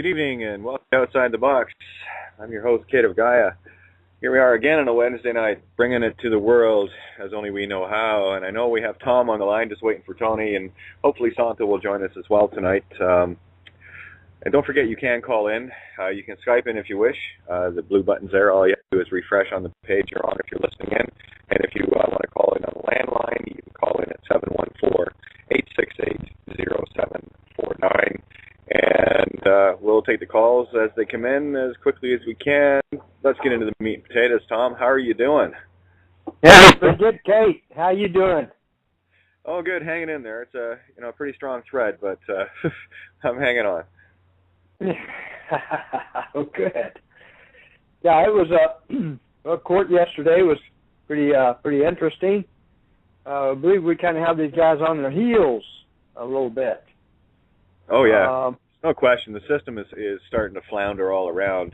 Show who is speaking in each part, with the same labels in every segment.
Speaker 1: Good evening and welcome to Outside the Box. I'm your host, Kate of Gaia. Here we are again on a Wednesday night, bringing it to the world as only we know how. And I know we have Tom on the line just waiting for Tony, and hopefully Santos will join us as well tonight. And don't forget, you can call in. You can Skype in if you wish. The blue button's there. All you have to do is refresh on the page you're on if you're listening in. And if you want to call in on the landline, you can call in at 714-868-0749. And we'll take the calls as they come in as quickly as we can. Let's get into the meat and potatoes. Tom, how are you doing?
Speaker 2: Yeah, pretty good, Kate. How you doing?
Speaker 1: Oh, good, hanging in there. It's a pretty strong thread, but I'm hanging on.
Speaker 2: Oh, good. Yeah, it was court yesterday was pretty interesting. I believe we kind of have these guys on their heels a little bit.
Speaker 1: Oh yeah, no question. The system is starting to flounder all around,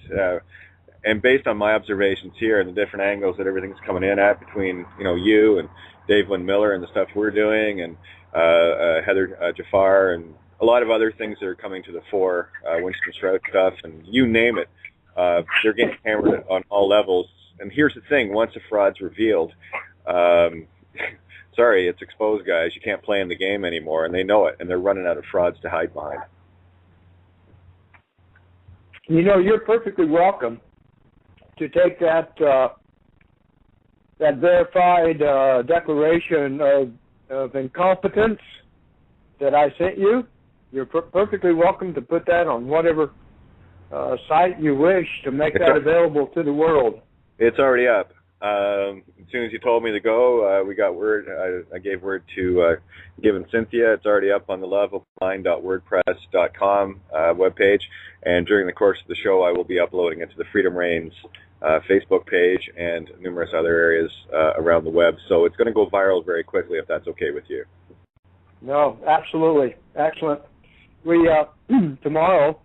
Speaker 1: and based on my observations here and the different angles that everything's coming in at between you and Dave Lynn Miller and the stuff we're doing, and Heather Jafar and a lot of other things that are coming to the fore, Winston Strout stuff, and you name it. They're getting hammered on all levels. And here's the thing: once a fraud's revealed, sorry, it's exposed, guys. You can't play in the game anymore, and they know it, and they're running out of frauds to hide behind.
Speaker 2: You're perfectly welcome to take that verified declaration of incompetence that I sent you. You're perfectly welcome to put that on whatever site you wish to make that available to the world. It's
Speaker 1: already up. As soon as you told me to go, we got word. I gave word to Given Cynthia. It's already up on the loveofline.wordpress.com webpage. And during the course of the show, I will be uploading it to the Freedom Reigns Facebook page and numerous other areas around the web. So it's going to go viral very quickly, if that's okay with you.
Speaker 2: No, absolutely. Excellent. We, tomorrow,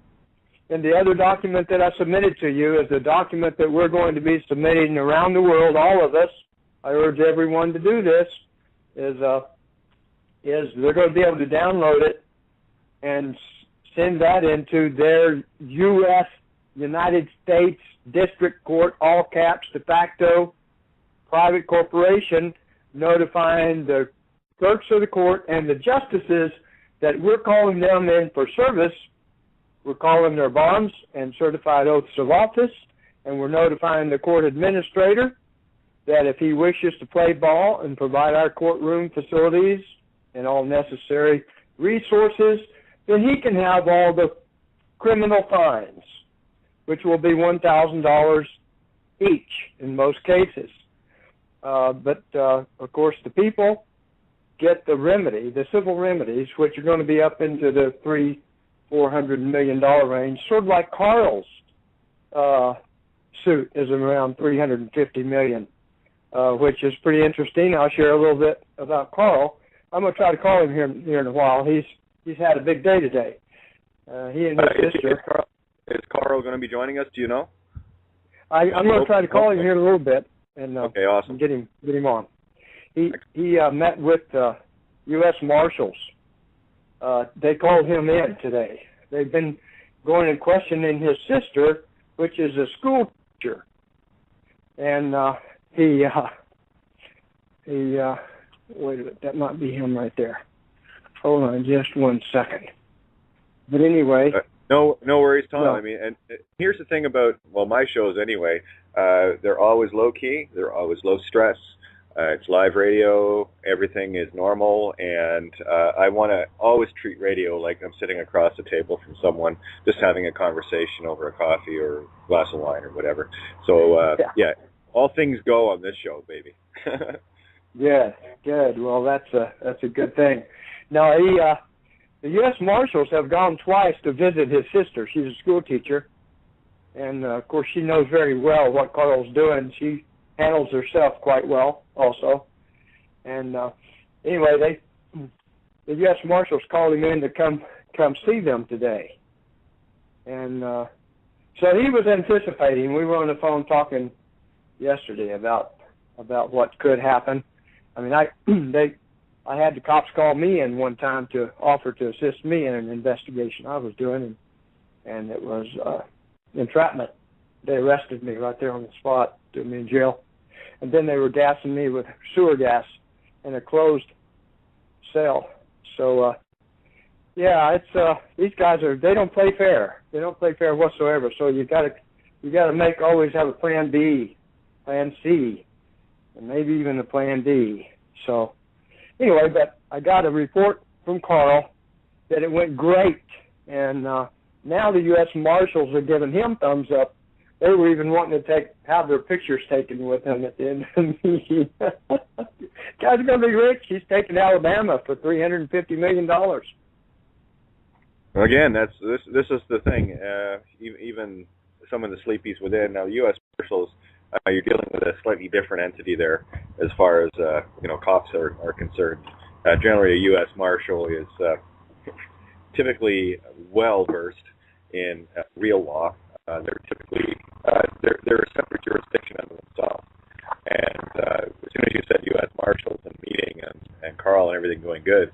Speaker 2: and the other document that I submitted to you is the document that we're going to be submitting around the world, all of us. I urge everyone to do this, is they're going to be able to download it and send that into their U.S. United States District Court, all caps, de facto, private corporation, notifying the clerks of the court and the justices that we're calling them in for service. We're calling their bonds and certified oaths of office, and we're notifying the court administrator that if he wishes to play ball and provide our courtroom facilities and all necessary resources, then he can have all the criminal fines, which will be $1,000 each in most cases. But of course, the people get the remedy, the civil remedies, which are going to be up into the $400 million range, sort of like Carl's suit is around $350 million, which is pretty interesting. I'll share a little bit about Carl. I'm going to try to call him here in a while. He's had a big day today. He and his sister.
Speaker 1: Is Carl going to be joining us? Do you know?
Speaker 2: I'm going to try to call him here in a little bit and
Speaker 1: okay, awesome.
Speaker 2: Get him on. He met with U.S. Marshals. They called him in today. They've been going and questioning his sister, which is a school teacher. And wait a minute, that might be him right there. Hold on just one second. But anyway.
Speaker 1: No worries, Tom.
Speaker 2: No.
Speaker 1: I mean, and here's the thing about, my shows anyway. They're always low-key. They're always low stress. It's live radio. Everything is normal, and I want to always treat radio like I'm sitting across the table from someone, just having a conversation over a coffee or a glass of wine or whatever. So, yeah, all things go on this show, baby.
Speaker 2: Yeah, good. Well, that's a good thing. Now, the U.S. Marshals have gone twice to visit his sister. She's a school teacher, and, of course, she knows very well what Carl's doing. She handles herself quite well also. And anyway, the U.S. Marshals called him in to come see them today. And so he was anticipating. We were on the phone talking yesterday about what could happen. I mean, I had the cops call me in one time to offer to assist me in an investigation I was doing, and it was entrapment. They arrested me right there on the spot, threw me in jail, and then they were gassing me with sewer gas in a closed cell. So, it's these guys they don't play fair. They don't play fair whatsoever. So you got to always have a plan B, plan C, and maybe even a plan D. So anyway, but I got a report from Carl that it went great, and now the U.S. Marshals are giving him thumbs up. They were even wanting to have their pictures taken with him at the end of the meeting. Guy's going to be rich. He's taking Alabama for $350 million.
Speaker 1: Again, this is the thing. Even some of the sleepies within now, U.S. Marshals, you're dealing with a slightly different entity there as far as cops are concerned. Generally, a U.S. Marshal is typically well versed in real law. They're typically they're a separate jurisdiction unto themselves. And as soon as you said U.S. Marshals and meeting and Carl and everything going good,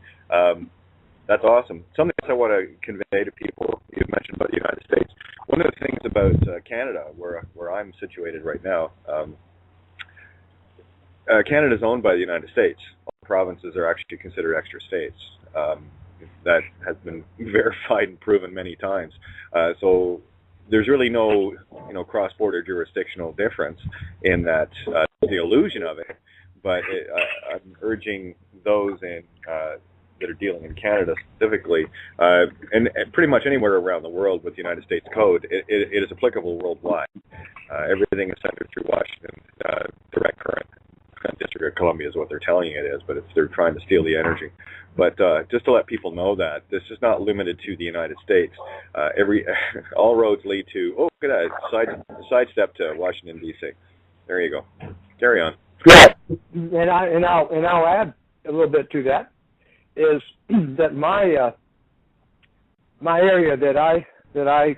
Speaker 1: that's awesome. Something else I want to convey to people, you mentioned about the United States. One of the things about Canada, where I'm situated right now, Canada is owned by the United States. All provinces are actually considered extra states. That has been verified and proven many times. So there's really no cross-border jurisdictional difference in that, the illusion of it. But I'm urging those that are dealing in Canada specifically, and pretty much anywhere around the world with the United States Code, it is applicable worldwide. Everything is centered through Washington, direct current. District of Columbia is what they're telling you it is, but they're trying to steal the energy. But just to let people know that this is not limited to the United States. All roads lead to look at that sidestep to Washington D.C. There you go. Carry on.
Speaker 2: Yeah, and I'll add a little bit to that. Is that my area that I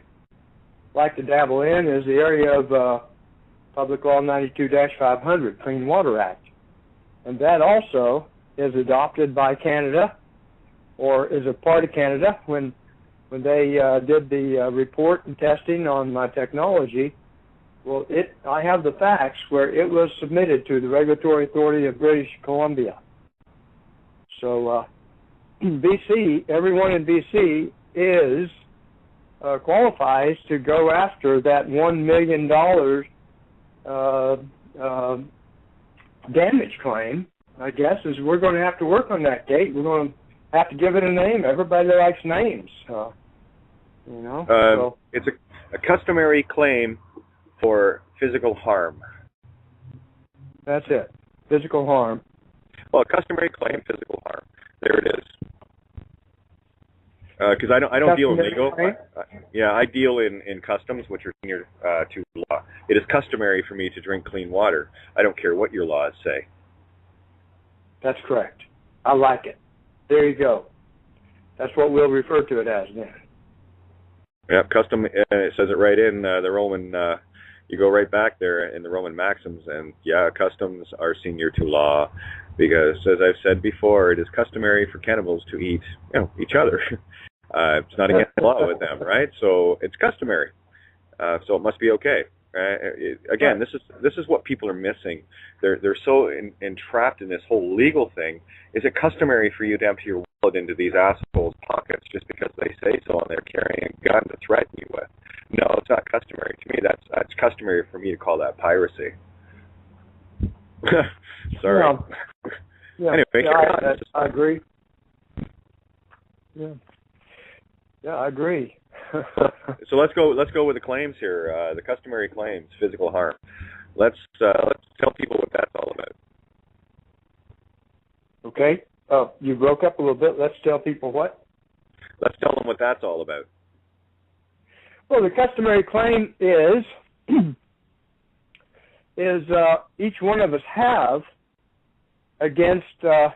Speaker 2: like to dabble in is the area of Public Law 92-500, Clean Water Act, and that also is adopted by Canada, or is a part of Canada. When they did the report and testing on my technology, well, I have the facts where it was submitted to the Regulatory Authority of British Columbia. So BC, everyone in BC is qualifies to go after that $1 million damage claim. I guess is we're going to have to work on that, Kate. We're going to have to give it a name. Everybody likes names, so.
Speaker 1: It's a customary claim for physical harm.
Speaker 2: That's it, physical harm.
Speaker 1: Well, customary claim, physical harm. There it is. Because I don't deal in legal. I deal in customs, which are senior to law. It is customary for me to drink clean water. I don't care what your laws say.
Speaker 2: That's correct. I like it. There you go. That's what we'll refer to it as then.
Speaker 1: Yeah, custom. It says it right in the Roman. You go right back there in the Roman maxims, and customs are senior to law, because as I've said before, it is customary for cannibals to eat each other. It's not against the law with them, right? So it's customary. So it must be okay. Again, this is what people are missing. They're so entrapped in this whole legal thing. Is it customary for you to empty your wallet into these assholes' pockets just because they say so and they're carrying a gun to threaten you with? No, it's not customary. To me, that's customary for me to call that piracy. Sorry. Anyway,
Speaker 2: I agree. Yeah, I agree.
Speaker 1: So let's go with the claims here. The customary claims, physical harm. Let's tell people what that's all about.
Speaker 2: Okay. You broke up a little bit. Let's tell people what?
Speaker 1: Let's tell them what that's all about.
Speaker 2: Well, the customary claim is each one of us have against our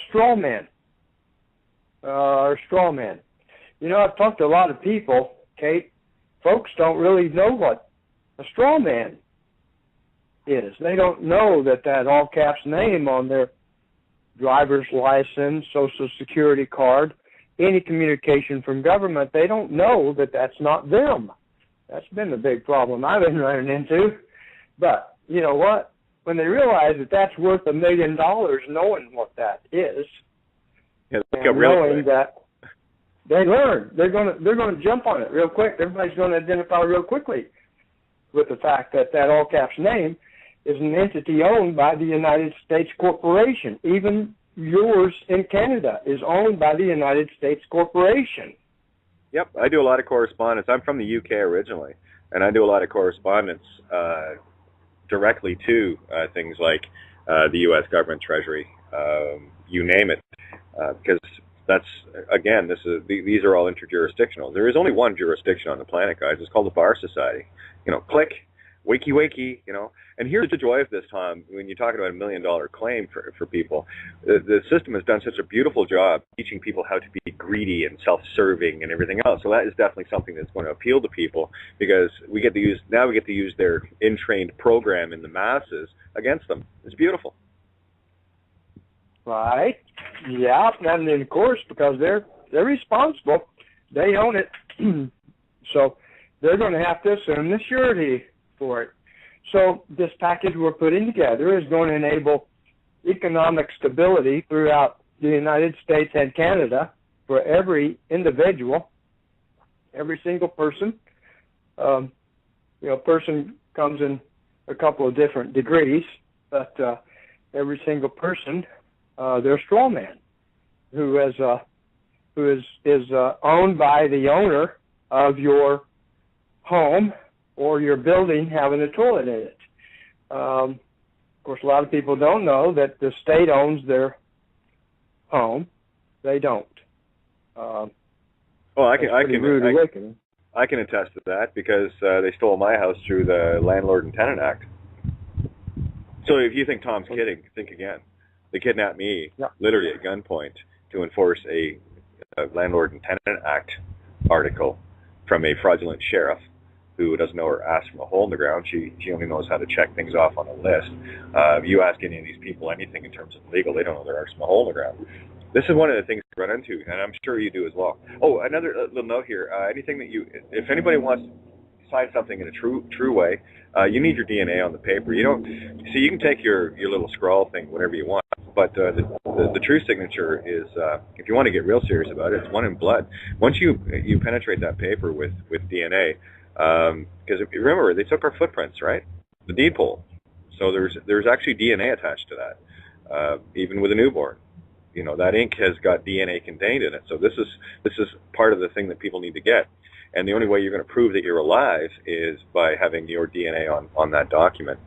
Speaker 2: straw man. Our straw man. I've talked to a lot of people, Kate. Folks don't really know what a straw man is. They don't know that all caps name on their driver's license, Social Security card any communication from government, they don't know that that's not them. That's been the big problem I've been running into. But you know what? When they realize that that's worth $1 million, knowing what that is, and knowing that, they learn. They're going to jump on it real quick. Everybody's going to identify real quickly with the fact that that all caps name is an entity owned by the United States Corporation. Even yours in Canada is owned by the United States Corporation.
Speaker 1: Yep, I do a lot of correspondence. I'm from the UK originally, and I do a lot of correspondence directly to things like the U.S. government, Treasury, you name it, because that's, again, these are all interjurisdictional. There is only one jurisdiction on the planet, guys. It's called the Bar Society. You know, click, wakey, you know. And here's the joy of this, Tom, when you're talking about $1 million claim for people. The system has done such a beautiful job teaching people how to be greedy and self-serving and everything else. So that is definitely something that's going to appeal to people, because we get to use their in-trained program in the masses against them. It's beautiful.
Speaker 2: Right. Yeah, and then of course, because they're responsible, they own it, so they're going to have to assume the surety for it. So this package we're putting together is going to enable economic stability throughout the United States and Canada for every individual, every single person. Person comes in a couple of different degrees, but every single person, they're a straw man who is owned by the owner of your home or your building having a toilet in it. Of course, a lot of people don't know that the state owns their home. They don't.
Speaker 1: Well, I can attest to that, because they stole my house through the Landlord and Tenant Act. So if you think Tom's kidding, think again. They kidnapped me, literally at gunpoint, to enforce a Landlord and Tenant Act article from a fraudulent sheriff who doesn't know her ass from a hole in the ground. She only knows how to check things off on a list. You ask any of these people anything in terms of legal, they don't know their ass from a hole in the ground. This is one of the things we run into, and I'm sure you do as well. Oh, another little note here. Anything that if anybody wants to sign something in a true way, you need your DNA on the paper. You can take your little scrawl thing, whatever you want, but the true signature is, if you want to get real serious about it, it's one in blood. Once you penetrate that paper with DNA, because remember, they took our footprints, right? The deed poll. So there's actually DNA attached to that, even with a newborn. You know, that ink has got DNA contained in it. So this is part of the thing that people need to get. And the only way you're going to prove that you're alive is by having your DNA on that document.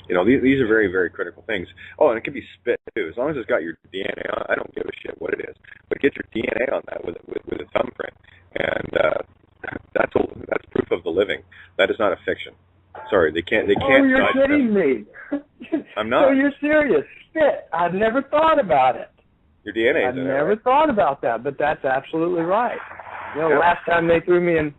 Speaker 1: You know, these are very, very critical things. Oh, and it can be spit too. As long as it's got your DNA on, I don't give a shit what it is. But get your DNA on that with a thumbprint, and that's proof of the living. That is not a fiction. Sorry, they can't.
Speaker 2: Oh, you're kidding me.
Speaker 1: I'm not.
Speaker 2: So you're serious? Spit. I've never thought about it.
Speaker 1: Your DNA.
Speaker 2: I've never thought about that, but that's absolutely right. You know, last time they threw me in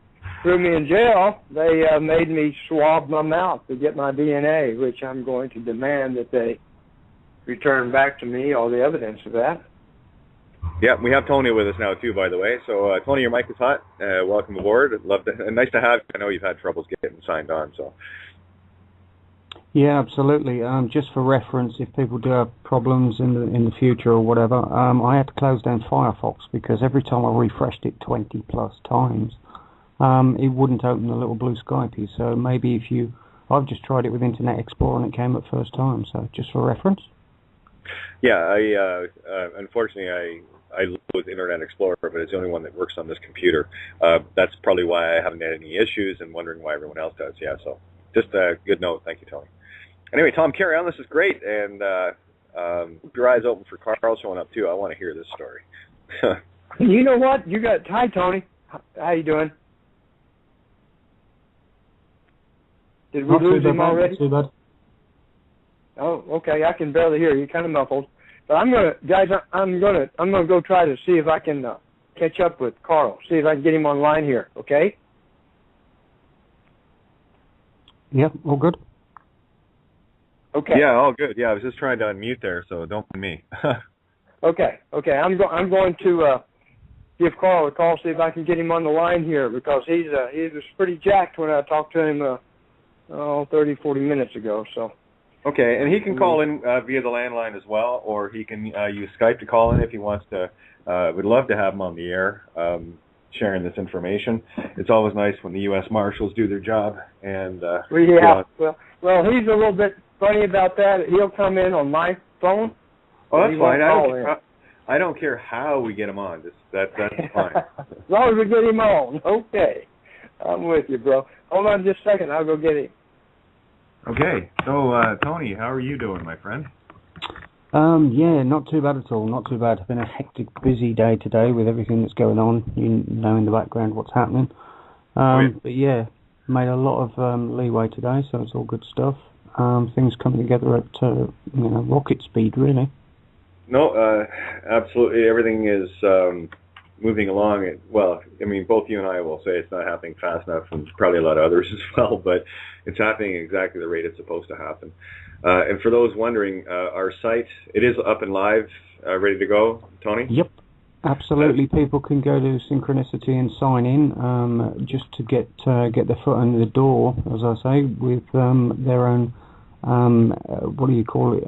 Speaker 2: jail, they made me swab my mouth to get my DNA, which I'm going to demand that they return back to me all the evidence of that.
Speaker 1: Yeah, we have Tony with us now too, by the way. So Tony, your mic is hot. Welcome aboard. Nice to have you. I know you've had troubles getting signed on, so.
Speaker 3: Yeah, absolutely. Just for reference, if people do have problems in the future or whatever, I had to close down Firefox because every time I refreshed it 20 plus times, it wouldn't open the little blue Skype. So maybe I've just tried it with Internet Explorer and it came up first time. So just for reference.
Speaker 1: Yeah, unfortunately I live with Internet Explorer, but it's the only one that works on this computer. That's probably why I haven't had any issues and wondering why everyone else does. Yeah, so just a good note. Thank you, Tony. Anyway, Tom, carry on. This is great, and keep your eyes open for Carl showing up too. I want to hear this story.
Speaker 2: You know what? Hi, Tony. How you doing? Did we lose him already?
Speaker 3: Too bad.
Speaker 2: Oh, okay. I can barely hear you. Kind of muffled. But I'm gonna go try to see if I can catch up with Carl. See if I can get him online here. Okay?
Speaker 3: Yeah. All good.
Speaker 2: Okay.
Speaker 1: Yeah, all good. Yeah, I was just trying to unmute there, so don't blame me.
Speaker 2: Okay. I'm going to give Carl a call, see if I can get him on the line here, because he was pretty jacked when I talked to him 30, 40 minutes ago. So.
Speaker 1: Okay, and he can call in via the landline as well, or he can use Skype to call in if he wants to. We'd love to have him on the air sharing this information. It's always nice when the U.S. Marshals do their job. And
Speaker 2: well, he's a little bit funny about that. He'll come in on my phone.
Speaker 1: Oh, that's fine. I don't care how we get him on. That's fine.
Speaker 2: As long as we get him on. Okay. I'm with you, bro. Hold on just a second. I'll go get him.
Speaker 1: Okay. So, Tony, how are you doing, my friend?
Speaker 3: Yeah, not too bad at all. Not too bad. It's been a hectic, busy day today with everything that's going on. You know in the background what's happening. But yeah, made a lot of leeway today, so it's all good stuff. Things coming together at rocket speed, really.
Speaker 1: No, absolutely. Everything is moving along. Well, I mean, both you and I will say it's not happening fast enough, and probably a lot of others as well, but it's happening exactly the rate it's supposed to happen. And for those wondering, our site, it is up and live, ready to go, Tony?
Speaker 3: Yep, absolutely. People can go to Synchronicity and sign in just to get their foot in the door, as I say, with their own, what do you call it?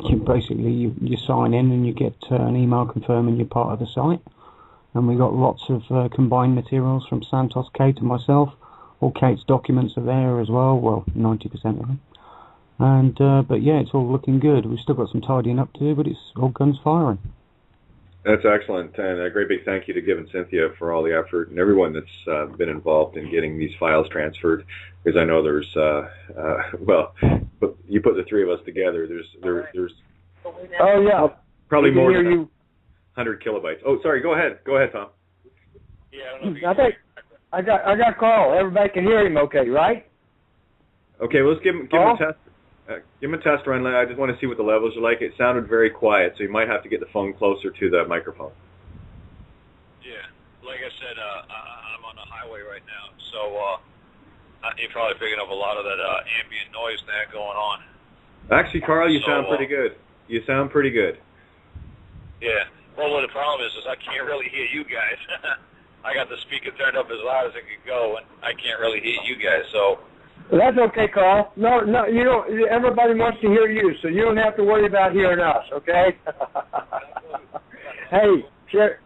Speaker 3: You sign in and you get an email confirming you're part of the site. And we got lots of combined materials from Santos, Kate, and myself. All Kate's documents are there as well. Well, 90% of them. And but yeah, it's all looking good. We've still got some tidying up to do, but it's all guns firing.
Speaker 1: That's excellent, and a great big thank you to Giv and Cynthia for all the effort, and everyone that's been involved in getting these files transferred. Because I know there's, but you put the three of us together. There's.
Speaker 2: Oh yeah.
Speaker 1: Probably more than 100 kilobytes. Oh, sorry. Go ahead, Tom.
Speaker 2: Yeah. I think I got Carl. Everybody can hear him, okay, right?
Speaker 1: Okay, well, let's give him a test. Give him a test run. I just want to see what the levels are like. It sounded very quiet, so you might have to get the phone closer to the microphone.
Speaker 4: Yeah, like I said, I'm on the highway right now, so you're probably picking up a lot of that ambient noise there going on.
Speaker 1: Actually, Carl, you sound pretty good. You sound pretty good.
Speaker 4: Yeah. Well, what the problem is I can't really hear you guys. I got the speaker turned up as loud as it could go, and I can't really hear you guys, so...
Speaker 2: Well, that's okay, Carl. No, you don't. Everybody wants to hear you, so you don't have to worry about hearing us, okay? Hey, sure.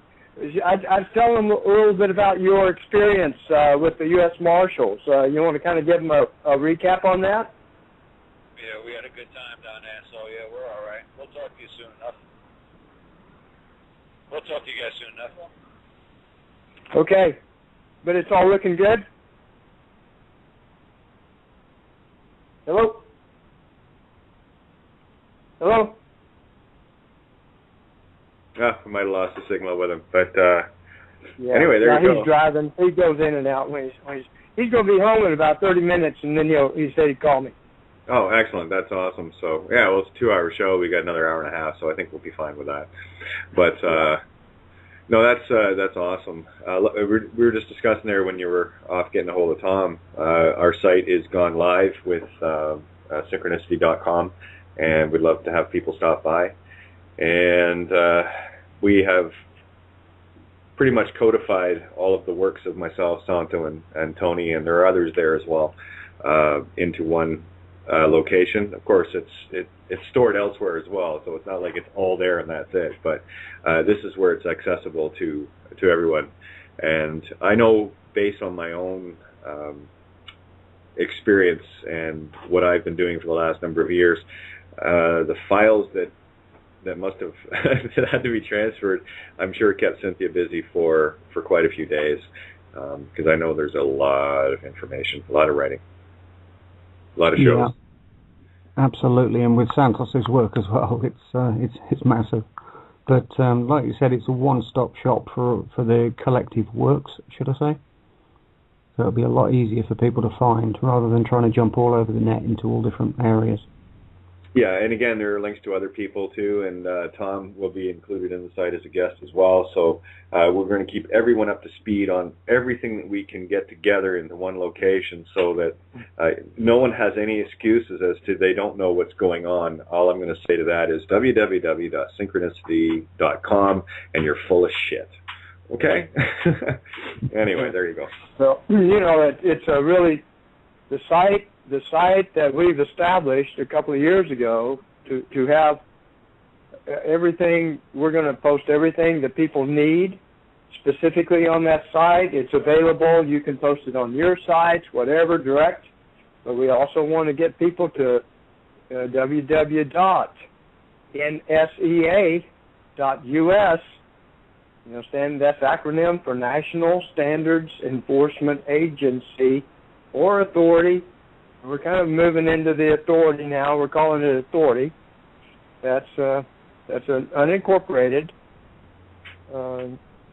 Speaker 2: I'd tell them a little bit about your experience with the U.S. Marshals. You want to kind of give them a recap on that?
Speaker 4: Yeah, we had a good time down there, so yeah, we're all right. We'll talk to you soon enough. We'll talk to you guys soon enough.
Speaker 2: Okay, but it's all looking good? Hello? Hello?
Speaker 1: We might have lost the signal with him, but
Speaker 2: yeah.
Speaker 1: Anyway, there you go.
Speaker 2: He's driving. He goes in and out. He's going to be home in about 30 minutes, and then he said he'd call me.
Speaker 1: Oh, excellent. That's awesome. So, yeah, well, it's a 2-hour show. We got another hour and a half, so I think we'll be fine with that. But, no, that's awesome. We were just discussing there when you were off getting a hold of Tom. Our site is gone live with synchronicity.com, and we'd love to have people stop by. And we have pretty much codified all of the works of myself, Santo, and Tony, and there are others there as well, into one location. Of course, it's stored elsewhere as well, so it's not like it's all there and that's it. But this is where it's accessible to everyone. And I know, based on my own experience and what I've been doing for the last number of years, the files that must have that had to be transferred, I'm sure kept Cynthia busy for quite a few days, because I know there's a lot of information, a lot of writing, a lot of shows.
Speaker 3: Yeah, absolutely, and with Santos's work as well, it's massive. But like you said, it's a one-stop shop for the collective works, should I say? So it'll be a lot easier for people to find, rather than trying to jump all over the net into all different areas.
Speaker 1: Yeah, and again, there are links to other people too, and Tom will be included in the site as a guest as well. So we're going to keep everyone up to speed on everything that we can get together into one location, so that no one has any excuses as to they don't know what's going on. All I'm going to say to that is www.synchronicity.com, and you're full of shit. Okay. Anyway, there you go.
Speaker 2: So, you know, it's a really, the site that we've established a couple of years ago to have everything, we're going to post everything that people need specifically on that site. It's available. You can post it on your sites, whatever, direct. But we also want to get people to www.nsea.us. You understand? That's acronym for National Standards Enforcement Agency or Authority. We're kind of moving into the authority now. We're calling it authority. That's an unincorporated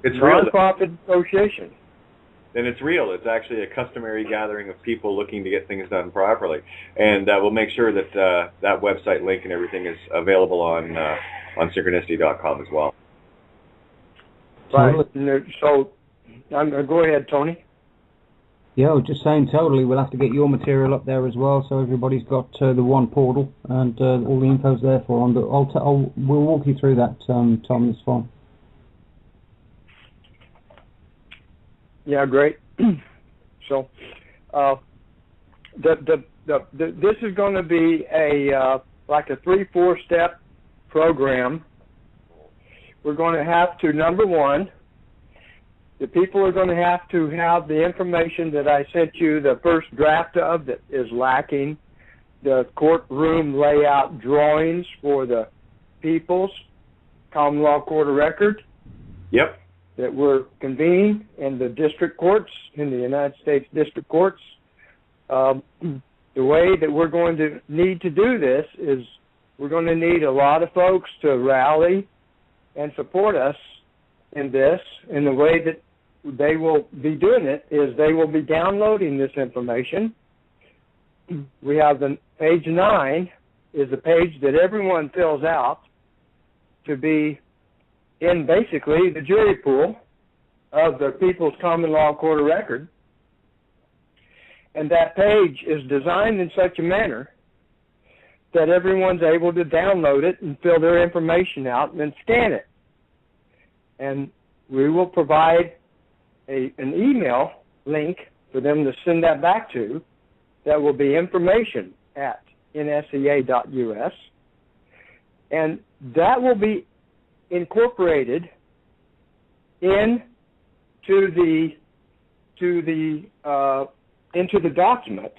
Speaker 1: it's
Speaker 2: nonprofit association.
Speaker 1: And it's real. It's actually a customary gathering of people looking to get things done properly. And we'll make sure that that website link and everything is available on synchronicity.com as well.
Speaker 2: Right. So, go ahead, Tony.
Speaker 3: Yeah, I was just saying, totally. We'll have to get your material up there as well, so everybody's got the one portal and all the info's there for them. But we'll walk you through that, Tom. It's fine.
Speaker 2: Yeah, great. So, this is going to be like a 3-4 step program. We're going to have to, number one, the people are going to have the information that I sent you, the first draft of that is lacking, the courtroom layout drawings for the People's Common Law Court of Record.
Speaker 1: Yep.
Speaker 2: That we're convening in the district courts, in the United States district courts. The way that we're going to need to do this is we're going to need a lot of folks to rally and support us in this. And the way that they will be doing it is they will be downloading this information. We have the page 9 is a page that everyone fills out to be in basically the jury pool of the People's Common Law Court of Record. And that page is designed in such a manner that everyone's able to download it and fill their information out and then scan it. And we will provide an email link for them to send that back to that will be information@nsea.us. And that will be incorporated into the document,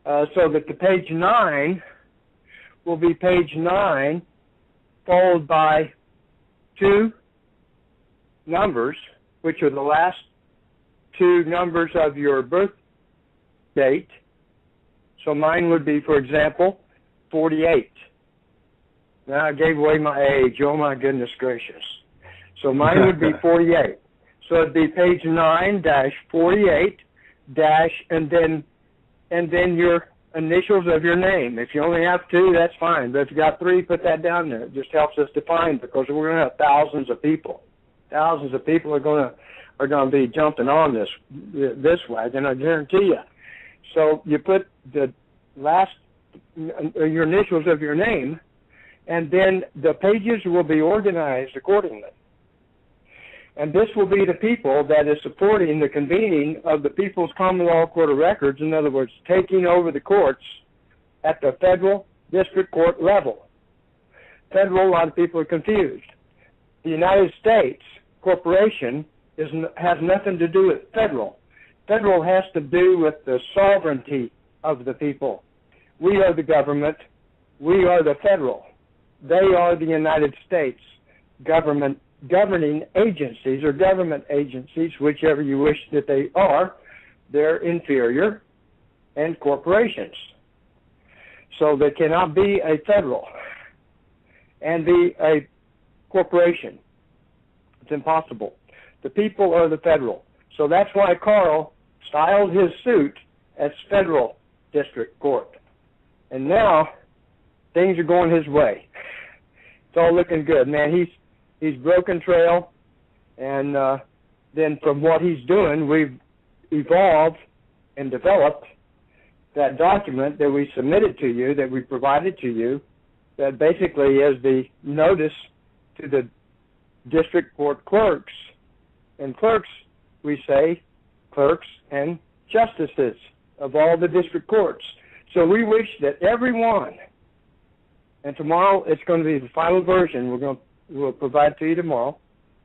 Speaker 2: so that the page 9 will be page 9 followed by 2 numbers, which are the last 2 numbers of your birth date. So mine would be, for example, 48. Now I gave away my age. Oh my goodness gracious. So mine would be 48. So it'd be page 9-48 and then your initials of your name. If you only have 2, that's fine. But if you got 3, put that down there. It just helps us define, because we're going to have thousands of people. Thousands of people are going to be jumping on this wagon, I guarantee you. So you put the last your initials of your name, and then the pages will be organized accordingly. And this will be the people that is supporting the convening of the People's Common Law Court of Records, in other words, taking over the courts at the federal district court level. Federal, a lot of people are confused. The United States corporation has nothing to do with federal. Federal has to do with the sovereignty of the people. We are the government. We are the federal. They are the United States governing agencies or government agencies, whichever you wish that they are. They're inferior and corporations. So they cannot be a federal and be a corporation. It's impossible. The people are the federal. So that's why Carl styled his suit as federal district court. And now things are going his way. It's all looking good, man. He's broken trail, and then from what he's doing, we've evolved and developed that document that we submitted to you, that we provided to you, that basically is the notice to the district court clerks And clerks, we say, clerks and justices of all the district courts. So we wish that everyone, and tomorrow it's going to be the final version we'll provide to you tomorrow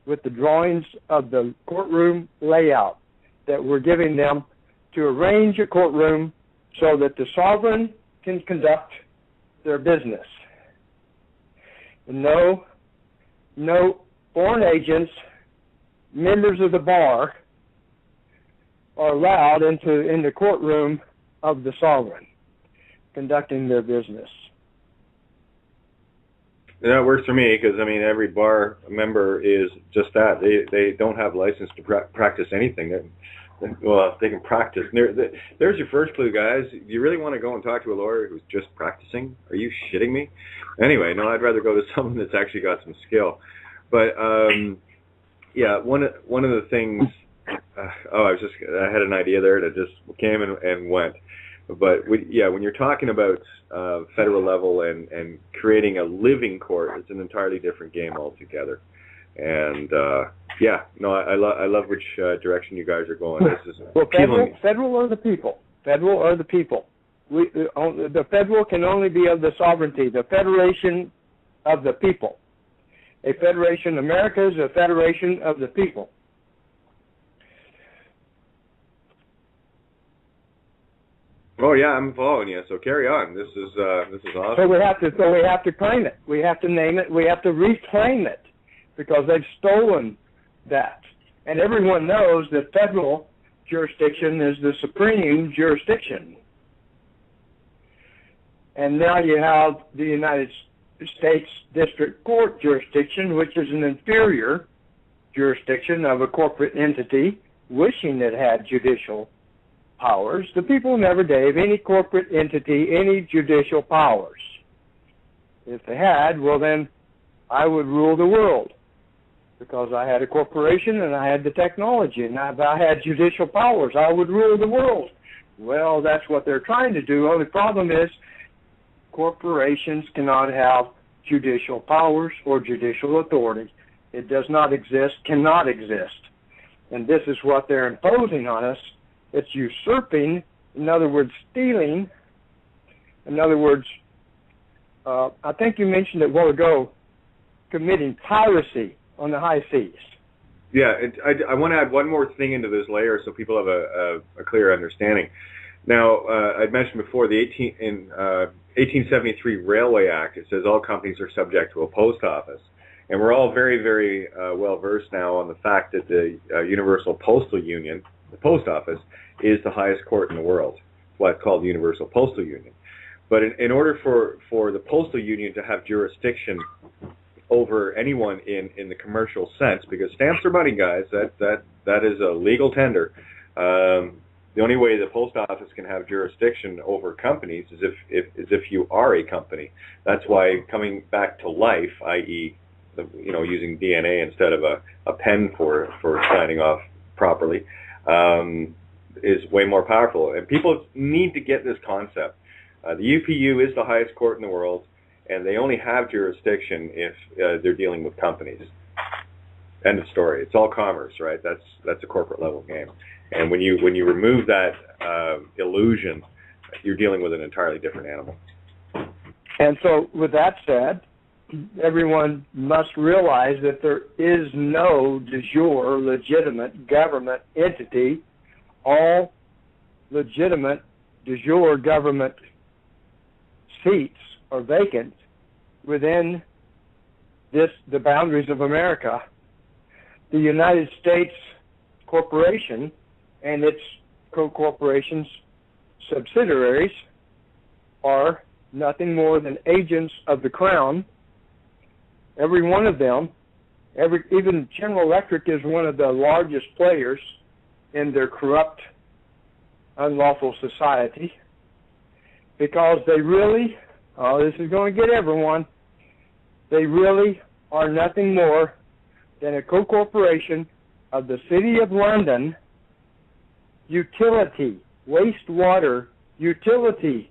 Speaker 2: with the drawings of the courtroom layout that we're giving them to arrange a courtroom so that the sovereign can conduct their business. And no foreign agents, members of the bar, are allowed in the courtroom of the sovereign, conducting their business.
Speaker 1: That works for me because, I mean, every bar member is just that. They don't have license to practice anything. Well, they can practice. There's your first clue, guys. Do you really want to go and talk to a lawyer who's just practicing? Are you shitting me? Anyway, no, I'd rather go to someone that's actually got some skill. But, yeah, one of the things, I had an idea there that just came and went. But, when you're talking about federal level and creating a living court, it's an entirely different game altogether. And, I love which direction you guys are going. This is
Speaker 2: federal or the people? Federal or the people? The federal can only be of the sovereignty, the federation of the people. A federation, America is a federation of the people.
Speaker 1: Oh yeah, I'm following you. So carry on. This is awesome.
Speaker 2: So we have to claim it. We have to name it. We have to reclaim it because they've stolen that. And everyone knows that federal jurisdiction is the supreme jurisdiction. And now you have the United States District Court jurisdiction, which is an inferior jurisdiction of a corporate entity wishing it had judicial powers. The people never gave any corporate entity any judicial powers. If they had, well then I would rule the world because I had a corporation and I had the technology, and if I had judicial powers, I would rule the world. Well, that's what they're trying to do. Only problem is corporations cannot have judicial powers or judicial authority. It does not exist, cannot exist. And this is what they're imposing on us. It's usurping, in other words, stealing. In other words, I think you mentioned it a while ago, committing piracy on the high seas.
Speaker 1: Yeah, I want to add one more thing into this layer so people have a clear understanding. Now, I'd mentioned before the 1873 Railway Act. It says all companies are subject to a post office. And we're all very, very well versed now on the fact that the Universal Postal Union, the post office, is the highest court in the world. That's why it's called the Universal Postal Union. But in order for the Postal Union to have jurisdiction over anyone in the commercial sense, because stamps are money, guys, that is a legal tender. The only way the post office can have jurisdiction over companies is if you are a company. That's why coming back to life, i.e., using DNA instead of a pen for signing off properly, is way more powerful. And people need to get this concept. The UPU is the highest court in the world, and they only have jurisdiction if they're dealing with companies. End of story. It's all commerce, right? That's a corporate level game. And when you remove that illusion, you're dealing with an entirely different animal.
Speaker 2: And so, with that said, everyone must realize that there is no de jure legitimate government entity. All legitimate de jure government seats are vacant within the boundaries of America. The United States Corporation and its co-corporations subsidiaries are nothing more than agents of the Crown. Every one of them, even General Electric is one of the largest players in their corrupt, unlawful society, because they really, this is going to get everyone, they really are nothing more than a co-corporation of the City of London Utility, Wastewater Utility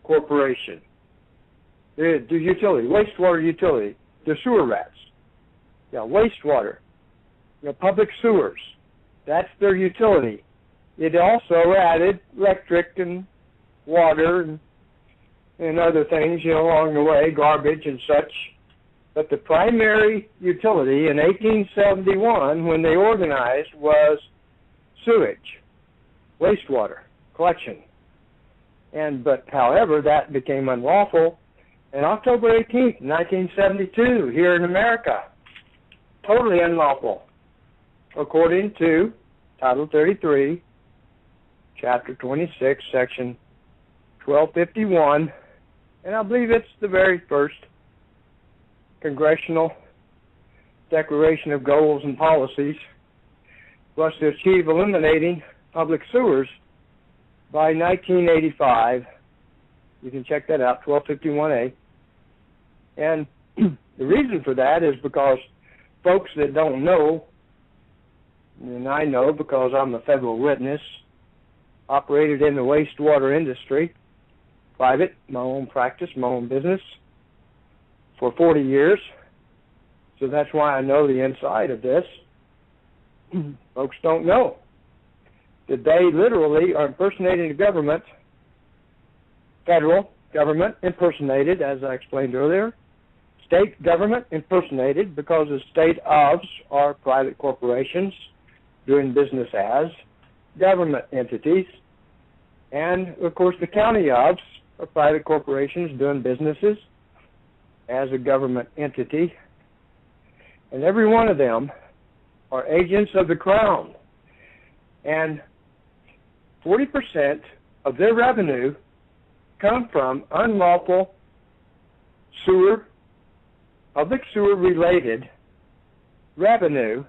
Speaker 2: Corporation. The utility, wastewater utility, the sewer rats. Yeah, wastewater. public sewers. That's their utility. It also added electric and water and other things, along the way, garbage and such. But the primary utility in 1871, when they organized, was sewage, wastewater collection. However, that became unlawful on October 18th, 1972, here in America. Totally unlawful, according to Title 33, Chapter 26, Section 1251, and I believe it's the very first Congressional Declaration of Goals and Policies, was to achieve eliminating public sewers by 1985. You can check that out, 1251A. And the reason for that is because folks that don't know, and I know because I'm a federal witness, operated in the wastewater industry, private, my own practice, my own business, for 40 years. So that's why I know the inside of this. Folks don't know that they literally are impersonating the government, federal government impersonated, as I explained earlier, state government impersonated, because the state ofs are private corporations doing business as government entities, and of course the county ofs are private corporations doing businesses as a government entity, and every one of them are agents of the Crown, and 40% of their revenue come from unlawful sewer, public sewer related revenue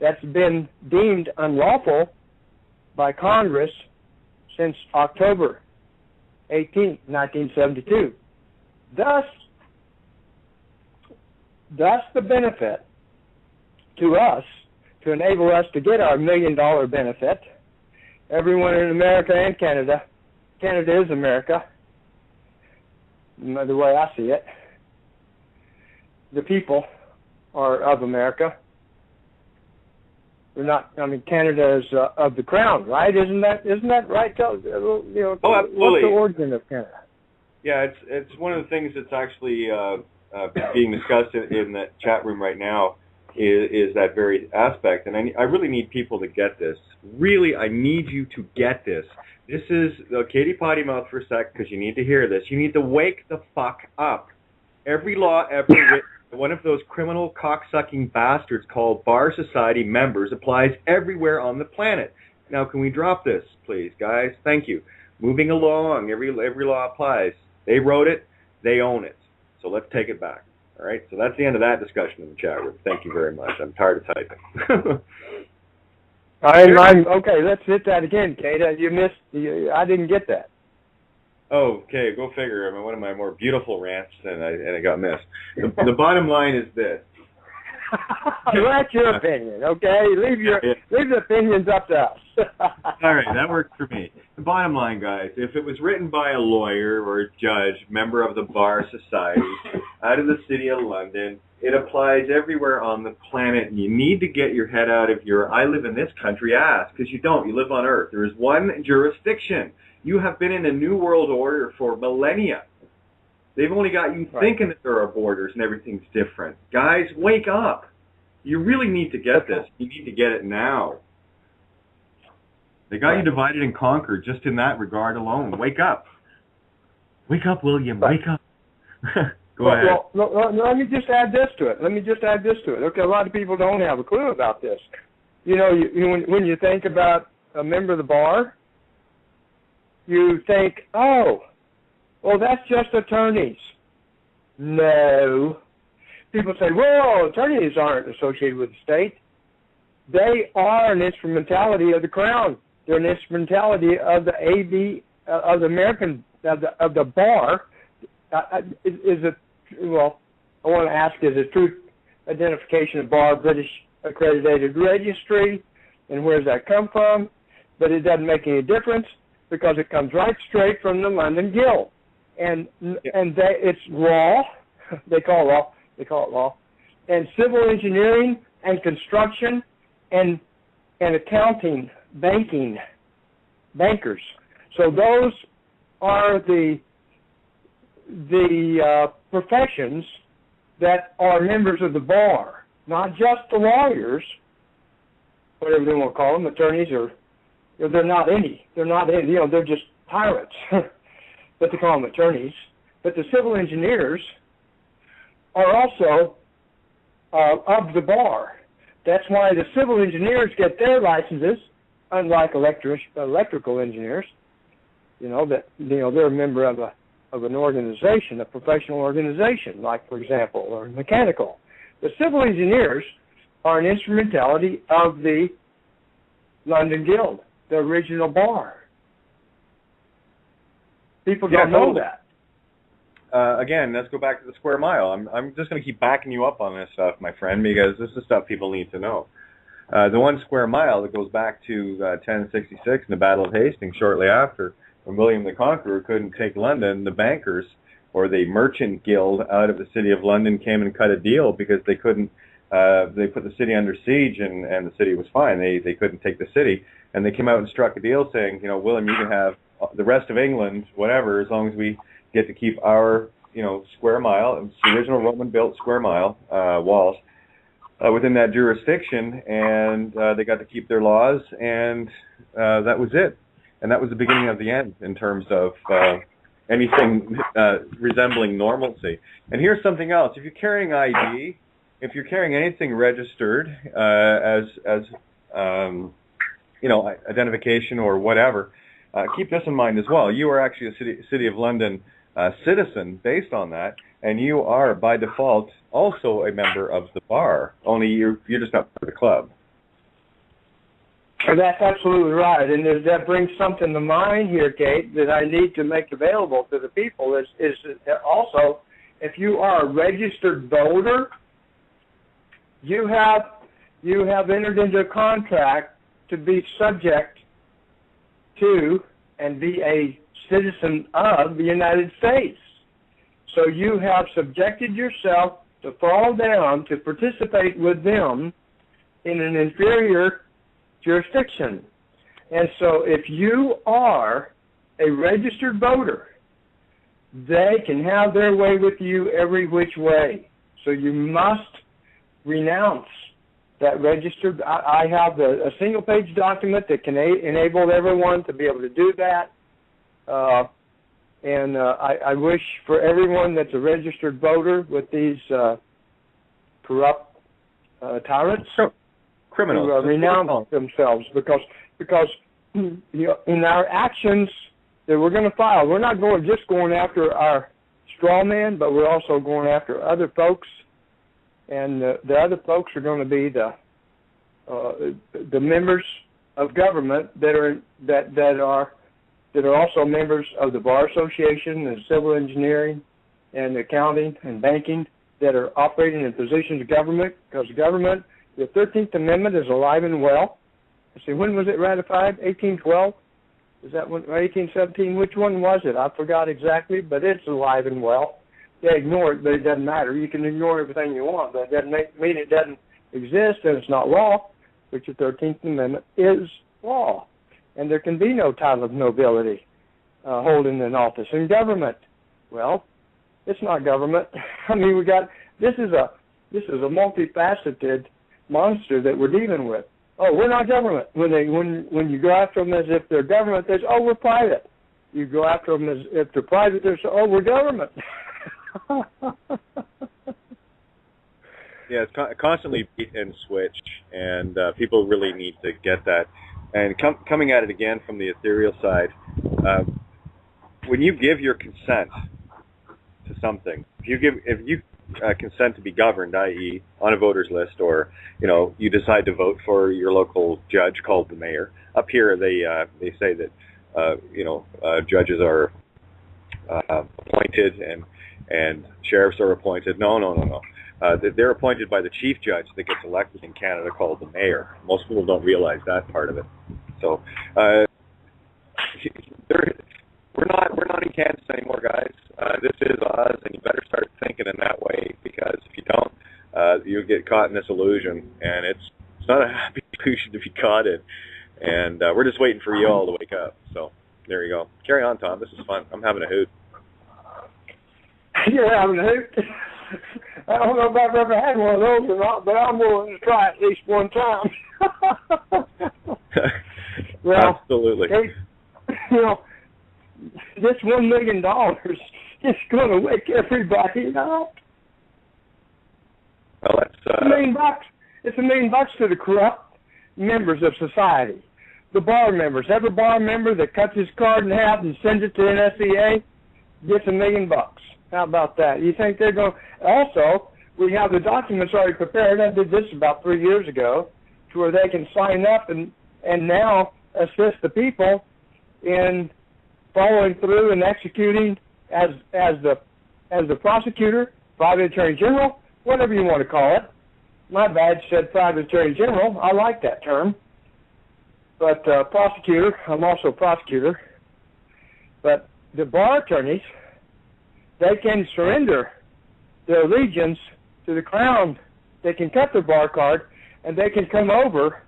Speaker 2: that's been deemed unlawful by Congress since October 18, 1972. Thus the benefit to us, to enable us to get our $1 million benefit, everyone in America and Canada, Canada is America, the way I see it, the people are of America. We're not, Canada is of the Crown, right? Isn't that right?
Speaker 1: Oh, absolutely.
Speaker 2: What's the origin of Canada?
Speaker 1: Yeah, it's one of the things that's actually being discussed in the chat room right now is that very aspect. And I really need people to get this. Really, I need you to get this. This is, Katie potty mouth for a sec, because you need to hear this. You need to wake the fuck up. Every law ever written by one of those criminal cocksucking bastards called Bar Society members applies everywhere on the planet. Now, can we drop this, please, guys? Thank you. Moving along, every law applies. They wrote it, they own it. So let's take it back. All right? So that's the end of that discussion in the chat room. Thank you very much. I'm tired of typing.
Speaker 2: Okay, let's hit that again, Kate. I didn't get that.
Speaker 1: Oh, okay, go figure. One of my more beautiful rants, and it got missed. The bottom line is this.
Speaker 2: That's your opinion, okay? Leave the opinions up to us.
Speaker 1: All right, that works for me. The bottom line, guys, if it was written by a lawyer or a judge, member of the Bar Society, out of the city of London, it applies everywhere on the planet, and you need to get your head out of your I live in this country ass, because you don't. You live on Earth. There is one jurisdiction. You have been in a new world order for millennia. They've only got you thinking that there are borders and everything's different. Guys, wake up. You really need to get this. You need to get it now. They got you divided and conquered just in that regard alone. Wake up. Wake up, William. Wake up. Go ahead.
Speaker 2: Well, let me just add this to it. Okay, a lot of people don't have a clue about this. When you think about a member of the bar, you think, oh, well, that's just attorneys. No. People say, well, attorneys aren't associated with the state. They are an instrumentality of the Crown. They're an instrumentality of the of the American, of the bar. I want to ask, is it true identification of bar British accredited registry, and where does that come from? But it doesn't make any difference, because it comes right straight from the London Guild, and it's law. They call it law, and civil engineering and construction and accounting, bankers. So those are the professions that are members of the bar, not just the lawyers, whatever they want to call them, attorneys, or they're not any. They're not any. They're just pirates, but they call them attorneys. But the civil engineers are also of the bar. That's why the civil engineers get their licenses, unlike electrical engineers. They're a member of an organization, a professional organization, like, for example, or mechanical. The civil engineers are an instrumentality of the London Guild, the original bar. People don't know that.
Speaker 1: Again, let's go back to the square mile. I'm just going to keep backing you up on this stuff, my friend, because this is stuff people need to know. The 1 square mile that goes back to 1066 in the Battle of Hastings, shortly after, when William the Conqueror couldn't take London, the bankers or the merchant guild out of the city of London came and cut a deal because they couldn't. They put the city under siege, and the city was fine. They couldn't take the city, and they came out and struck a deal saying, William, you can have the rest of England, whatever, as long as we get to keep our, square mile. It's the original Roman-built square mile walls within that jurisdiction, and they got to keep their laws, and that was it. And that was the beginning of the end in terms of anything resembling normalcy. And here's something else. If you're carrying ID, if you're carrying anything registered as identification or whatever, keep this in mind as well. You are actually a City of London citizen based on that, and you are by default also a member of the bar. Only you're just not part of the club.
Speaker 2: That's absolutely right, and that brings something to mind here, Kate, that I need to make available to the people. Is also, if you are a registered voter, you have entered into a contract to be subject to and be a citizen of the United States. So you have subjected yourself to fall down to participate with them in an inferior jurisdiction. And so if you are a registered voter, they can have their way with you every which way. So you must renounce that registered. I have a single-page document that can enable everyone to be able to do that. I wish for everyone that's a registered voter with these corrupt tyrants,
Speaker 1: criminals,
Speaker 2: to renounce themselves, because in our actions that we're going to file, we're not just going after our straw man, but we're also going after other folks, and the other folks are going to be the members of government that are also members of the Bar Association and civil engineering and accounting and banking that are operating in positions of government, because government, the 13th Amendment is alive and well. Let's see, when was it ratified? 1812? Is that when? 1817? Which one was it? I forgot exactly, but it's alive and well. They ignore it, but it doesn't matter. You can ignore everything you want, but it doesn't mean it doesn't exist and it's not law, which the 13th Amendment is law. And there can be no title of nobility holding an office in government. Well, it's not government. I mean, this is a multifaceted monster that we're dealing with. Oh, we're not government. When you go after them as if they're government, they say, oh, we're private. You go after them as if they're private, they say, oh, we're government.
Speaker 1: Yeah, it's constantly beat and switch, and people really need to get that. And coming at it again from the ethereal side, when you give your consent to something, if you consent to be governed, i.e., on a voter's list, or you decide to vote for your local judge called the mayor. Up here, they say that judges are appointed and sheriffs are appointed. No. They're appointed by the chief judge that gets elected in Canada, called the mayor. Most people don't realize that part of it. So we're not in Kansas anymore, guys. This is Oz, and you better start thinking in that way, because if you don't, you get caught in this illusion, and it's not a happy illusion to be caught in. And we're just waiting for you all to wake up. So there you go. Carry on, Tom. This is fun. I'm having a hoot.
Speaker 2: You're having a hoot? I don't know if I've ever had one of those or not, but I'm willing to try at least one time. Well,
Speaker 1: absolutely.
Speaker 2: You know, this $1 million is going to wake everybody up.
Speaker 1: Well, that's
Speaker 2: $1 million. It's $1 million to the corrupt members of society. The bar members. Every bar member that cuts his card in half and sends it to NSEA gets $1 million. How about that? You think they're going to... Also, we have the documents already prepared. I did this about 3 years ago, to where they can sign up and now assist the people in following through and executing as the prosecutor, private attorney general, whatever you want to call it. My badge said private attorney general. I like that term. But prosecutor, I'm also a prosecutor. But the bar attorneys, they can surrender their allegiance to the crown. They can cut their bar card, and they can come over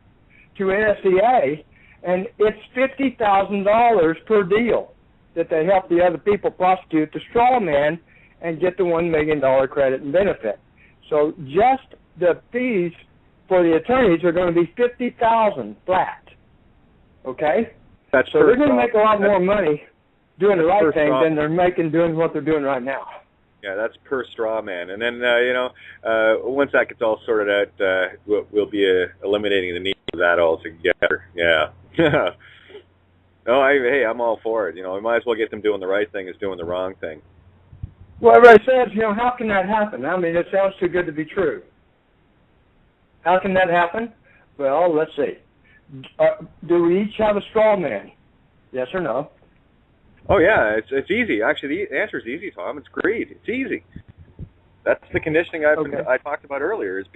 Speaker 2: to NSEA, and it's $50,000 per deal that they help the other people prosecute the straw man and get the $1 million credit and benefit. So just the fees for the attorneys are going to be $50,000 flat. Okay?
Speaker 1: That's
Speaker 2: so they're going to make a lot more money doing the right thing than they're making doing what they're doing right now.
Speaker 1: Yeah, that's per straw man. And then, once that gets all sorted out, we'll be eliminating the need for that altogether. Yeah. No, I'm all for it. You know, we might as well get them doing the right thing as doing the wrong thing.
Speaker 2: Well, everybody says, how can that happen? I mean, it sounds too good to be true. How can that happen? Well, let's see. Do we each have a straw man? Yes or no?
Speaker 1: Oh, yeah, it's easy. Actually, the answer is easy, Tom. It's greed. It's easy. That's the conditioning I talked about earlier, is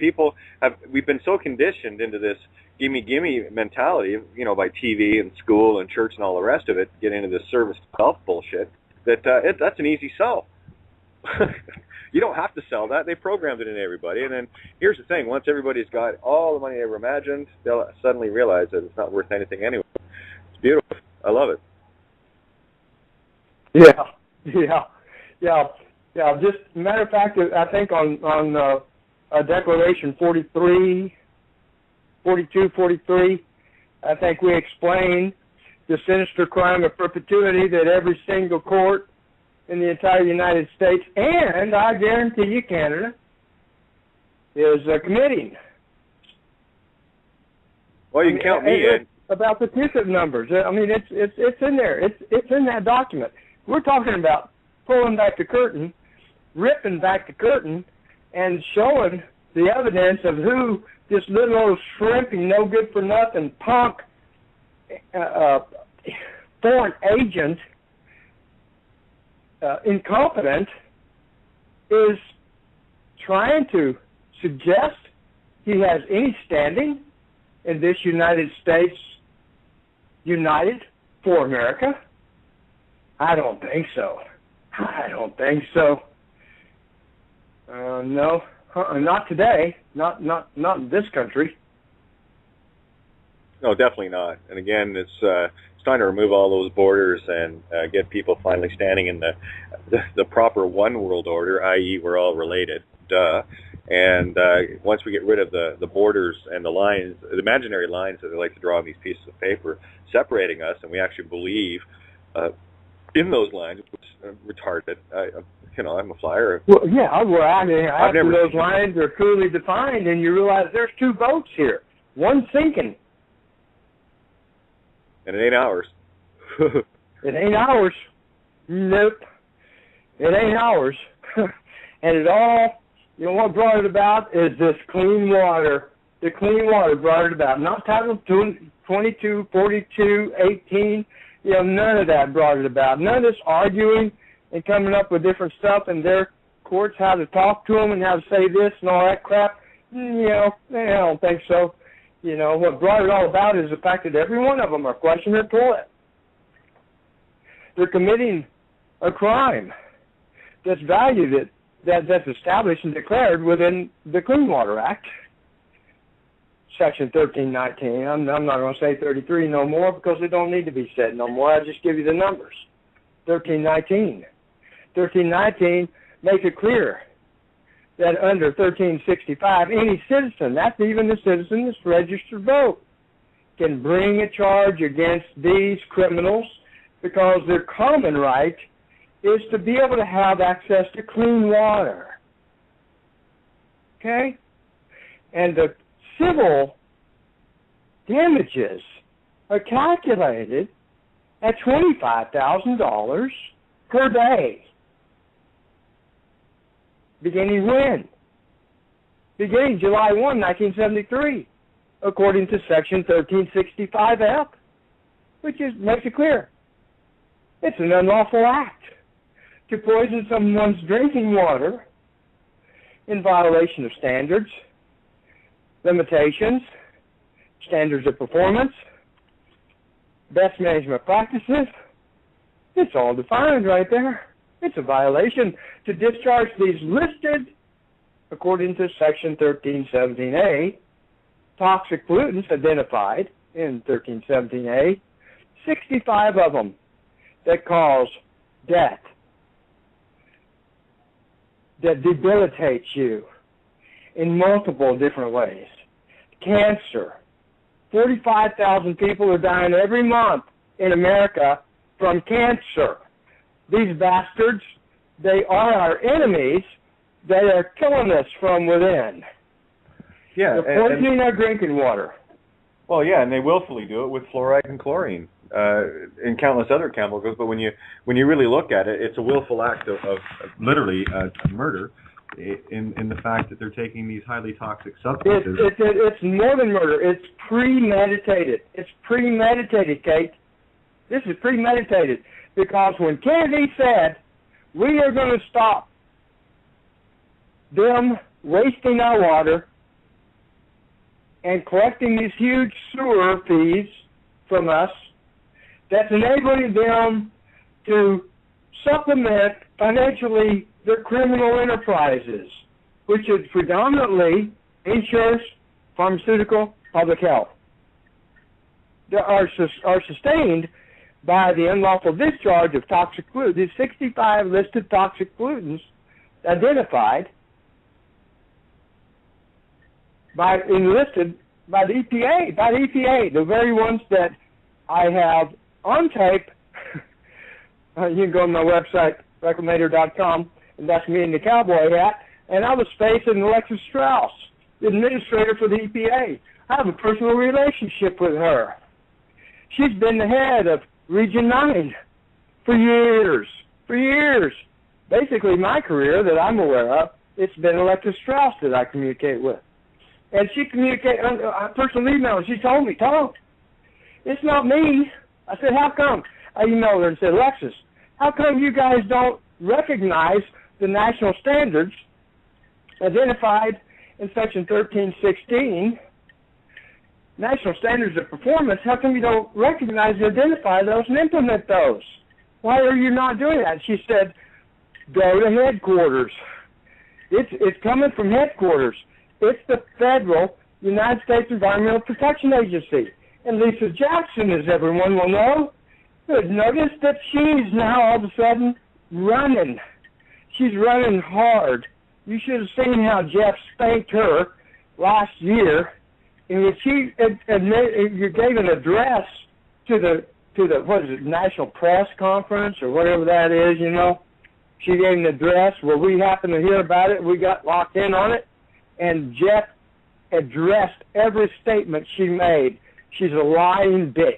Speaker 1: we've been so conditioned into this gimme mentality, by TV and school and church and all the rest of it, get into this service to self bullshit, that that's an easy sell. You don't have to sell that. They programmed it in everybody. And then here's the thing. Once everybody's got all the money they ever imagined, they'll suddenly realize that it's not worth anything anyway. It's beautiful. I love it. Yeah. Just matter of fact, I think on Declaration 42, 43, I think we explain the sinister crime of perpetuity that every single court in the entire United States, and I guarantee you Canada, is committing. Well, you can count me in. About the ticket numbers. I mean, it's in there. It's in that document. We're talking about pulling back the curtain, ripping back the curtain, and showing the evidence of who this little old shrimpy, no good for nothing punk foreign agent, incompetent, is trying to suggest he has any standing in this United States united for America. I don't think so. No, not today. Not in this country. No, definitely not. And again, it's time to remove all those borders and get people finally standing in the proper one world order, i.e., we're all related. Duh. And once we get rid of the borders and the lines, the imaginary lines that they like to draw on these pieces of paper, separating us, and we actually believe in those lines, which is retarded. I'm a flyer. Well, yeah, after those lines are clearly defined, and you realize there's two boats here. One's sinking. And it ain't ours. It ain't ours. Nope. It ain't ours. And it all, what brought it about is this clean water. The clean water brought it about. Not Title 22, 42, 18. None of that brought it about. None of this arguing and coming up with different stuff in their courts, how to talk to them and how to say this and all that crap. I don't think so. What brought it all about is the fact that every one of them are flushing their toilet. They're committing a crime that's valued at
Speaker 2: that's established and declared within the Clean Water Act, Section 1319. I'm not going to say 33 no more because it don't need to be said no more. I'll just give you the numbers. 1319. 1319 makes it clear that under 1365, any citizen, that's even the citizen that's registered to vote, can bring a charge against these criminals because their common right is to be able to have access to clean water. Okay? And the civil damages are calculated at $25,000 per day. Beginning when? Beginning July 1, 1973, according to Section 1365F, which makes it clear. It's an unlawful act to poison someone's drinking water in violation of standards, limitations, standards of performance, best management practices. It's all defined right there. It's a violation to discharge these listed, according to Section 1317A, toxic pollutants identified in 1317A, 65 of them that cause death, that debilitates you in multiple different ways. Cancer. 45,000 people are dying every month in America from cancer. These bastards, they are our enemies. They are killing us from within.
Speaker 1: Yeah,
Speaker 2: they're poisoning our drinking water.
Speaker 1: Well, yeah, and they willfully do it with fluoride and chlorine and countless other chemicals. But when you really look at it, it's a willful act of literally murder in the fact that they're taking these highly toxic substances.
Speaker 2: It's more than murder. It's premeditated. It's premeditated, Kate. This is premeditated because when Kennedy said, we are going to stop them wasting our water and collecting these huge sewer fees from us, that's enabling them to supplement financially their criminal enterprises, which is predominantly insurance, pharmaceutical, public health. They are sustained by the unlawful discharge of toxic pollutants. These 65 listed toxic pollutants identified enlisted by the EPA, the very ones that I have on tape. You can go to my website, reclamator.com, and that's me in the cowboy hat, and I was facing Alexis Strauss, the administrator for the EPA. I have a personal relationship with her. She's been the head of Region 9 for years. Basically, my career that I'm aware of, it's been Alexis Strauss that I communicate with. And she communicated on personal email. She told me, Tom, it's not me. I said, how come? I emailed her and said, Alexis, how come you guys don't recognize the national standards identified in Section 1316, national standards of performance? How come you don't recognize and identify those and implement those? Why are you not doing that? She said, go to headquarters. It's coming from headquarters. It's the federal United States Environmental Protection Agency. And Lisa Jackson, as everyone will know, has noticed that she's now all of a sudden running. She's running hard. You should have seen how Jeff spanked her last year, in which she gave an address to the what is it, National Press Conference or whatever that is, you know. She gave an address where we happened to hear about it. We got locked in on it. And Jeff addressed every statement she made. She's a lying bitch.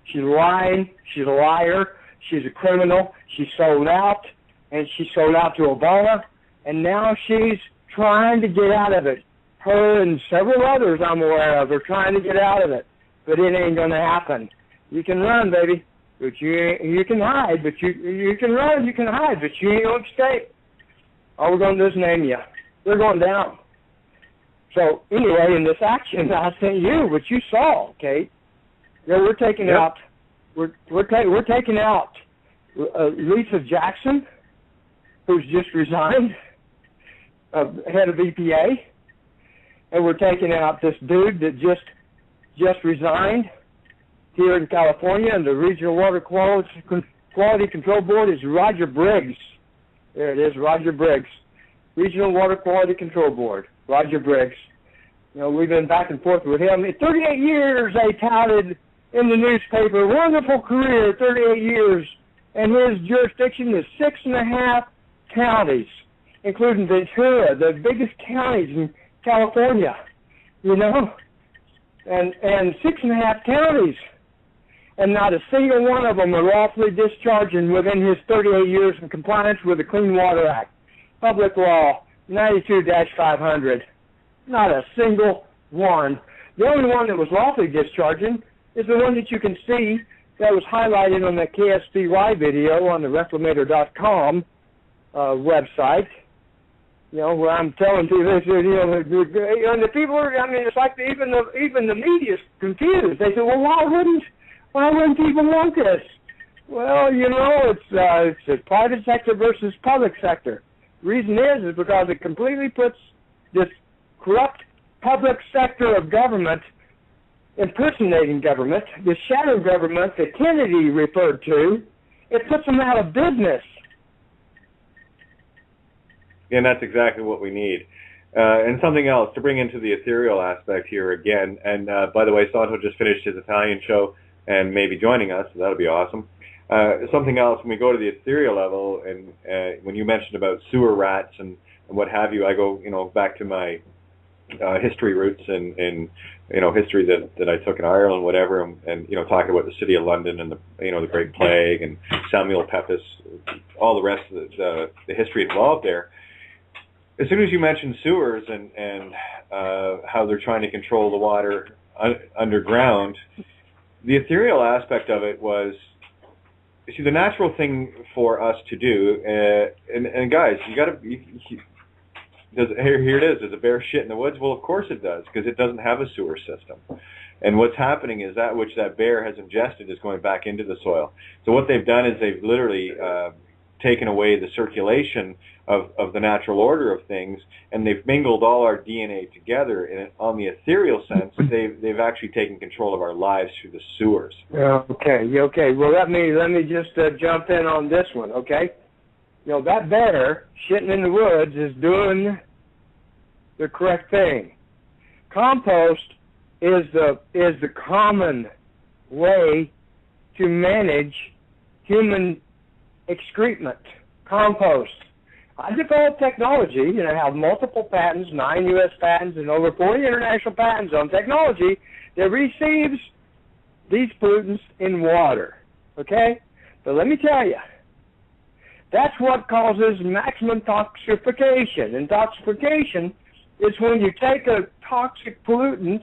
Speaker 2: She's lying. She's a liar. She's a criminal. She sold out, and she sold out to Obama, and now she's trying to get out of it. Her and several others I'm aware of are trying to get out of it, but it ain't going to happen. You can run, baby, but you can hide, but you can run, you can hide, but you ain't going to escape. All we're going to do is name you. We're going down. So anyway, in this action, I sent you what you saw, Kate. Yeah, we're taking out. We're taking out Lisa Jackson, who's just resigned. head of EPA, and we're taking out this dude that just resigned here in California, and the Regional Water Quality Control Board is Roger Briggs. There it is, Roger Briggs. Regional Water Quality Control Board, Roger Briggs. We've been back and forth with him. 38 years they touted in the newspaper, wonderful career, 38 years. And his jurisdiction is 6.5 counties, including Ventura, the biggest counties in California, and 6.5 counties. And not a single one of them are lawfully discharging within his 38 years in compliance with the Clean Water Act, Public Law 92-500. Not a single one. The only one that was lawfully discharging is the one that you can see that was highlighted on the KSPY video on the Reclamator.com website. Where I'm telling people this, and the people are, it's like even the media's confused. They say, well, why wouldn't people want this? Well, it's private sector versus public sector. The reason is because it completely puts this corrupt public sector of government, impersonating government, the shadow government that Kennedy referred to, it puts them out of business.
Speaker 1: And that's exactly what we need. And something else to bring into the ethereal aspect here again. And by the way, Santos just finished his Italian show and may be joining us, so that'll be awesome. Something else, when we go to the ethereal level, and when you mentioned about sewer rats and what have you, I go back to my history roots and history that I took in Ireland, whatever, and talking about the city of London and the Great Plague and Samuel Pepys, all the rest of the history involved there. As soon as you mentioned sewers and how they're trying to control the water underground, the ethereal aspect of it was, the natural thing for us to do, and guys, you got to. Here it is. Does a bear shit in the woods? Well, of course it does, because it doesn't have a sewer system. And what's happening is that which that bear has ingested is going back into the soil. So what they've done is they've literally taken away the circulation of the natural order of things, and they've mingled all our DNA together. And on the ethereal sense, they've actually taken control of our lives through the sewers.
Speaker 2: Okay. Well, let me just jump in on this one. Okay. That bear shitting in the woods is doing the correct thing. Compost is the common way to manage human excrement. Compost. I developed technology, I have multiple patents, 9 U.S. patents, and over 40 international patents on technology that receives these pollutants in water. Okay? But let me tell you, that's what causes maximum toxification. And toxification is when you take a toxic pollutant,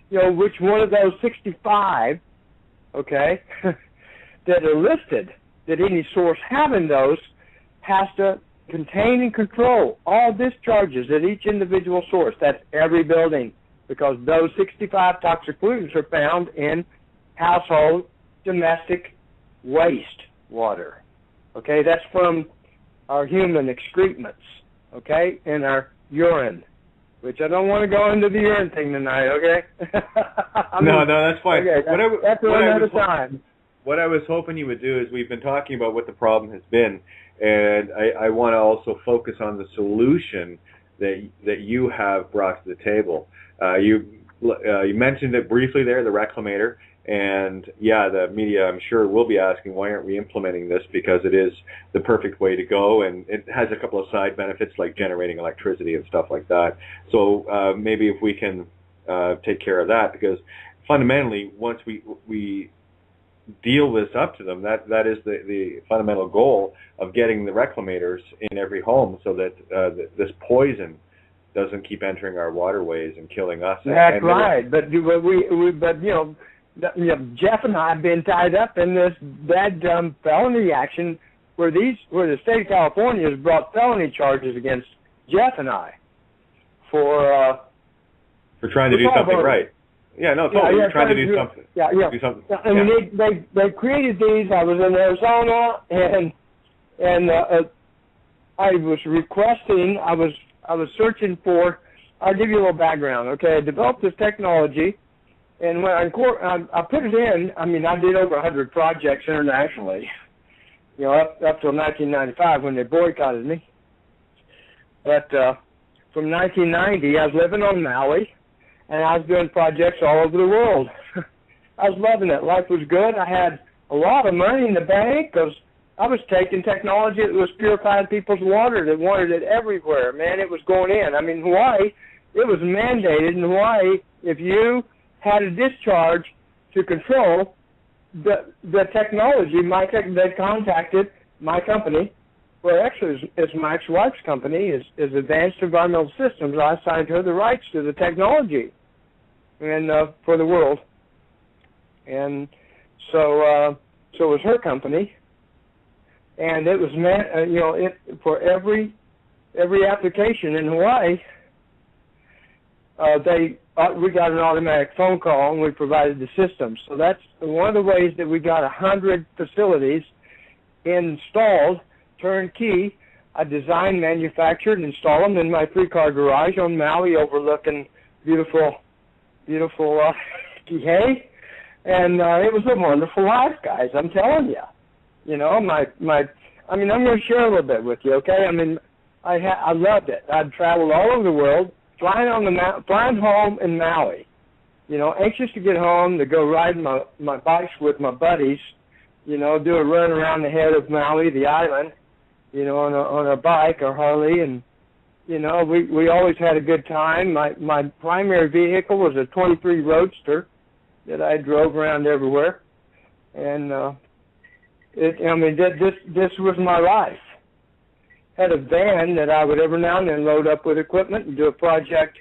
Speaker 2: which one of those 65, okay, that are listed, that any source having those has to contain and control all discharges at each individual source. That's every building, because those 65 toxic pollutants are found in household domestic waste water. Okay, that's from our human excrements, okay, and our urine, which I don't want to go into the urine thing tonight, okay?
Speaker 1: No, that's fine.
Speaker 2: Okay, that's another time.
Speaker 1: What I was hoping you would do is, we've been talking about what the problem has been, and I want to also focus on the solution that you have brought to the table. You mentioned it briefly there, the Reclamator, and the media, I'm sure, will be asking, why aren't we implementing this? Because it is the perfect way to go, and it has a couple of side benefits like generating electricity and stuff like that. So maybe if we can take care of that, because fundamentally, once we deal this up to them, that is the fundamental goal of getting the reclamators in every home, so that this poison doesn't keep entering our waterways and killing us.
Speaker 2: That's right. But Jeff and I have been tied up in this bad felony action where the state of California has brought felony charges against Jeff and I for
Speaker 1: trying to do something right. Yeah, no, totally. You're trying to do something. Do something.
Speaker 2: And they created these. I was in Arizona, and I was requesting. I was I was searching for, I'll give you a little background, okay? I developed this technology, and when I put it in, I mean, I did over 100 projects internationally, you know, up till 1995 when they boycotted me. But from 1990, I was living on Maui, and I was doing projects all over the world. I was loving it. Life was good. I had a lot of money in the bank because I was taking technology that was purifying people's water that wanted it everywhere. Man, it was going in. I mean, Hawaii, it was mandated in Hawaii if you had a discharge to control the technology. They contacted my company. Well, actually, it's my ex-wife's company, is Advanced Environmental Systems. I assigned her the rights to the technology and for the world. And so it was her company. And it was, for every application in Hawaii, we got an automatic phone call, and we provided the system. So that's one of the ways that we got 100 facilities installed, turnkey. I designed, manufactured, and installed them in my 3-car garage on Maui, overlooking beautiful Kihei. And it was a wonderful life, guys. I'm telling you. You know, I'm going to share a little bit with you, okay? I mean, I loved it. I'd traveled all over the world, flying home in Maui. You know, anxious to get home, to go ride my bikes with my buddies, you know, do a run around the head of Maui, the island, you know, on a bike or Harley. And, you know, we always had a good time. My primary vehicle was a 23 Roadster that I drove around everywhere. And, this was my life. Had a van that I would every now and then load up with equipment and do a project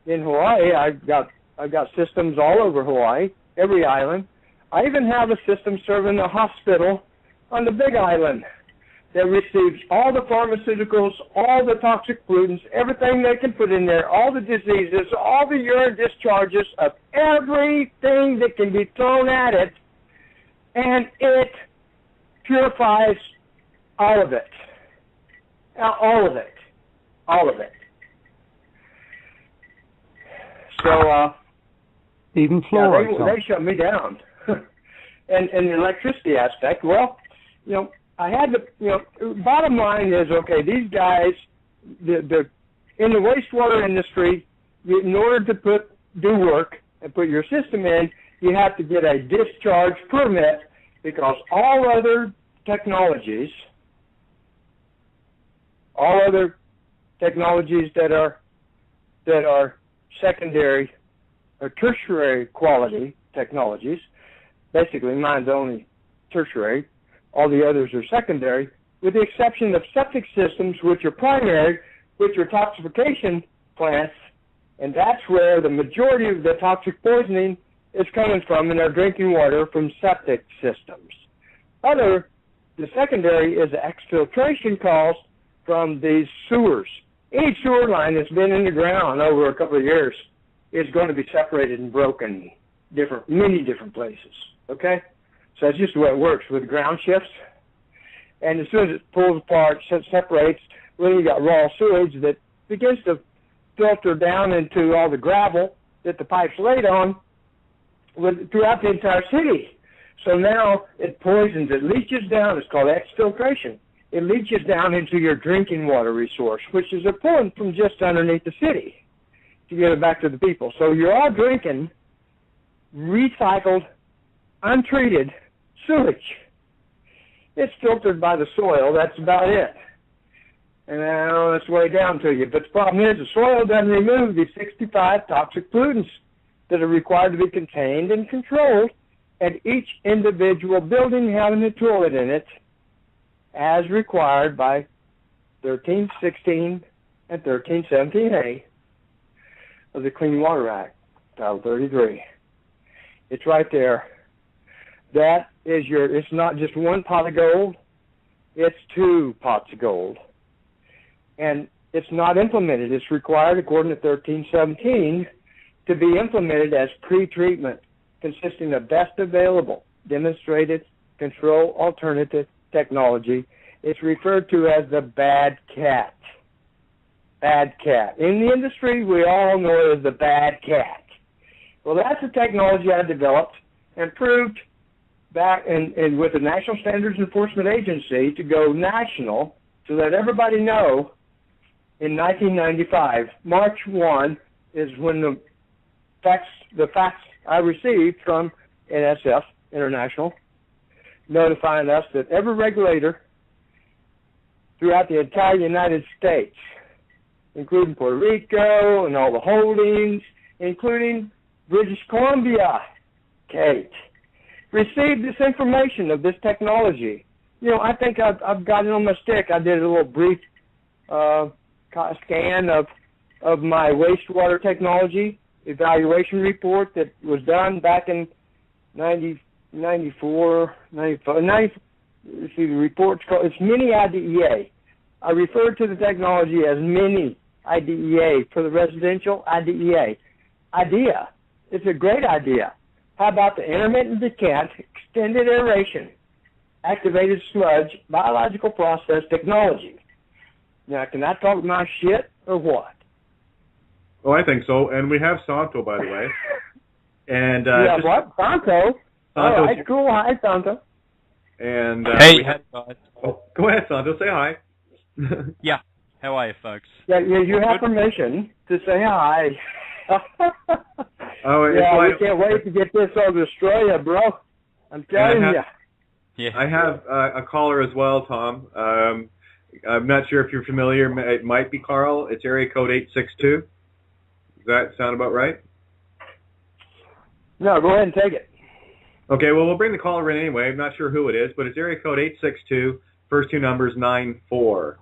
Speaker 2: in Hawaii. I've got systems all over Hawaii, every island. I even have a system serving a hospital on the Big Island that receives all the pharmaceuticals, all the toxic pollutants, everything they can put in there, all the diseases, all the urine discharges of everything that can be thrown at it, and it purifies all of it. All of it. All of it. So,
Speaker 3: even fluoride.
Speaker 2: They shut me down. and the electricity aspect, well, you know, I had to, you know, bottom line is, okay, these guys, the in the wastewater industry, in order to do work and put your system in, you have to get a discharge permit, because all other technologies that are secondary or tertiary quality technologies, basically mine's only tertiary, all the others are secondary, with the exception of septic systems, which are primary, which are toxification plants, and that's where the majority of the toxic poisoning is coming from in our drinking water from septic systems. The secondary is the exfiltration caused from these sewers. Any sewer line that's been in the ground over a couple of years is going to be separated and broken many different places, okay? So that's just the way it works with ground shifts. And as soon as it pulls apart, separates, well, you got raw sewage that begins to filter down into all the gravel that the pipes laid on throughout the entire city. So now it poisons, it leaches down, it's called exfiltration. It leaches down into your drinking water resource, which is a pulling from just underneath the city to get it back to the people. So you're all drinking recycled, untreated sewage. It's filtered by the soil, that's about it. And now it's way down to you. But the problem is the soil doesn't remove the 65 toxic pollutants that are required to be contained and controlled at each individual building having a toilet in it, as required by 1316 and 1317A of the Clean Water Act, Title 33. It's right there. That is it's not just one pot of gold, it's 2 pots of gold. And it's not implemented. It's required, according to 1317, to be implemented as pre-treatment, consisting of best available, demonstrated, control alternative technology. It's referred to as the bad cat. bad cat. In the industry, we all know it as the bad cat. Well, that's a technology I developed and proved back in with the National Standards Enforcement Agency to go national to let everybody know in 1995. March 1 is when the facts I received from NSF, International, notifying us that every regulator throughout the entire United States, including Puerto Rico and all the holdings, including British Columbia, Kate, received this information of this technology. You know, I think I've got it on my stick. I did a little brief scan of my wastewater technology evaluation report that was done back in 94, 95. Let's see, the report's called, it's Mini IDEA. I refer to the technology as Mini IDEA for the residential IDEA. Idea. It's a great idea. How about the intermittent decant, extended aeration, activated sludge, biological process technology? Now, can I talk my shit or what?
Speaker 1: Oh, I think so. And we have Santo, by the way. And
Speaker 2: yeah, what? Santo? All right, cool. Hi, Santo.
Speaker 1: And
Speaker 5: hey, guys.
Speaker 1: Oh, go ahead, Santo. Say hi.
Speaker 5: Yeah. How are you, folks?
Speaker 2: Yeah, you have permission to say hi.
Speaker 1: Oh,
Speaker 2: yeah, we can't wait to get this over to Australia, bro. I'm telling you.
Speaker 5: Yeah.
Speaker 1: I have a caller as well, Tom. I'm not sure if you're familiar. It might be Carl. It's area code 862. Does that sound about right?
Speaker 2: No, go ahead and take it.
Speaker 1: Okay, well, we'll bring the caller in anyway. I'm not sure who it is, but it's area code 862, first two numbers 94.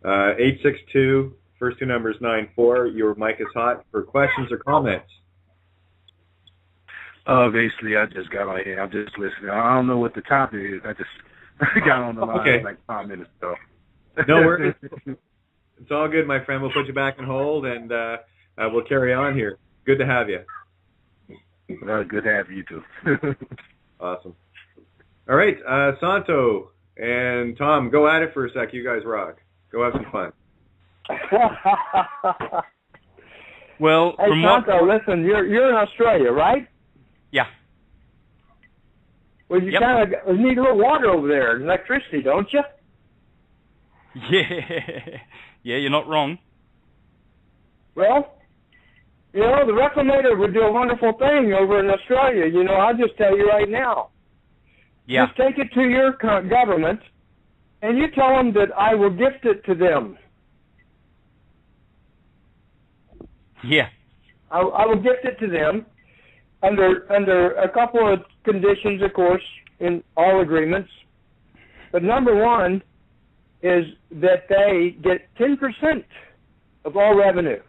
Speaker 1: 862, first two numbers 94. Your mic is hot for questions or comments.
Speaker 6: Basically, I just got on here. I'm just listening. I don't know what the topic is. I just got on the line like 5 minutes ago.
Speaker 1: No worries. It's all good, my friend. We'll put you back on hold, and we'll carry on here. Good to have you.
Speaker 6: Good to have you, too.
Speaker 1: Awesome. All right, Santo and Tom, go at it for a sec. You guys rock. Go have some fun.
Speaker 5: Well,
Speaker 2: hey, Santo, listen, you're in Australia, right?
Speaker 5: Yeah.
Speaker 2: Well, you kind of need a little water over there, electricity, don't you?
Speaker 5: Yeah. Yeah, you're not wrong.
Speaker 2: Well, you know, the Reclamator would do a wonderful thing over in Australia. You know, I'll just tell you right now.
Speaker 5: Yeah.
Speaker 2: Just take it to your government, and you tell them that I will gift it to them.
Speaker 5: Yeah.
Speaker 2: I will gift it to them under a couple of conditions, of course, in all agreements. But number one is that they get 10% of all revenue.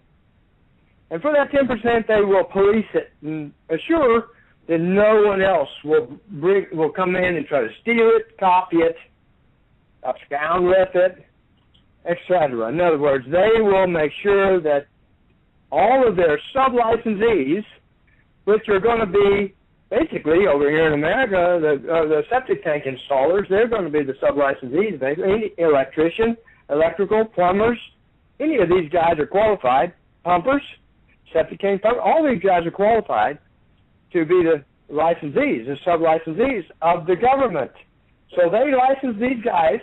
Speaker 2: And for that 10%, they will police it and assure that no one else will come in and try to steal it, copy it, abscond with it, etc. In other words, they will make sure that all of their sub-licensees, which are going to be basically over here in America, the septic tank installers, they're going to be the sub-licensees. Any electrician, electrical, plumbers, any of these guys are qualified. Pumpers, septic tank pumpers, all these guys are qualified to be the licensees, the sub-licensees of the government. So they license these guys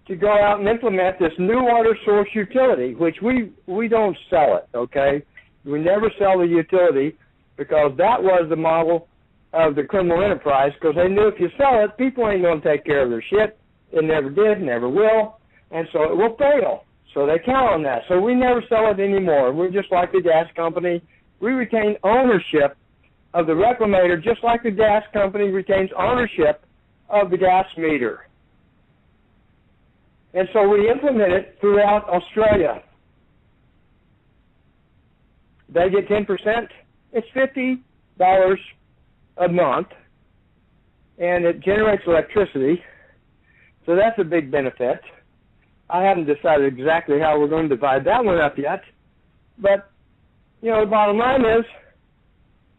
Speaker 2: to go out and implement this new water source utility, which we don't sell it, okay? We never sell the utility because that was the model of the criminal enterprise, because they knew if you sell it, people ain't going to take care of their shit. It never did, never will, and so it will fail. So they count on that. So we never sell it anymore. We're just like the gas company. We retain ownership of the Reclamator just like the gas company retains ownership of the gas meter. And so we implement it throughout Australia. They get 10%. It's $50 a month, and it generates electricity. So that's a big benefit. I haven't decided exactly how we're going to divide that one up yet. But, you know, the bottom line is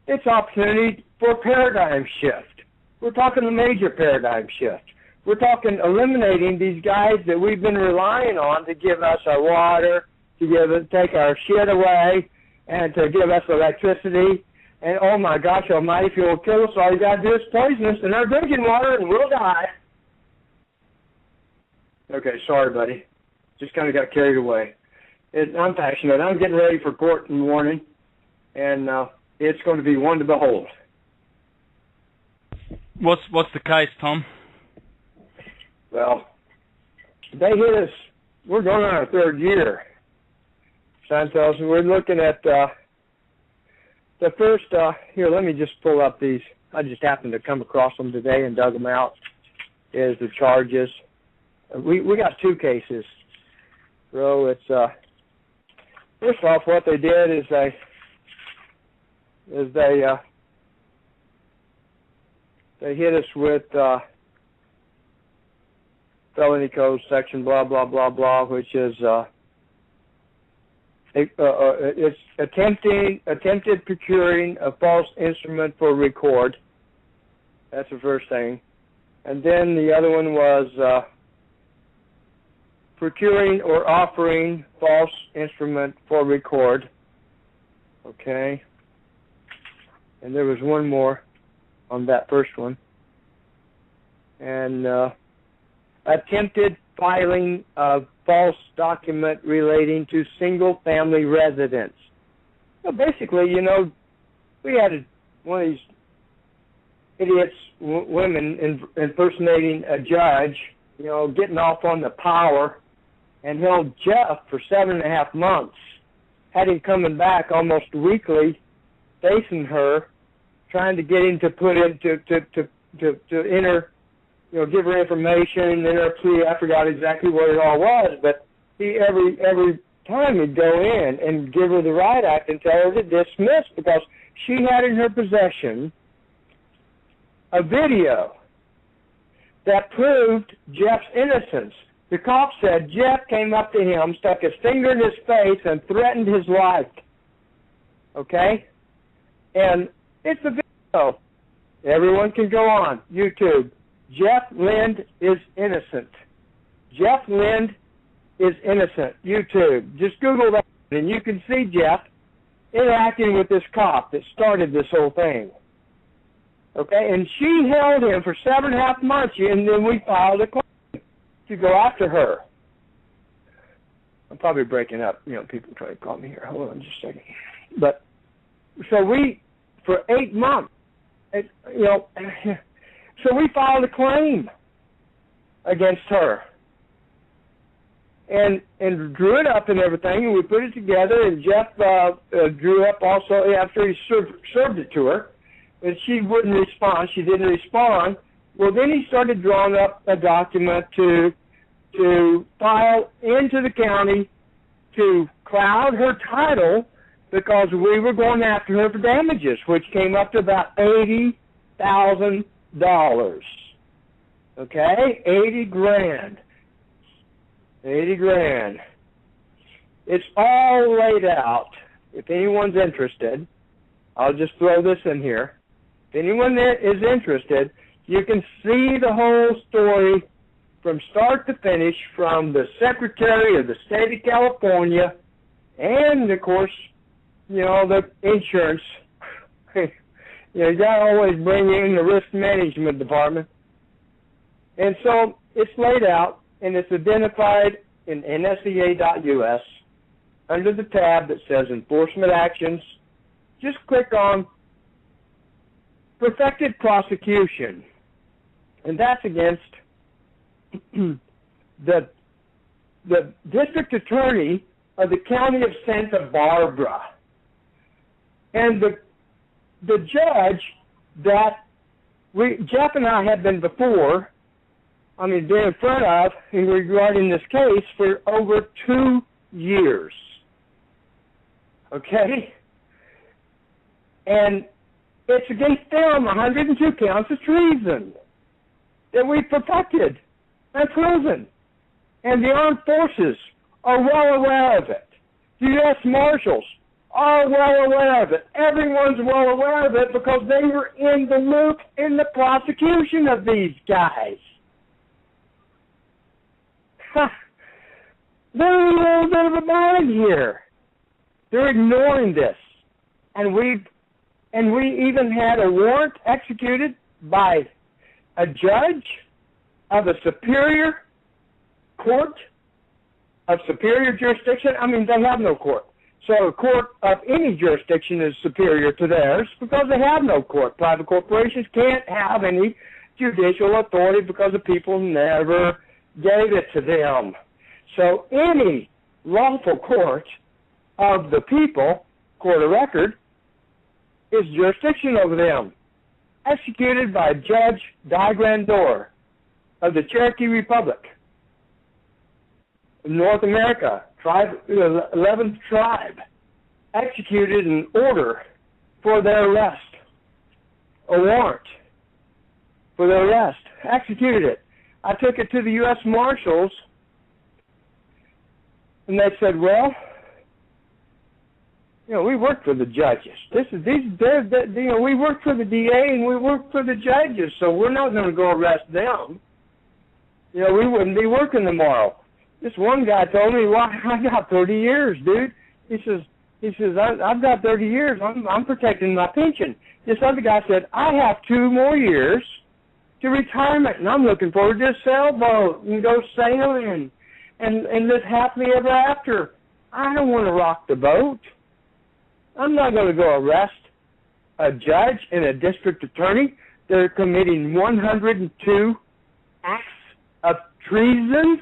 Speaker 2: it's opportunity for a paradigm shift. We're talking a major paradigm shift. We're talking eliminating these guys that we've been relying on to give us our water, take our shit away and to give us electricity. And oh my gosh almighty, if you'll kill us, all you got to do is poison us in our drinking water and we'll die. Okay, sorry, buddy. Just kind of got carried away. I'm passionate. I'm getting ready for court in the morning, and it's going to be one to behold.
Speaker 5: What's the case, Tom?
Speaker 2: Well, they hit us. We're going on our third year, Santos, and we're looking at the first. Here, let me just pull up these. I just happened to come across them today and dug them out. Is the charges? We got two cases. So it's first off, what they did is they hit us with felony code section blah blah blah blah, which is it's attempted procuring a false instrument for record. That's the first thing, and then the other one was procuring or offering false instrument for record. Okay. And there was one more on that first one. And attempted filing of false document relating to single-family residence. So basically, we had one of these idiots, women impersonating a judge, getting off on the power, and held Jeff for 7.5 months, had him coming back almost weekly, facing her, trying to get him to put in to enter, give her information, enter a plea. I forgot exactly what it all was, but he every time he'd go in and give her the riot act and tell her to dismiss because she had in her possession a video that proved Jeff's innocence. The cop said Jeff came up to him, stuck his finger in his face, and threatened his life. Okay? And it's a video. Everyone can go on YouTube. Jeff Lind is innocent. Jeff Lind is innocent. YouTube. Just Google that, and you can see Jeff interacting with this cop that started this whole thing. Okay? And she held him for 7.5 months, and then we filed a claim to go after her. I'm probably breaking up. People try to call me here. Hold on just a second. But so we, for 8 months, so we filed a claim against her and drew it up and everything, and we put it together. And Jeff drew up also after he served it to her, and she wouldn't respond. She didn't respond. Well, then he started drawing up a document to file into the county to cloud her title because we were going after her for damages, which came up to about $80,000. Okay? 80 grand. 80 grand. It's all laid out. If anyone's interested, I'll just throw this in here. If anyone is interested, you can see the whole story from start to finish from the Secretary of the State of California and, of course, the insurance. You got to always bring in the risk management department. And so it's laid out, and it's identified in NSEA.us under the tab that says Enforcement Actions. Just click on Perfected Prosecution, and that's against the district attorney of the county of Santa Barbara. And the judge that Jeff and I had been been in front of regarding this case for over 2 years. Okay? And it's against them 102 counts of treason that we perfected and proven. And the armed forces are well aware of it. The U.S. Marshals are well aware of it. Everyone's well aware of it because they were in the loop in the prosecution of these guys. There's a little bit of a bag here. They're ignoring this. And we even had a warrant executed by a judge of a superior court of superior jurisdiction. I mean, they have no court. So a court of any jurisdiction is superior to theirs because they have no court. Private corporations can't have any judicial authority because the people never gave it to them. So any lawful court of the people, court of record, is jurisdiction over them, executed by Judge Di Grandor of the Cherokee Republic, North America, 11th tribe, executed an order for their arrest, a warrant for their arrest, executed it. I took it to the U.S. Marshals, and they said, well, we work for the judges. We work for the DA and we work for the judges, so we're not going to go arrest them. We wouldn't be working tomorrow. This one guy told me, well, I got 30 years, dude. He says, I've got 30 years. I'm protecting my pension. This other guy said, I have 2 more years to retirement, and I'm looking forward to a sailboat and go sailing and live happily ever after. I don't want to rock the boat. I'm not going to go arrest a judge and a district attorney. They're committing 102 acts of treason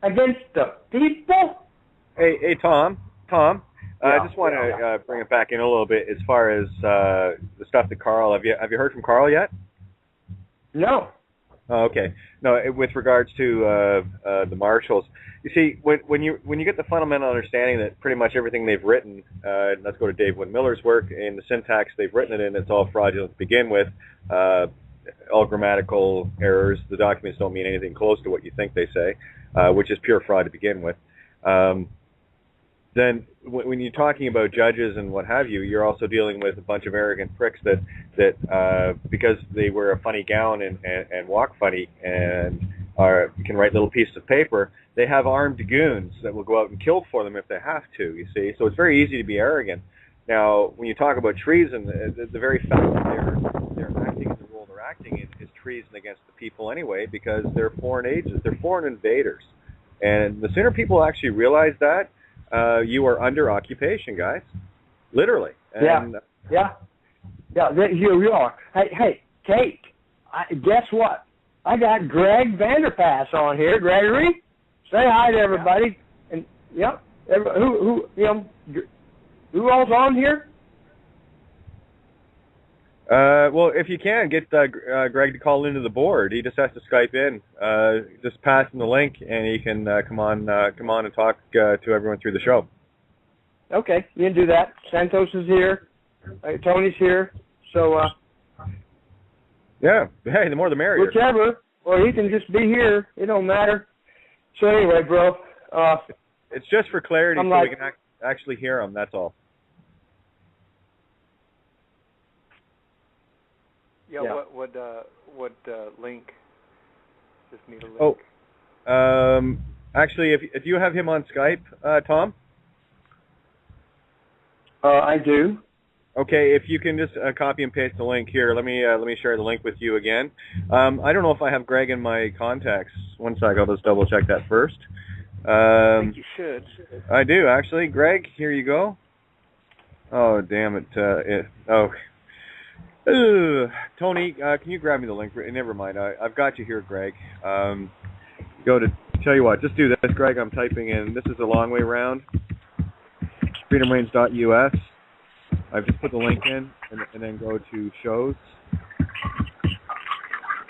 Speaker 2: against the people.
Speaker 1: Hey, Tom. I just want to bring it back in a little bit as far as the stuff that Carl. Have you heard from Carl yet?
Speaker 2: No.
Speaker 1: Oh, okay. No, with regards to the marshals, you see, when you get the fundamental understanding that pretty much everything they've written, let's go to Dave Wynn Miller's work, and the syntax they've written it in, it's all fraudulent to begin with, all grammatical errors. The documents don't mean anything close to what you think they say, which is pure fraud to begin with. Then when you're talking about judges and what have you, you're also dealing with a bunch of arrogant pricks that because they wear a funny gown and walk funny and can write little pieces of paper, they have armed goons that will go out and kill for them if they have to, you see. So it's very easy to be arrogant. Now, when you talk about treason, the very fact that they're acting in the role they're acting is treason against the people anyway, because they're foreign agents, they're foreign invaders. And the sooner people actually realize that, you are under occupation, guys. Literally. And,
Speaker 2: yeah, here we are. Hey, Kate, guess what? I got Greg Vanderpass on here. Gregory, say hi to everybody. And who all's on here?
Speaker 1: Well, if you can, get Greg to call into the board. He just has to Skype in. Just pass him the link, and he can come on and talk to everyone through the show. Okay,
Speaker 2: you can do that. Santos is here. Tony's here. So,
Speaker 1: yeah. Hey, the more the merrier.
Speaker 2: Whichever. Or he can just be here. It don't matter. So anyway, bro.
Speaker 1: It's just for clarity so we can actually hear him. That's all.
Speaker 7: Yeah. What link? Just need a link.
Speaker 1: Oh, actually, if you have him on Skype, Tom.
Speaker 2: I do.
Speaker 1: Okay, if you can just copy and paste the link here. Let me share the link with you again. I don't know if I have Greg in my contacts. One sec, I'll just double check that first.
Speaker 7: I think you should.
Speaker 1: I do actually. Greg, here you go. Oh damn it! Tony, can you grab me the link? Never mind. I've got you here, Greg. Go to, tell you what, just do this, Greg. I'm typing in, this is a long way round, freedomrange.us. I've just put the link in, and then go to shows.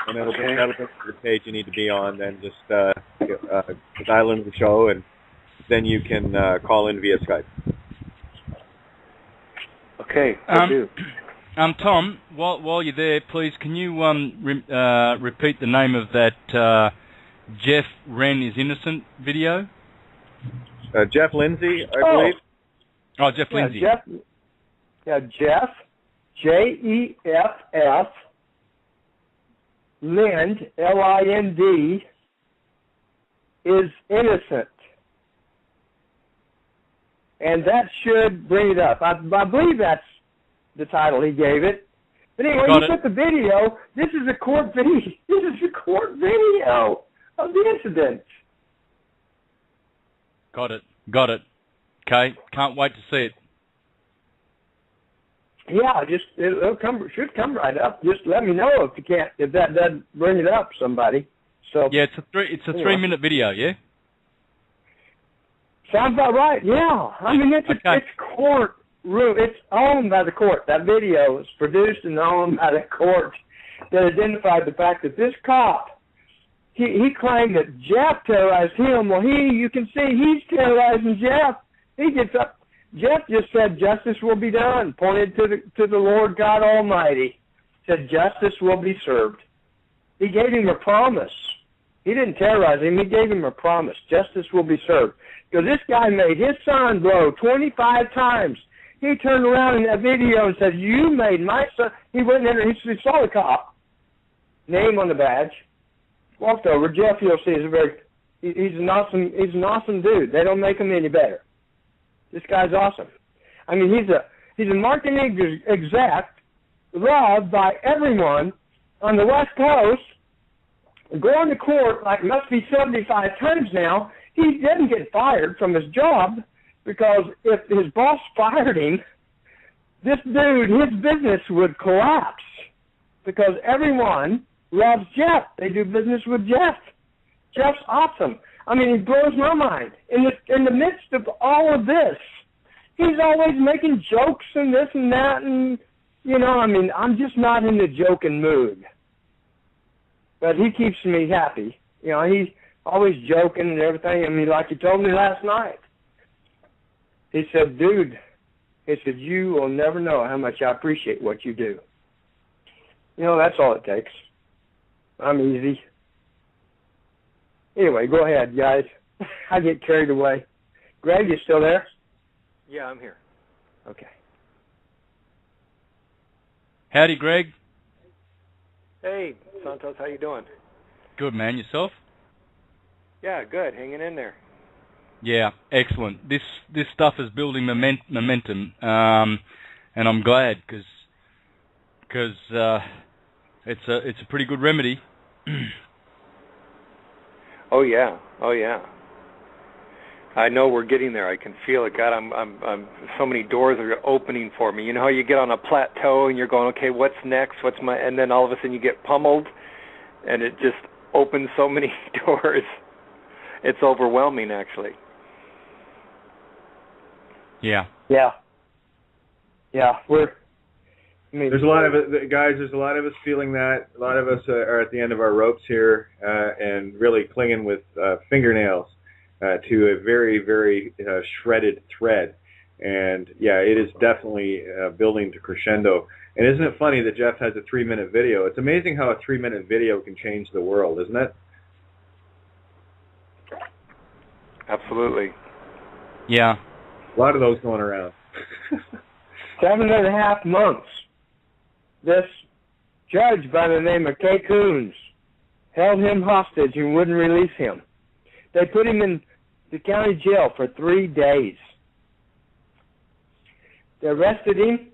Speaker 1: And that'll be the page you need to be on. Then just dial into the show, and then you can call in via Skype.
Speaker 7: Okay, will do.
Speaker 5: Tom, while you're there, please, can you repeat the name of that Jeff Wren is Innocent video?
Speaker 1: Jeff Lindsay, I believe.
Speaker 5: Oh, Jeff Lindsay.
Speaker 2: Jeff, Jeff, Lind, Lind, is innocent. and that should bring it up. I believe that's the title he gave it. But anyway, you put the video. This is a court video. This is a court video of the incident.
Speaker 5: Got it. Okay, can't wait to see it.
Speaker 2: Yeah, it'll should come right up. Just let me know if that doesn't bring it up, somebody. So
Speaker 5: yeah, it's a 3-minute video. Yeah.
Speaker 2: Sounds about right. Yeah, I mean it's court room. It's owned by the court. That video is produced and owned by the court that identified the fact that this cop, he claimed that Jeff terrorized him. Well, you can see he's terrorizing Jeff. He gets up. Jeff just said justice will be done. Pointed to the Lord God Almighty. Said justice will be served. He gave him a promise. He didn't terrorize him. He gave him a promise. Justice will be served. Because this guy made his son blow 25 times. He turned around in that video and said, "You made my son." He went in there. He saw the cop, name on the badge, walked over. Jeff, you'll see, he's an awesome dude. They don't make him any better. This guy's awesome. I mean, he's a marketing exec, loved by everyone on the West Coast. Going to court like must be 75 times now. He didn't get fired from his job because if his boss fired him, this dude, his business would collapse because everyone loves Jeff. They do business with Jeff. Jeff's awesome. I mean, he blows my mind. In the midst of all of this, he's always making jokes and this and that, and, I mean, I'm just not in the joking mood. But he keeps me happy. He's always joking and everything. I mean, like he told me last night. He said, "Dude," he said, "you will never know how much I appreciate what you do." That's all it takes. I'm easy. Anyway, go ahead, guys. I get carried away. Greg, you still there?
Speaker 7: Yeah, I'm here.
Speaker 2: Okay.
Speaker 5: Howdy, Greg.
Speaker 7: Hey, Santos, how you doing?
Speaker 5: Good, man. Yourself?
Speaker 7: Yeah, good. Hanging in there.
Speaker 5: Yeah, excellent. This stuff is building momentum, and I'm glad because it's a pretty good remedy.
Speaker 7: Oh yeah. I know we're getting there. I can feel it. God, I'm so many doors are opening for me. You know how you get on a plateau and you're going, okay, what's next? And then all of a sudden you get pummeled, and it just opens so many doors. It's overwhelming, actually.
Speaker 5: Yeah.
Speaker 1: There's a lot of it, guys. There's a lot of us feeling that. A lot of us are at the end of our ropes here, and really clinging with fingernails to a very, very shredded thread. And yeah, it is definitely building to crescendo. And isn't it funny that Jeff has a 3-minute video? It's amazing how a 3-minute video can change the world, isn't it?
Speaker 7: Absolutely.
Speaker 5: Yeah.
Speaker 1: A lot of those going around.
Speaker 2: 7.5 months. This judge by the name of Kate Coons held him hostage and wouldn't release him. They put him in the county jail for 3 days. They arrested him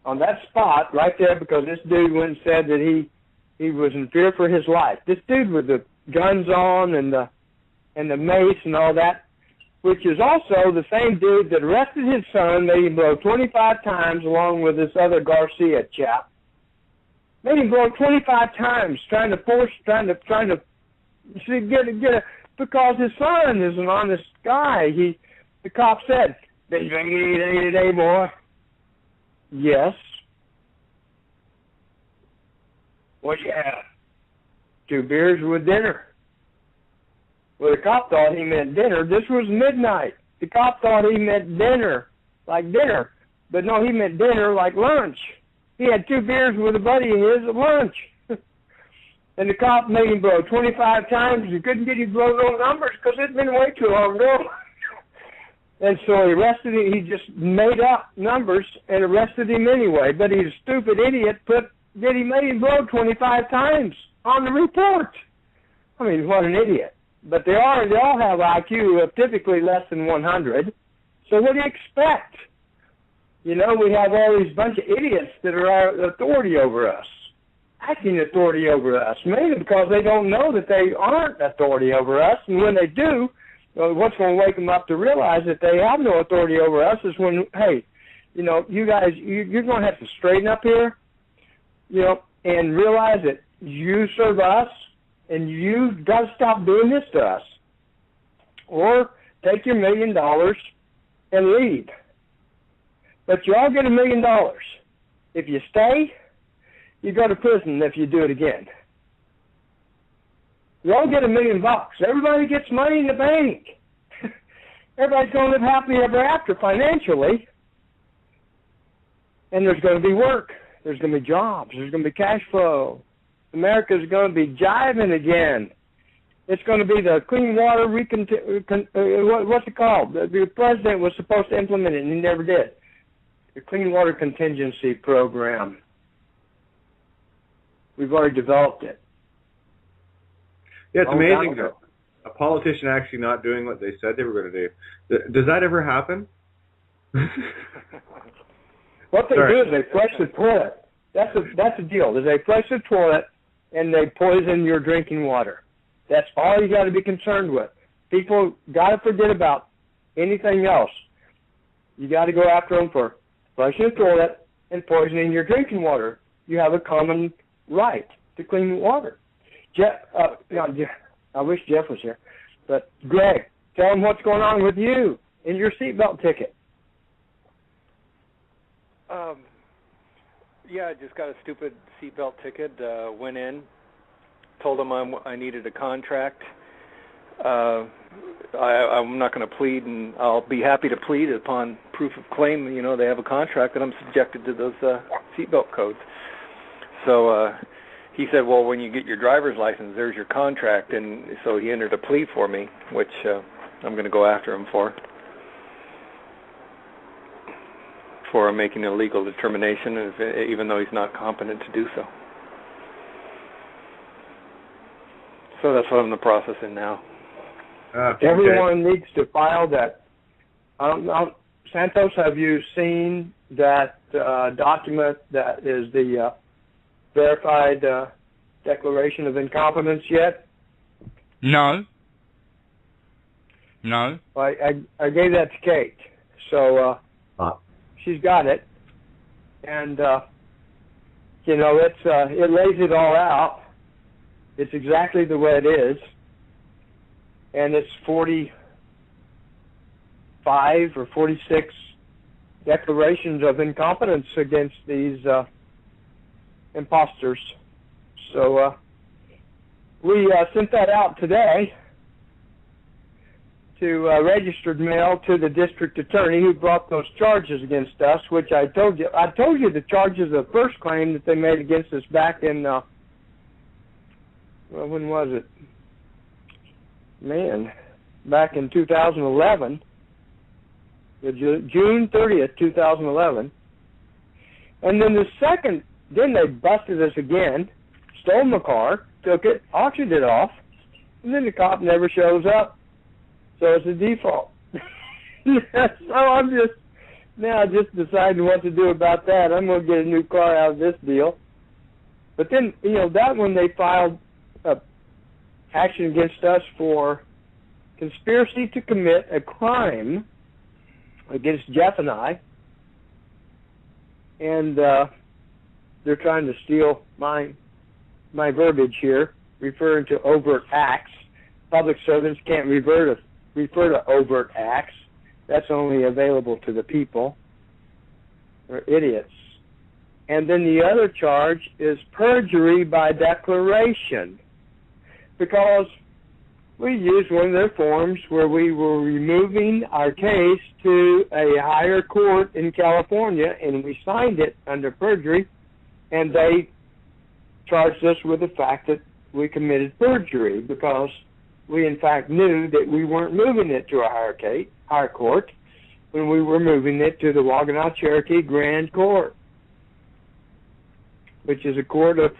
Speaker 2: on that spot right there because this dude went and said that he was in fear for his life. This dude with the guns on and the mace and all that, which is also the same dude that arrested his son, made him blow 25 times along with this other Garcia chap. Made him blow 25 times, trying to get a, because his son is an honest guy. The cop said, "Been drinking any today, boy?" "Yes." "What'd you have?" "2 beers with dinner." Well, the cop thought he meant dinner. This was midnight. The cop thought he meant dinner, like dinner. But no, he meant dinner like lunch. He had 2 beers with a buddy of his at lunch. And the cop made him blow 25 times. He couldn't get him to blow those numbers because it'd been way too long ago. And so he arrested him. He just made up numbers and arrested him anyway. But he's a stupid idiot. He made him blow 25 times on the report. I mean, what an idiot. But they all have IQ of typically less than 100. So what do you expect? You know, we have all these bunch of idiots that are our authority over us, acting authority over us, mainly because they don't know that they aren't authority over us. And when they do, what's going to wake them up to realize that they have no authority over us is when, hey, you know, you guys, you're going to have to straighten up here, you know, and realize that you serve us and you've got to stop doing this to us. Or take your $1 million and leave. But you all get $1 million. If you stay, you go to prison if you do it again. You all get $1 million. Everybody gets money in the bank. Everybody's going to live happily ever after financially. And there's going to be work. There's going to be jobs. There's going to be cash flow. America's going to be jiving again. It's going to be the clean water, what's it called? The president was supposed to implement it, and he never did. The Clean Water Contingency Program. We've already developed it.
Speaker 1: Yeah, it's amazing that a politician actually not doing what they said they were going to do. Does that ever happen?
Speaker 2: What they do is they flush the toilet. That's the deal. Is they flush the toilet and they poison your drinking water. That's all you got to be concerned with. People got to forget about anything else. You got to go after them for flushing the toilet and poisoning your drinking water. You have a common right to clean water. Jeff, I wish Jeff was here. But Greg, tell him what's going on with you and your seatbelt ticket.
Speaker 7: Yeah, I just got a stupid seatbelt ticket. Went in, told them I needed a contract. I'm not going to plead, and I'll be happy to plead upon proof of claim. You know, they have a contract that I'm subjected to those seatbelt codes. So he said, well, when you get your driver's license, there's your contract. And so he entered a plea for me, which I'm going to go after him for making a legal determination, even though he's not competent to do so. So that's what I'm in the process in now.
Speaker 2: Everyone needs to file that. Santos, have you seen that document that is the verified declaration of incompetence yet?
Speaker 5: No.
Speaker 2: I gave that to Kate, so she's got it, and you know, it lays it all out. It's exactly the way it is, and it's 45 or 46 declarations of incompetence against these imposters. So we sent that out today to registered mail to the district attorney who brought those charges against us, which I told you the charges of the first claim that they made against us back in, when was it? Back in 2011, June 30th, 2011. And then then they busted us again, stole my car, took it, auctioned it off, and then the cop never shows up. So it's a default. So I'm just deciding what to do about that. I'm going to get a new car out of this deal. But then, you know, that one they filed action against us for conspiracy to commit a crime against Jeff and I. And they're trying to steal my verbiage here, referring to overt acts. Public servants can't refer to overt acts. That's only available to the people. They're idiots. And then the other charge is perjury by declaration, because we used one of their forms where we were removing our case to a higher court in California, and we signed it under perjury, and they charged us with the fact that we committed perjury because we, in fact, knew that we weren't moving it to a higher court when we were moving it to the Wagonaw Cherokee Grand Court, which is a court of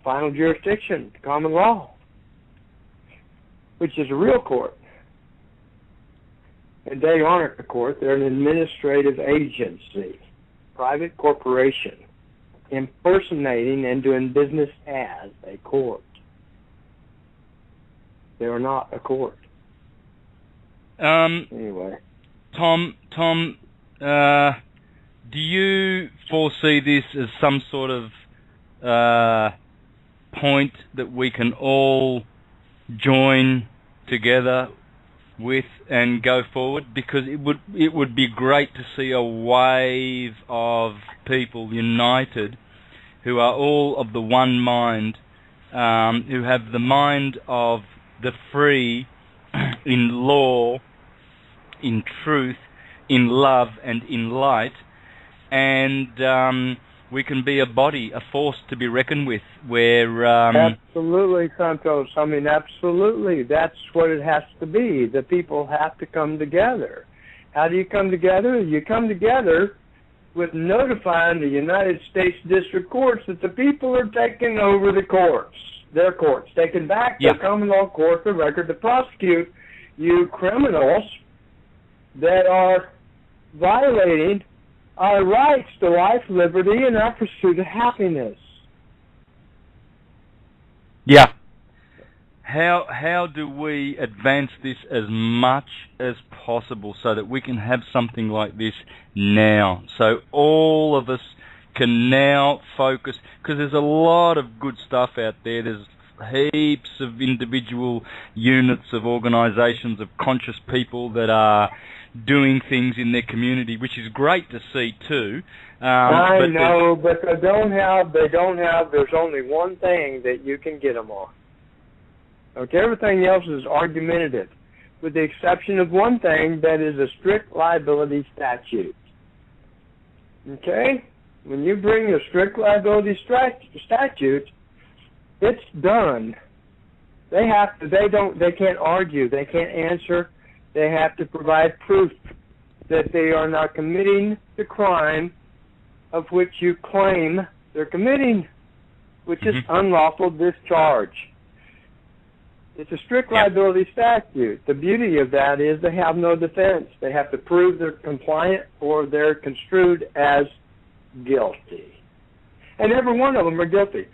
Speaker 2: final jurisdiction, common law, which is a real court. And they aren't a court. They're an administrative agency, private corporation, impersonating and doing business as a court. They are not a court. Anyway.
Speaker 5: Tom, do you foresee this as some sort of point that we can all join together with and go forward? Because it would be great to see a wave of people united who are all of the one mind, who have the mind of the free in law, in truth, in love, and in light, and we can be a body, a force to be reckoned with, where...
Speaker 2: Absolutely, Santos. I mean, absolutely. That's what it has to be. The people have to come together. How do you come together? You come together with notifying the United States District Courts that the people are taking over the courts, their courts, taking back their common law court the record to prosecute you criminals that are violating our rights to life, liberty, and our pursuit of happiness.
Speaker 5: Yeah. How do we advance this as much as possible so that we can have something like this now? So all of us can now focus, because there's a lot of good stuff out there. There's heaps of individual units of organisations of conscious people that are doing things in their community, which is great to see too.
Speaker 2: I know, but they don't have, there's only one thing that you can get them on. Okay, everything else is argumentative, with the exception of one thing, that is a strict liability statute. Okay? When you bring a strict liability statute, it's done. They can't argue, they can't answer. They have to provide proof that they are not committing the crime of which you claim they're committing, which is unlawful discharge. It's a strict liability statute. The beauty of that is they have no defense. They have to prove they're compliant or they're construed as guilty. And every one of them are guilty.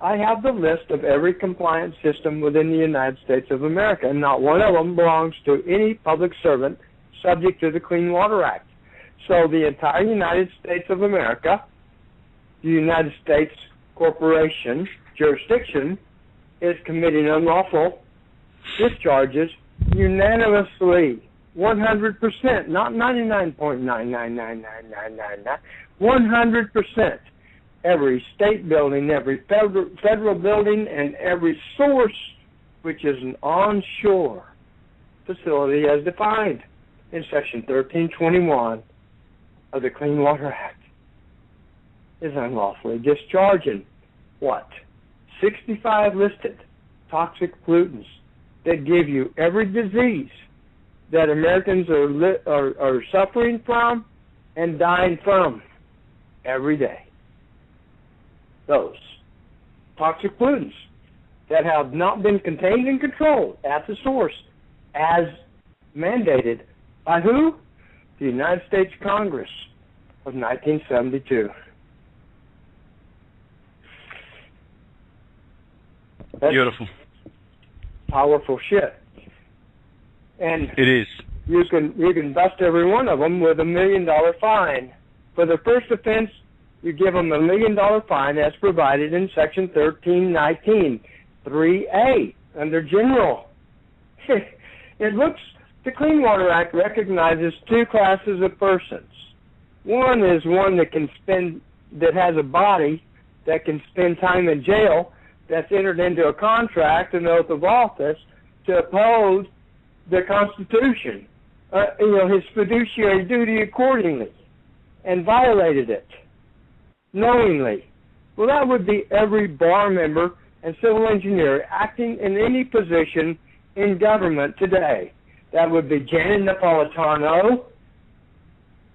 Speaker 2: I have the list of every compliance system within the United States of America, and not one of them belongs to any public servant subject to the Clean Water Act. So the entire United States of America, the United States corporation jurisdiction, is committing unlawful discharges unanimously, 100%, not 99.9999999, 100%. Every state building, every federal building, and every source, which is an onshore facility as defined in Section 1321 of the Clean Water Act, is unlawfully discharging what? 65 listed toxic pollutants that give you every disease that Americans are suffering from and dying from every day. Those toxic pollutants that have not been contained and controlled at the source as mandated by who? The United States Congress of 1972. That's
Speaker 5: beautiful.
Speaker 2: Powerful shit. And
Speaker 5: it is.
Speaker 2: You can bust every one of them with $1 million fine. For the first offense, you give them $1 million fine as provided in Section 1319, 3A, under general. The Clean Water Act recognizes two classes of persons. One is one that has a body that can spend time in jail, that's entered into a contract, an oath of office, to uphold the Constitution, his fiduciary duty accordingly, and violated it knowingly. Well, that would be every bar member and civil engineer acting in any position in government today. That would be Janet Napolitano.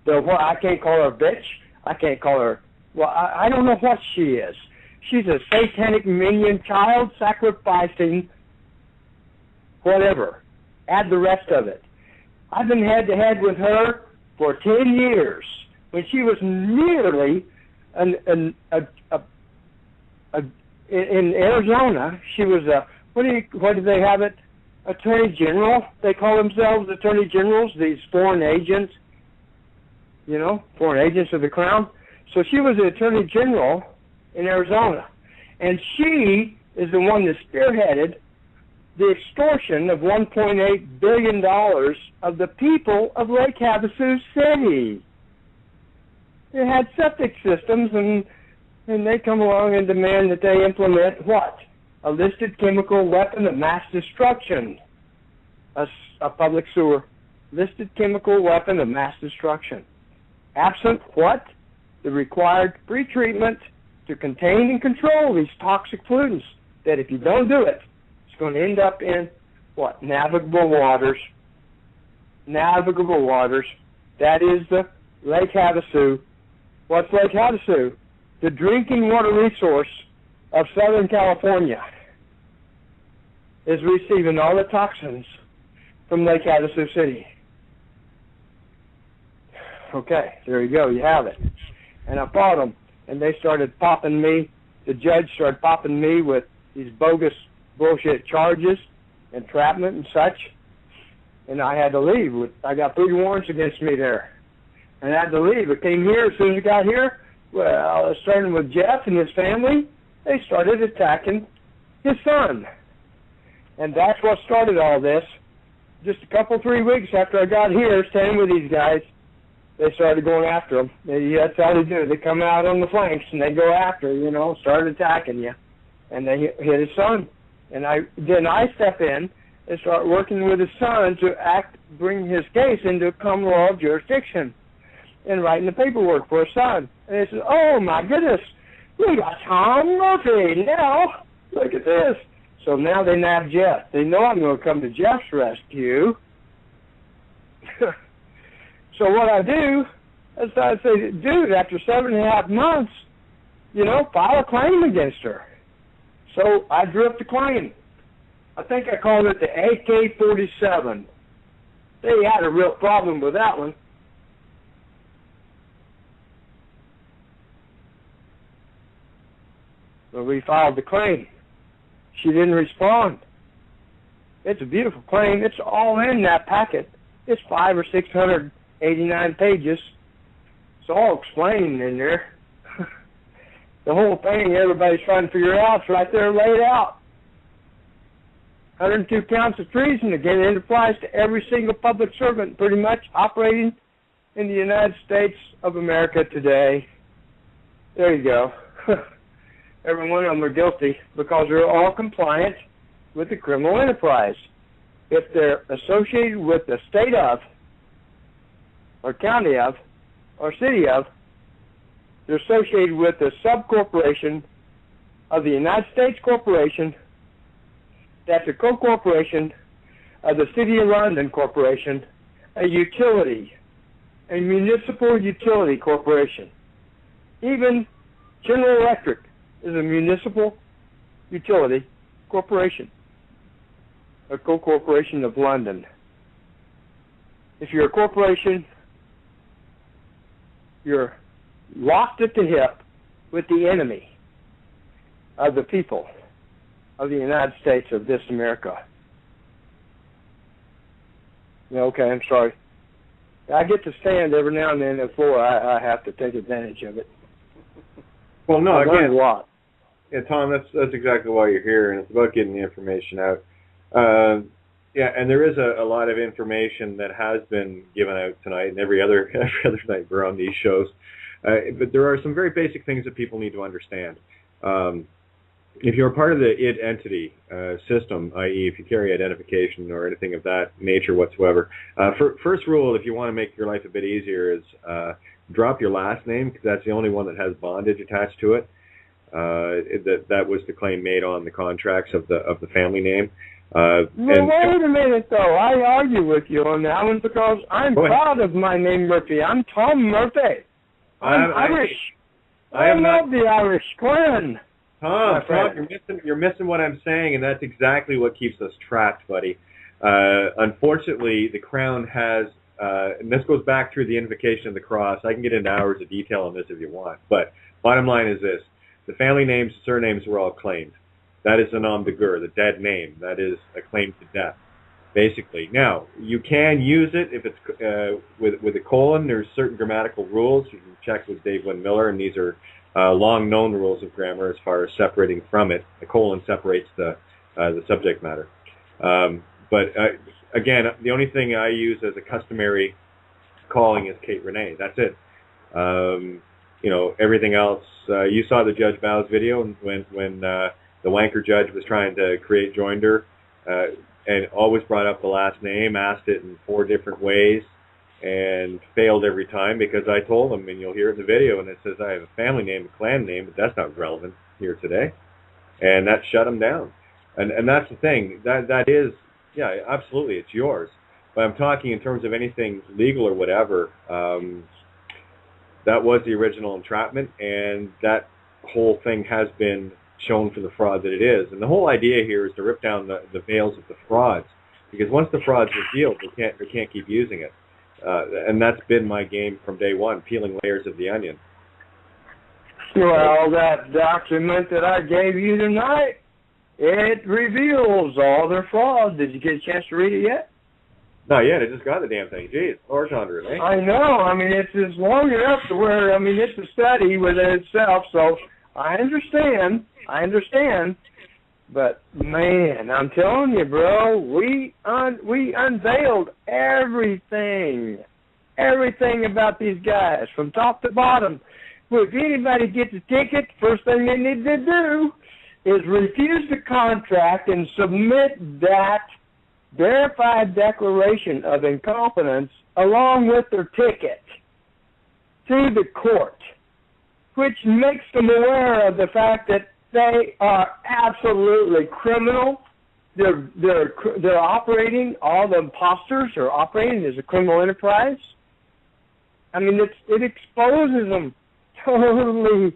Speaker 2: I can't call her a bitch. I can't call her, I don't know what she is. She's a satanic minion, child sacrificing, whatever. Add the rest of it. I've been head-to-head with her for 10 years. When she was merely in Arizona, she was a, what do they have it? Attorney General. They call themselves Attorney Generals, these foreign agents, foreign agents of the Crown. So she was the Attorney General in Arizona. And she is the one that spearheaded the extortion of $1.8 billion of the people of Lake Havasu City. They had septic systems, and they come along and demand that they implement what? A listed chemical weapon of mass destruction. A public sewer. Listed chemical weapon of mass destruction. Absent what? The required pretreatment to contain and control these toxic pollutants, that if you don't do it, it's going to end up in what? Navigable waters. Navigable waters. That is the Lake Havasu. What's Lake Havasu? The drinking water resource of Southern California is receiving all the toxins from Lake Havasu City. Okay, there you go. You have it. And I fought them, and they started popping me. The judge started popping me with these bogus bullshit charges, entrapment and such, and I had to leave. I got 3 warrants against me there, and I had to leave. I came here. As soon as I got here, well, starting with Jeff and his family, they started attacking his son. And that's what started all this. Just a 3 weeks after I got here, staying with these guys, they started going after him. That's how they do. They come out on the flanks and they go after, start attacking you. And they hit his son. And then I step in and start working with his son to bring his case into common law jurisdiction and writing the paperwork for his son. And they said, oh my goodness, we got Tom Murphy now. Look at this. So now they nab Jeff. They know I'm going to come to Jeff's rescue. So what I do is I say, dude, after 7.5 months, file a claim against her. So I drew up the claim. I think I called it the AK-47. They had a real problem with that one. So we filed the claim. She didn't respond. It's a beautiful claim. It's all in that packet. It's 500 or 689 pages. It's all explained in there. The whole thing everybody's trying to figure out is right there laid out. 102 counts of treason. Again, it applies to every single public servant pretty much operating in the United States of America today. There you go. Every one of them are guilty because they're all compliant with the criminal enterprise. If they're associated with the state of, or county of, or city of, they're associated with the subcorporation of the United States Corporation, that's a co-corporation of the City of London Corporation, a utility, a municipal utility corporation. Even General Electric is a municipal utility corporation, a co-corporation of London. If you're a corporation, you're locked at the hip with the enemy of the people of the United States of this America. Okay, I'm sorry. I get to stand every now and then at the floor. I have to take advantage of it.
Speaker 1: Well, no,
Speaker 2: I
Speaker 1: again,
Speaker 2: a lot.
Speaker 1: Yeah, Tom, that's exactly why you're here, and it's about getting the information out. Yeah, and there is a lot of information that has been given out tonight, and every other night we're on these shows. But there are some very basic things that people need to understand. If you're part of the ID entity system, i.e. if you carry identification or anything of that nature whatsoever, first rule, if you want to make your life a bit easier, is drop your last name, because that's the only one that has bondage attached to it. That was the claim made on the contracts of the family name.
Speaker 2: Wait a minute, though. I argue with you on that one because I'm proud of my name, Murphy. I'm Tom Murphy. I'm Irish. I love the Irish Queen.
Speaker 1: Tom, you're missing what I'm saying, and that's exactly what keeps us trapped, buddy. Unfortunately, the Crown has, and this goes back through the invocation of the cross. I can get into hours of detail on this if you want, but bottom line is this. The family names, surnames were all claimed. That is a nom de guerre, the dead name. That is a claim to death, basically. Now, you can use it if it's with a colon. There's certain grammatical rules. You can check with Dave Wynn Miller, and these are long-known rules of grammar as far as separating from it. The colon separates the subject matter. But again, the only thing I use as a customary calling is Kate Renee. That's it. Everything else. You saw the Judge Bow's video when the wanker judge was trying to create joinder, and always brought up the last name, asked it in 4 different ways, and failed every time because I told him, and you'll hear it in the video, and it says I have a family name, a clan name, but that's not relevant here today, and that shut him down. And that's the thing. That is, yeah, absolutely, it's yours. But I'm talking in terms of anything legal or whatever. That was the original entrapment, and that whole thing has been shown for the fraud that it is. And the whole idea here is to rip down the veils of the frauds, because once the fraud's revealed, they can't keep using it. And that's been my game from day one, peeling layers of the onion.
Speaker 2: Well, that document that I gave you tonight, it reveals all their frauds. Did you get a chance to read it yet?
Speaker 1: Not yet. I just got the damn thing. Jeez, Lord's under it, eh?
Speaker 2: I know. I mean, it's long enough to where, I mean, it's a study within itself, so I understand. But, man, I'm telling you, bro, we unveiled everything about these guys from top to bottom. Well, if anybody gets a ticket, first thing they need to do is refuse the contract and submit that verified declaration of incompetence along with their ticket to the court, which makes them aware of the fact that they are absolutely criminal. They're operating, all the imposters are operating as a criminal enterprise. I mean, it exposes them totally.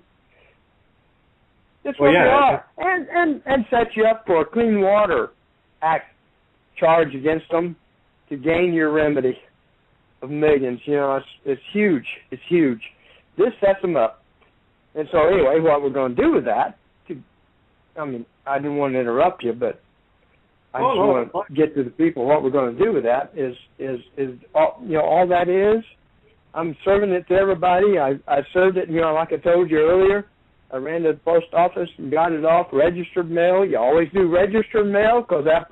Speaker 2: That's what they are. And sets you up for a Clean Water Act charge against them to gain your remedy of millions. You know, it's huge. It's huge. This sets them up. And so anyway, what we're going to do with that, I didn't want to interrupt you, but I just want to get to the people. What we're going to do with that is all that is, I'm serving it to everybody. I served it, like I told you earlier. I ran to the post office and got it off registered mail. You always do registered mail because that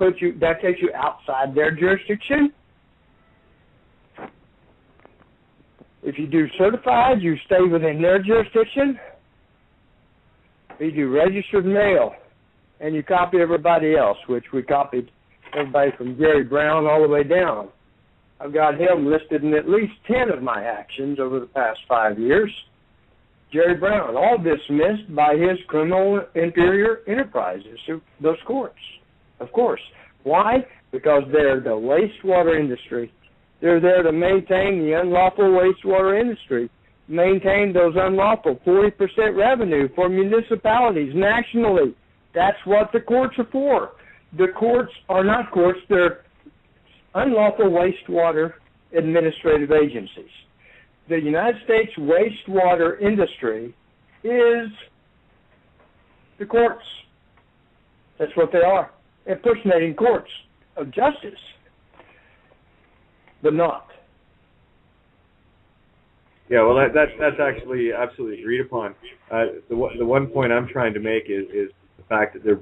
Speaker 2: takes you outside their jurisdiction. If you do certified, you stay within their jurisdiction. You do registered mail, and you copy everybody else, which we copied everybody from Gary Brown all the way down. I've got him listed in at least 10 of my actions over the past 5 years. Jerry Brown, all dismissed by his criminal inferior enterprises, those courts, of course. Why? Because they're the wastewater industry. They're there to maintain the unlawful wastewater industry, maintain those unlawful 40% revenue for municipalities nationally. That's what the courts are for. The courts are not courts. They're unlawful wastewater administrative agencies. The United States wastewater industry is the courts. That's what they are. Impersonating courts of justice, but not.
Speaker 1: Yeah, well, that's actually absolutely agreed upon. The one point I'm trying to make is the fact that if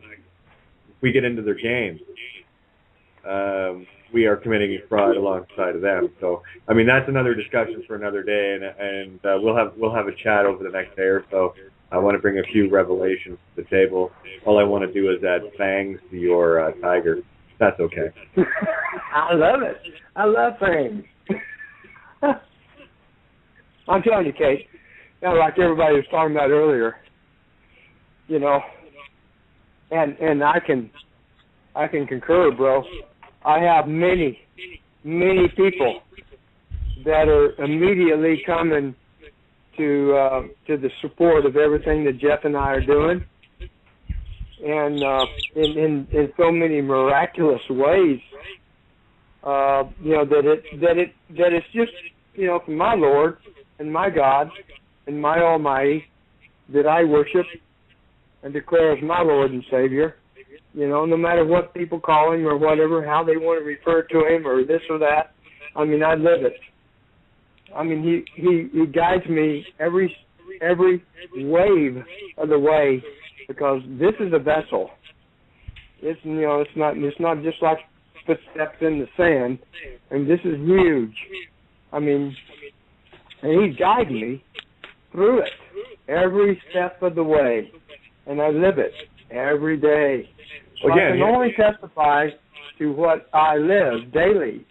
Speaker 1: we get into their game, we are committing a fraud alongside of them. So, I mean, that's another discussion for another day, and we'll have a chat over the next day or so. I want to bring a few revelations to the table. All I want to do is add fangs to your tiger. That's okay.
Speaker 2: I love it. I love fangs. I'm telling you, Kate, like everybody was talking about earlier, and I can concur, bro. I have many people that are immediately coming to the support of everything that Jeff and I are doing, and in so many miraculous ways. that it's just, from my Lord and my God and my Almighty that I worship and declare as my Lord and Savior. No matter what people call him or whatever, how they want to refer to him or this or that. I mean, I live it. I mean, he guides me every wave of the way, because this is a vessel. It's it's not just like footsteps in the sand, and this is huge. I mean, and he's guiding me through it every step of the way, and I live it every day. So I can only testify to what I live daily.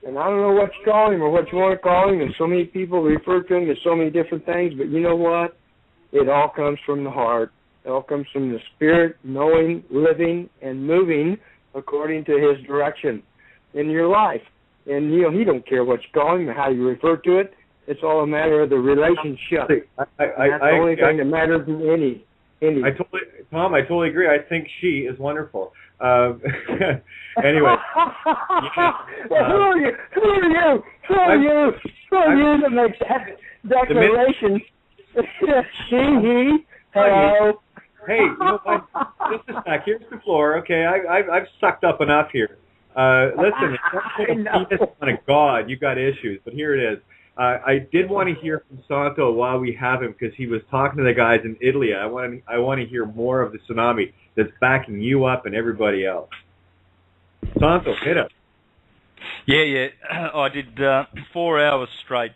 Speaker 2: And I don't know what you call him or what you want to call him, and so many people refer to him as so many different things, but you know what? It all comes from the heart. It all comes from the Spirit, knowing, living, and moving according to his direction in your life. And, he don't care what you call him or how you refer to it. It's all a matter of the relationship. That's the only thing that matters in any.
Speaker 1: Tom, I totally agree. I think she is wonderful. Anyway.
Speaker 2: Who are you? Who are you to make that declaration? She, he, hello.
Speaker 1: Hey, what? Just a sec. Here's the floor. Okay, I've sucked up enough here. Listen, if you're on a God, you got issues, but here it is. I did want to hear from Santo while we have him, because he was talking to the guys in Italy. I want to hear more of the tsunami that's backing you up and everybody else. Santo, hit us.
Speaker 5: Yeah. I did 4 hours straight,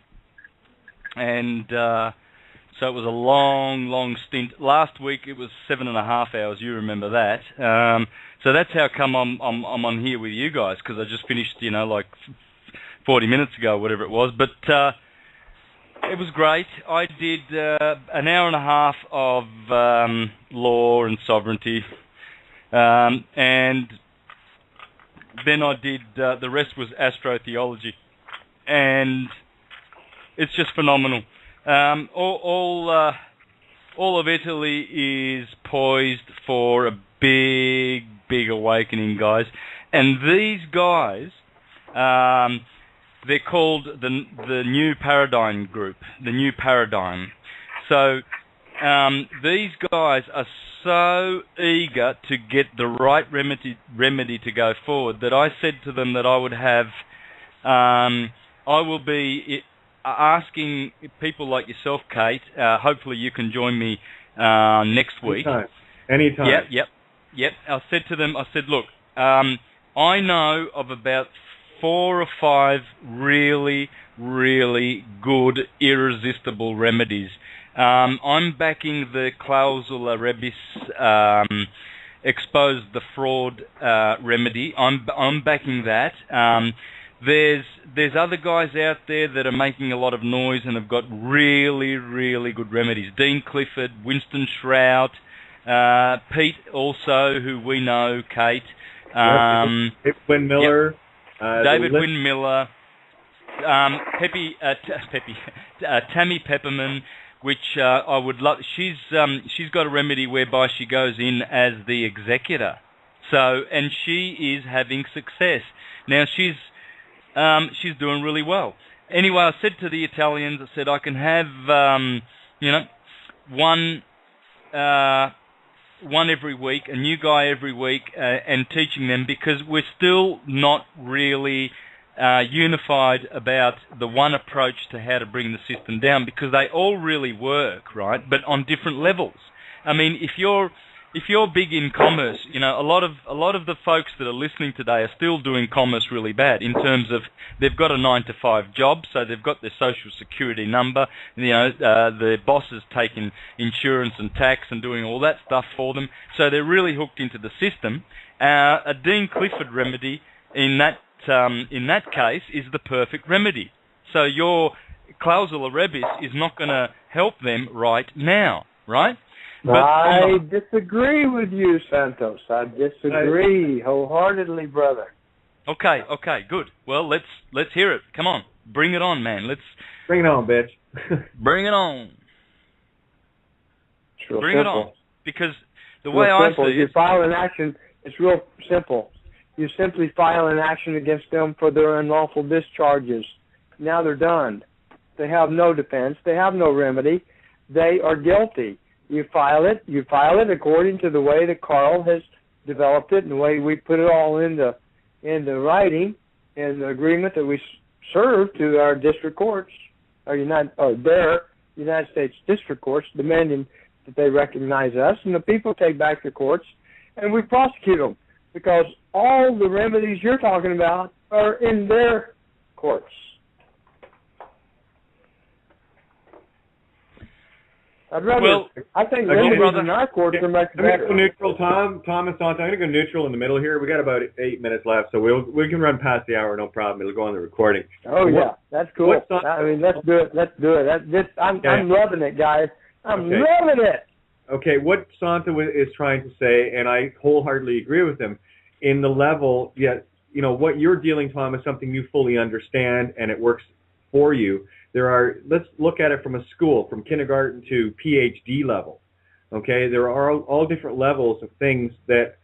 Speaker 5: and so it was a long stint. Last week it was 7.5 hours. You remember that? So that's how come I'm on here with you guys, because I just finished, like 40 minutes ago, whatever it was. But it was great. I did an hour and a half of law and sovereignty, and then I did the rest was astrotheology, and it's just phenomenal. All of Italy is poised for a big awakening, guys. And these guys, they're called the New Paradigm Group, the New Paradigm. So these guys are so eager to get the right remedy to go forward that I said to them that I would have, I will be asking people like yourself, Kate. Hopefully you can join me next week.
Speaker 1: Anytime.
Speaker 5: Yep. I said to them, look, I know of about 4 or 5 really good, irresistible remedies. I'm backing the clausula rebis, expose the fraud remedy. I'm backing that. There's other guys out there that are making a lot of noise and have got really good remedies. Dean Clifford, Winston Shrout, Pete also, who we know, Kate.
Speaker 1: Wynn Miller.
Speaker 5: David Wynn Miller. Tammy Pepperman, which I would love. She's got a remedy whereby she goes in as the executor. So, and she is having success. Now she's doing really well. Anyway, I said to the Italians, I said I can have one every week, a new guy every week, and teaching them, because we're still not really unified about the one approach to how to bring the system down, because they all really work, right? But on different levels. I mean, if you're big in commerce, a lot of the folks that are listening today are still doing commerce really bad in terms of they've got a 9-to-5 job, so they've got their social security number. The boss is taking insurance and tax and doing all that stuff for them, so they're really hooked into the system. A Dean Clifford remedy in that case is the perfect remedy. So your clausula rebis is not going to help them right now, right? But
Speaker 2: I disagree with you, Santos. I disagree wholeheartedly, brother.
Speaker 5: Okay, good. Well, let's hear it. Come on, bring it on, man. Let's
Speaker 1: bring it on, bitch.
Speaker 5: Bring it on.
Speaker 2: Bring it on.
Speaker 5: Because the way I see it,
Speaker 2: you file an action. It's real simple. you simply file an action against them for their unlawful discharges. Now they're done. They have no defense. They have no remedy. They are guilty. You file it according to the way that Carl has developed it and the way we put it all into writing in the agreement that we serve to our district courts, their United States district courts, demanding that they recognize us, and the people take back the courts, and we prosecute them, because all the remedies you're talking about are in their courts. I think remedies in our courts are much better.
Speaker 1: I'm going to go neutral, Tom and Santos. I'm going to go neutral in the middle here. We got about 8 minutes left, so we can run past the hour, no problem. It'll go on the recording.
Speaker 2: Oh, yeah, that's cool. I mean, let's do it. I'm loving it, guys. I'm loving it.
Speaker 1: Okay, what Santos is trying to say, and I wholeheartedly agree with him, in the level, what you're dealing, Tom, is something you fully understand, and it works for you. Let's look at it from a school, from kindergarten to PhD level. Okay, there are all different levels of things that,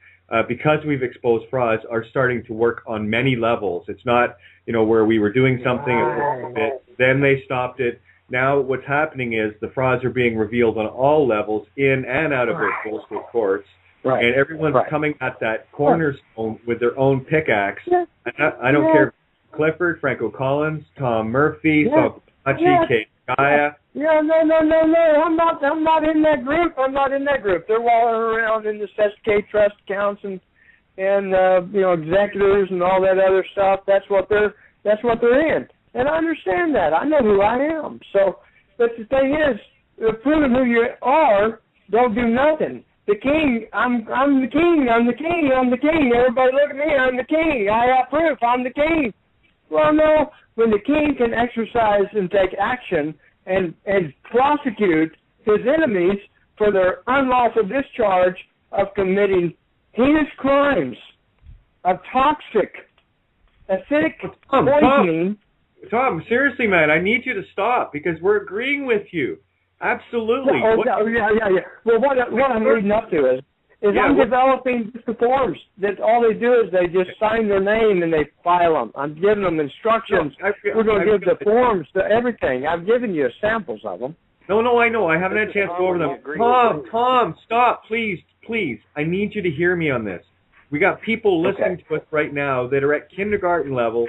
Speaker 1: because we've exposed frauds, are starting to work on many levels. It's not, where we were doing something, it worked a bit, then they stopped it. Now what's happening is the frauds are being revealed on all levels, in and out of the postal courts, and everyone's coming at that cornerstone with their own pickaxe. I don't care if Clifford, Franco Collins, Tom Murphy, Bonacci, Kate of Gaia.
Speaker 2: No. I'm not in that group. They're walking around in the SK trust accounts and executors and all that other stuff. That's what they're in. And I understand that. I know who I am. So, but the thing is, proving who you are, don't do nothing. The king, I'm the king. Everybody look at me, I'm the king. I have proof, I'm the king. Well, no, when the king can exercise and take action and prosecute his enemies for their unlawful discharge of committing heinous crimes, of toxic, acidic poisoning.
Speaker 1: Tom, seriously, man, I need you to stop, because we're agreeing with you. Absolutely.
Speaker 2: Yeah. Well, what I'm leading up to is I'm developing the forms that all they do is they just sign their name and they file them. I'm giving them instructions. We're going to give the forms to everything. I've given you samples of them.
Speaker 1: No, I know. I haven't had a chance to go over them. Tom, stop, please. I need you to hear me on this. We got people listening to us right now that are at kindergarten level.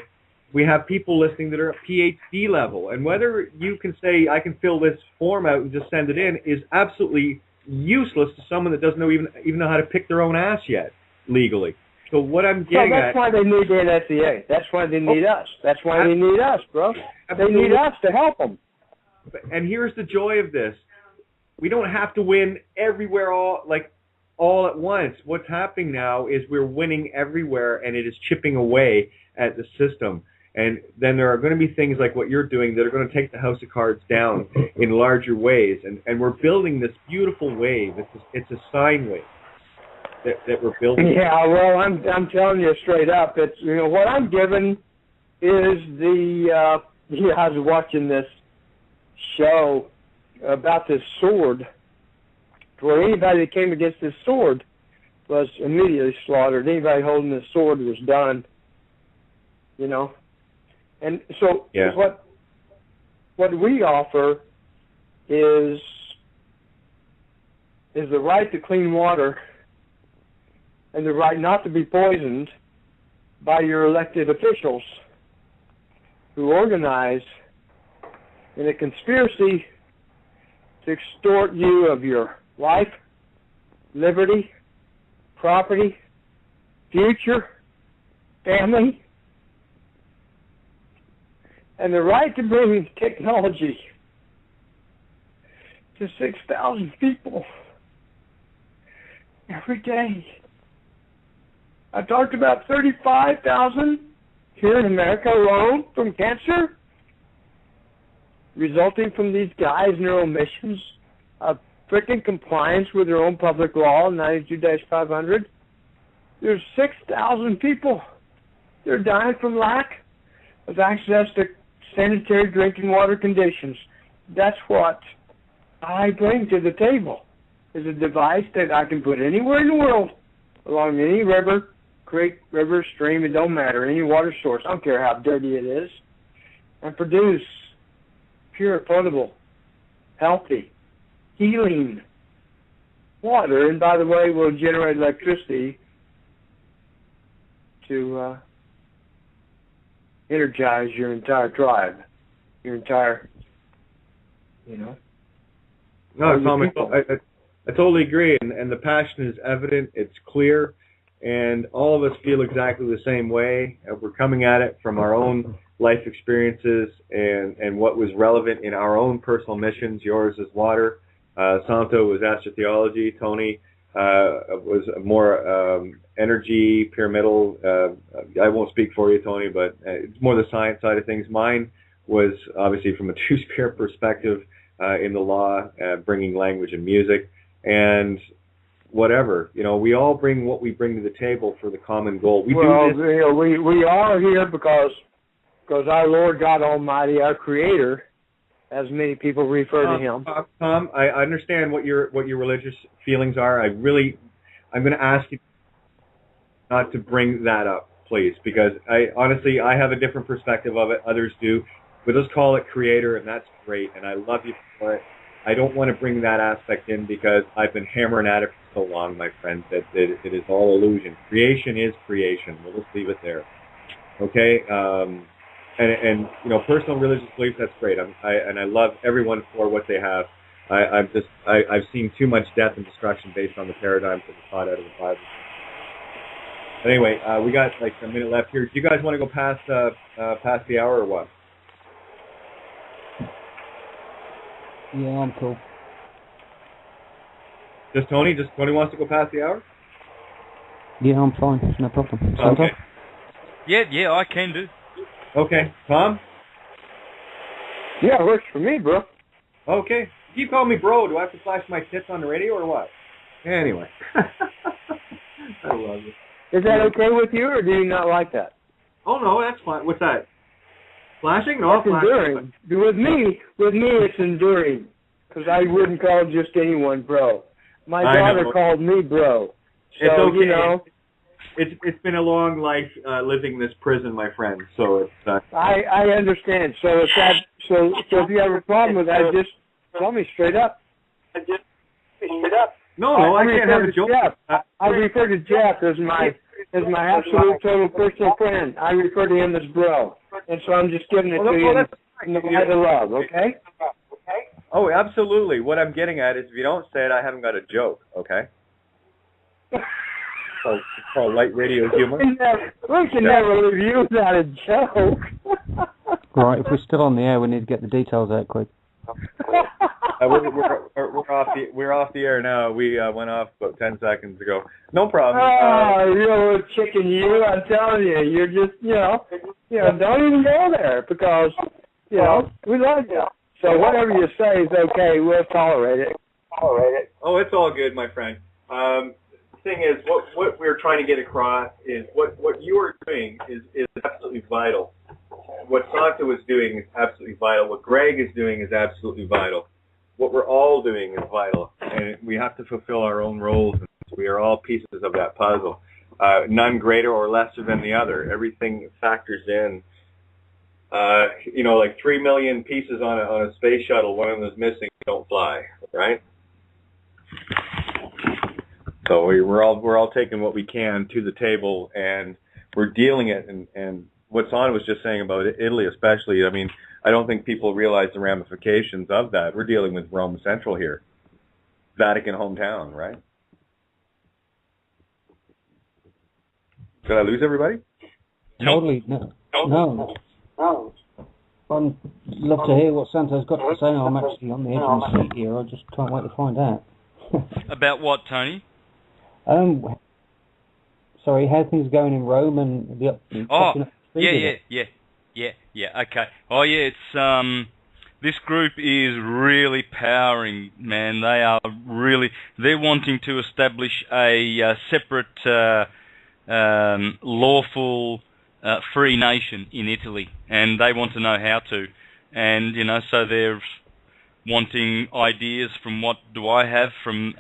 Speaker 1: We have people listening that are at PhD level. And whether you can say, I can fill this form out and just send it in, is absolutely useless to someone that doesn't even know how to pick their own ass yet, legally. So what I'm getting at...
Speaker 2: that's why they need the NSCA. That's why they need us. That's why they need us, bro. Absolutely. They need us to help them.
Speaker 1: And here's the joy of this. We don't have to win everywhere all at once. What's happening now is we're winning everywhere, and it is chipping away at the system. And then there are going to be things like what you're doing that are going to take the house of cards down in larger ways. And we're building this beautiful wave. It's a sine wave that we're building.
Speaker 2: Yeah, well, I'm telling you straight up. It's what I'm given is I was watching this show about this sword, where anybody that came against this sword was immediately slaughtered. Anybody holding this sword was done. And so what we offer is the right to clean water and the right not to be poisoned by your elected officials who organize in a conspiracy to extort you of your life, liberty, property, future, family, and the right to bring technology to 6,000 people every day. I talked about 35,000 here in America alone from cancer, resulting from these guys and their omissions of freaking compliance with their own public law, 92-500. There's 6,000 people. They're dying from lack of access to sanitary drinking water conditions. That's what I bring to the table, is a device that I can put anywhere in the world, along any river, creek, river, stream, it don't matter, any water source, I don't care how dirty it is, and produce pure, potable, healthy, healing water. And by the way, we'll generate electricity to energize your entire tribe, your entire,
Speaker 1: No, Tom, I totally agree, and the passion is evident, it's clear, and all of us feel exactly the same way. We're coming at it from our own life experiences and what was relevant in our own personal missions. Yours is water, Santo was astrotheology, Tony was more energy, pyramidal. I won't speak for you, Tony, but it's more the science side of things. Mine was obviously from a two-spirit perspective in the law, bringing language and music, and whatever. We all bring what we bring to the table for the common goal. We
Speaker 2: are here because our Lord God Almighty, our Creator, as many people refer to Him.
Speaker 1: Tom, I understand what your religious feelings are. I'm going to ask you not to bring that up, please, because I have a different perspective of it. Others do. But let's call it Creator, and that's great, and I love you for it. I don't want to bring that aspect in because I've been hammering at it for so long, my friend, that it is all illusion. Creation is creation. We'll just leave it there. Okay? And personal religious beliefs, that's great. I love everyone for what they have. I've seen too much death and destruction based on the paradigms that were taught out of the Bible. Anyway, we got like a minute left here. Do you guys want to go past the hour or what?
Speaker 3: Yeah, I'm cool.
Speaker 1: Just Tony wants to go past the hour?
Speaker 3: Yeah, I'm fine. No problem.
Speaker 1: Okay.
Speaker 5: Yeah, I can do.
Speaker 1: Okay. Tom?
Speaker 2: Yeah, it works for me, bro.
Speaker 1: Okay. You call me bro. Do I have to flash my tits on the radio or what? Anyway. I love it.
Speaker 2: Is that okay with you, or do you not like that?
Speaker 1: Oh, no, that's fine. What's that? Flashing? No,
Speaker 2: it's enduring. With me, it's enduring, because I wouldn't call just anyone bro. My daughter called me bro. So,
Speaker 1: it's okay. It's been a long life living this prison, my friend. So it's.
Speaker 2: I understand. So if you have a problem with that, just tell me straight up.
Speaker 1: No, I can't have a joke.
Speaker 2: I refer to Jeff as my absolute total personal friend. I refer to him as bro, and so I'm just giving it to you in the light of love. Okay?
Speaker 1: Oh, absolutely. What I'm getting at is, if you don't say it, I haven't got a joke. Okay? So it's called light radio humor.
Speaker 2: We can never leave you without a joke.
Speaker 3: Right, if we're still on the air, we need to get the details out quick.
Speaker 1: We're off the air now. We went off about 10 seconds ago. No problem.
Speaker 2: You're a little chicken, you. I'm telling you, you're just, don't even go there because, we love you. So whatever you say is okay. We'll tolerate it.
Speaker 1: Oh, it's all good, my friend. Thing is, what we're trying to get across is what you are doing is absolutely vital. What Santo is doing is absolutely vital. What Greg is doing is absolutely vital. What we're all doing is vital, and we have to fulfill our own roles. We are all pieces of that puzzle, none greater or lesser than the other. Everything factors in. Like 3 million pieces on a space shuttle, one of them is missing, don't fly, right? So we're all taking what we can to the table, and we're dealing it. And what Son was just saying about Italy, especially, I mean, I don't think people realize the ramifications of that. We're dealing with Rome Central here, Vatican hometown, right? Did I lose everybody?
Speaker 3: Totally. No. I'd love to hear what Santo's got to say. I'm actually on the edge of my seat here. I just can't wait to find out.
Speaker 5: About what, Tony?
Speaker 3: Sorry, how things going in Rome and the
Speaker 5: Yeah. Okay. Oh, yeah. It's this group is really powering, man. They're wanting to establish a separate, lawful, free nation in Italy, and they want to know how to. And so they're wanting ideas from what do I have from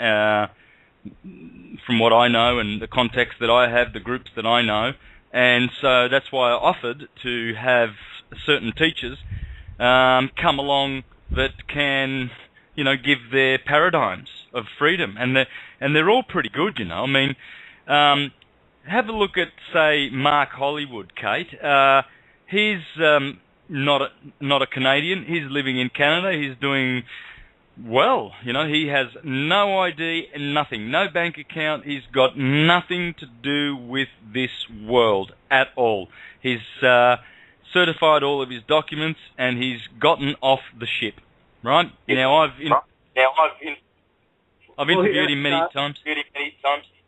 Speaker 5: from what I know and the context that I have, the groups that I know. And so that's why I offered to have certain teachers come along that can, give their paradigms of freedom. And they're all pretty good, I mean, have a look at, say, Mark Hollywood, Kate. He's not a Canadian. He's living in Canada. He's doing well. He has no ID, nothing, no bank account. He's got nothing to do with this world at all. He's certified all of his documents, and he's gotten off the ship. Right? I've interviewed him many times.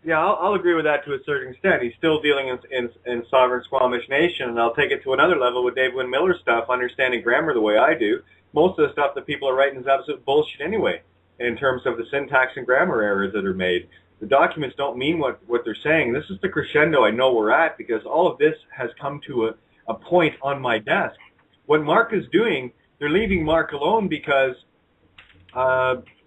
Speaker 1: Yeah, I'll agree with that to a certain extent. He's still dealing in sovereign Squamish Nation, and I'll take it to another level with Dave Wynn Miller's stuff, understanding grammar the way I do. Most of the stuff that people are writing is absolute bullshit anyway, in terms of the syntax and grammar errors that are made. The documents don't mean what they're saying. This is the crescendo I know we're at, because all of this has come to a point on my desk. What Mark is doing, they're leaving Mark alone because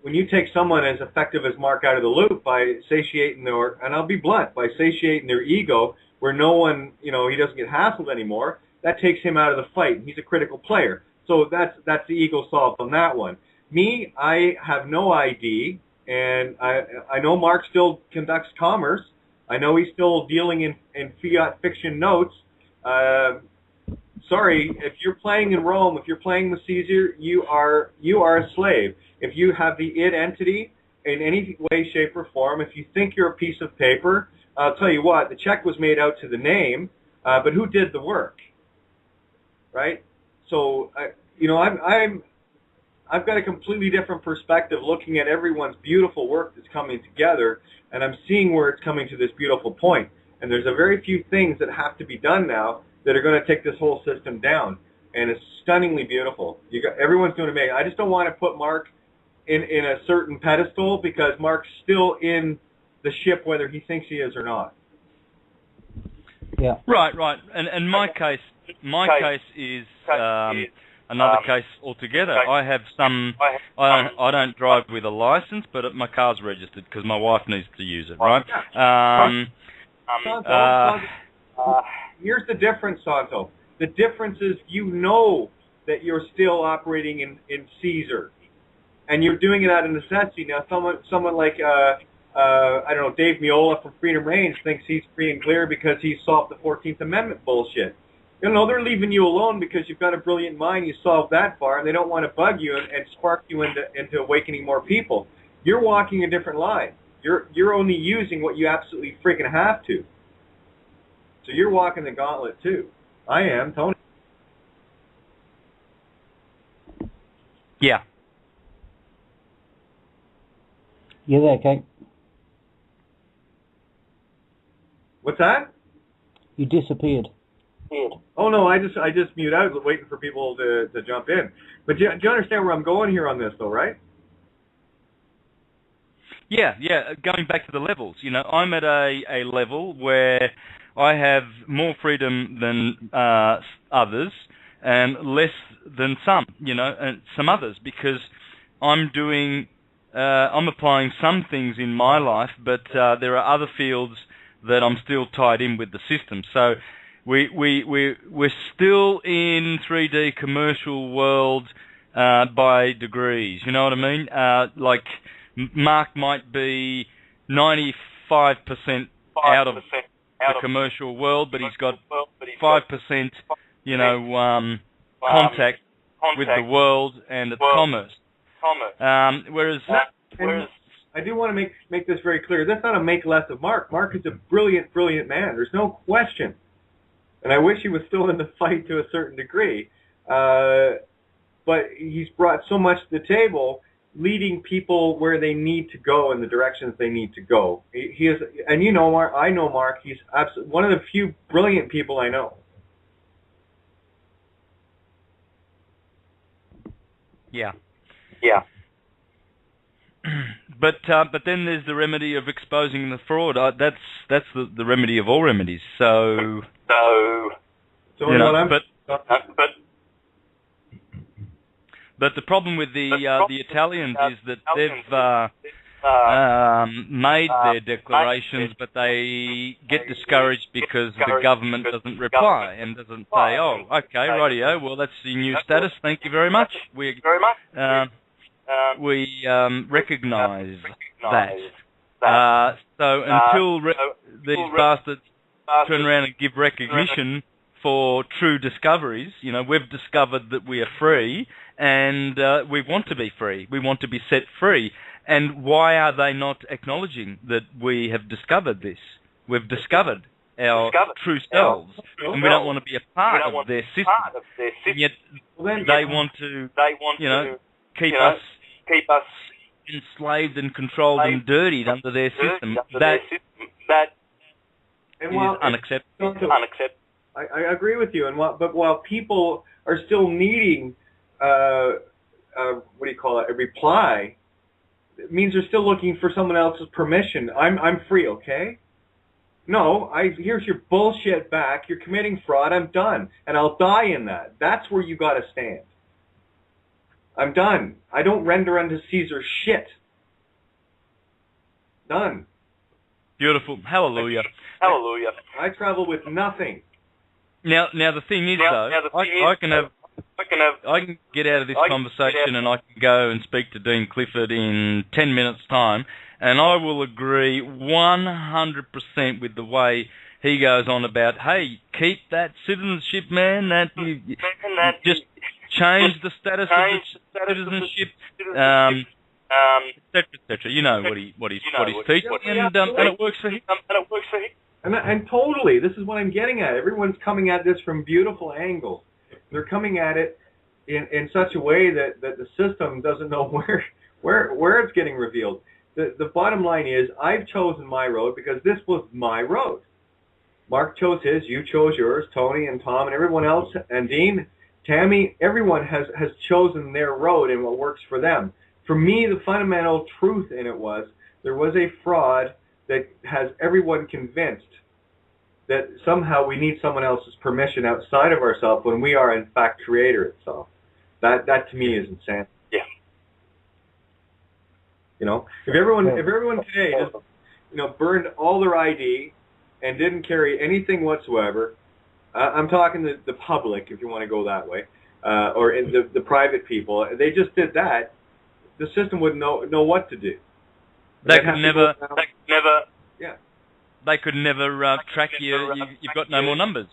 Speaker 1: when you take someone as effective as Mark out of the loop by satiating and I'll be blunt, by satiating their ego where no one, he doesn't get hassled anymore, that takes him out of the fight. He's a critical player. So that's the ego solved on that one. Me, I have no ID, and I know Mark still conducts commerce. I know he's still dealing in fiat fiction notes. Sorry, if you're playing in Rome, if you're playing with Caesar, you are a slave. If you have the id entity in any way, shape, or form, if you think you're a piece of paper, I'll tell you what, the check was made out to the name, but who did the work, right? So, I've got a completely different perspective looking at everyone's beautiful work that's coming together, and I'm seeing where it's coming to this beautiful point. And there's a very few things that have to be done now that are going to take this whole system down, and it's stunningly beautiful. Everyone's going to make it. I just don't want to put Mark in a certain pedestal, because Mark's still in the ship whether he thinks he is or not.
Speaker 3: Yeah.
Speaker 5: Right. And my case is another case altogether. I have some. I don't drive with a license, but my car's registered because my wife needs to use it. Right. Here's
Speaker 1: the difference, Santo. The difference is that you're still operating in Caesar, and you're doing it out of necessity. Now, someone like I don't know, Dave Miola from Freedom Range thinks he's free and clear because he solved the 14th Amendment bullshit. They're leaving you alone because you've got a brilliant mind. You solved that far, and they don't want to bug you and spark you into awakening more people. You're walking a different line. You're only using what you absolutely freaking have to. So you're walking the gauntlet too. I am, Tony.
Speaker 5: Yeah.
Speaker 3: You there, Kate?
Speaker 1: What's that?
Speaker 3: You disappeared.
Speaker 1: Oh no, I just mute out, waiting for people to jump in. But do you understand where I'm going here on this, though, right?
Speaker 5: Yeah. Going back to the levels, I'm at a level where I have more freedom than others, and less than and some others, because I'm applying some things in my life, but there are other fields that I'm still tied in with the system. So we're still in 3D commercial world by degrees. You know what I mean? Like Mark might be 95% out of the commercial world, but he's got 5%, contact with the world and its commerce. Whereas
Speaker 1: I do want to make this very clear. That's not a make less of Mark. Mark is a brilliant, brilliant man. There's no question. And I wish he was still in the fight to a certain degree. But he's brought so much to the table, leading people where they need to go in the directions they need to go. He is, and Mark, I know Mark. He's absolutely one of the few brilliant people I know.
Speaker 5: Yeah. But then there's the remedy of exposing the fraud. That's the remedy of all remedies. So but the problem with the Italians is that made their declarations, but they get discouraged because the government doesn't reply and doesn't say, "Oh, okay, rightio, well, that's the new status. Thank you very much. We recognise that." So until these bastards turn around and give recognition for true discoveries, we've discovered that we are free, and we want to be free. We want to be set free. And why are they not acknowledging that we have discovered this? We've discovered our true selves, and we don't want to be a part of their system. And yet they want to, keep us enslaved and controlled and dirtied under their system. That is unacceptable.
Speaker 1: I agree with you. But while people are still needing, a reply, it means they're still looking for someone else's permission. I'm free, okay? No, here's your bullshit back. You're committing fraud. I'm done, and I'll die in that. That's where you got to stand. I'm done. I don't render unto Caesar shit. Done.
Speaker 5: Beautiful. Hallelujah.
Speaker 1: I travel with nothing.
Speaker 5: Now the thing is, I can get out of this conversation and I can go and speak to Dean Clifford in 10 minutes' time, and I will agree 100% with the way he goes on about, hey, keep that citizenship, man. That you just change the status of the citizenship, etc. You know what he's teaching, and it works for him.
Speaker 1: And totally, this is what I'm getting at. Everyone's coming at this from beautiful angles. They're coming at it in such a way that the system doesn't know where it's getting revealed. The bottom line is, I've chosen my road because this was my road. Mark chose his, you chose yours, Tony and Tom and everyone else, and Dean, Tammy, everyone has chosen their road and what works for them. For me, the fundamental truth in it was, there was a fraud that has everyone convinced that somehow we need someone else's permission outside of ourselves when we are in fact creator itself. That to me is insane.
Speaker 7: Yeah.
Speaker 1: If everyone today just burned all their ID and didn't carry anything whatsoever, I'm talking the public, if you want to go that way, or in the private people, they just did that, the system wouldn't know what to do.
Speaker 5: They could never.
Speaker 1: Yeah.
Speaker 5: They could never track you. You've got no more numbers.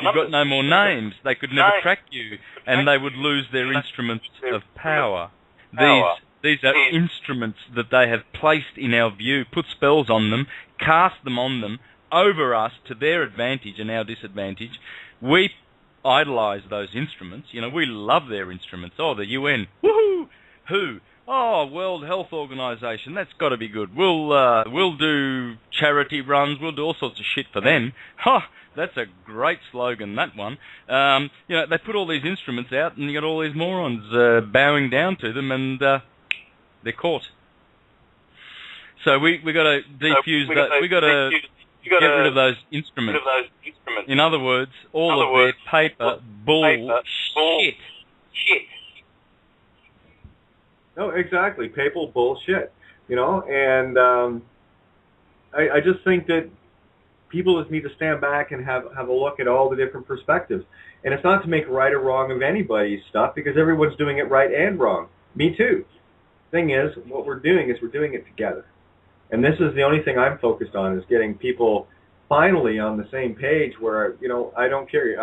Speaker 5: You've got no more names. They could never track you, and they would lose their instruments of power. These are instruments that they have placed in our view, put spells on them, cast them on them, over us to their advantage and our disadvantage. We idolize those instruments. We love their instruments. Oh, the UN. Woohoo! Who? Oh, World Health Organization, that's got to be good. We'll do charity runs. We'll do all sorts of shit for them. That's a great slogan, that one. They put all these instruments out, and you got all these morons bowing down to them, and they're caught. So we got to defuse that. We got to get rid of those instruments. In other words, all of their paper bullshit.
Speaker 1: No, exactly. Papal bullshit, and I just think that people just need to stand back and have a look at all the different perspectives. And it's not to make right or wrong of anybody's stuff, because everyone's doing it right and wrong. Me too. Thing is, what we're doing is we're doing it together. And this is the only thing I'm focused on, is getting people finally on the same page where, I don't care.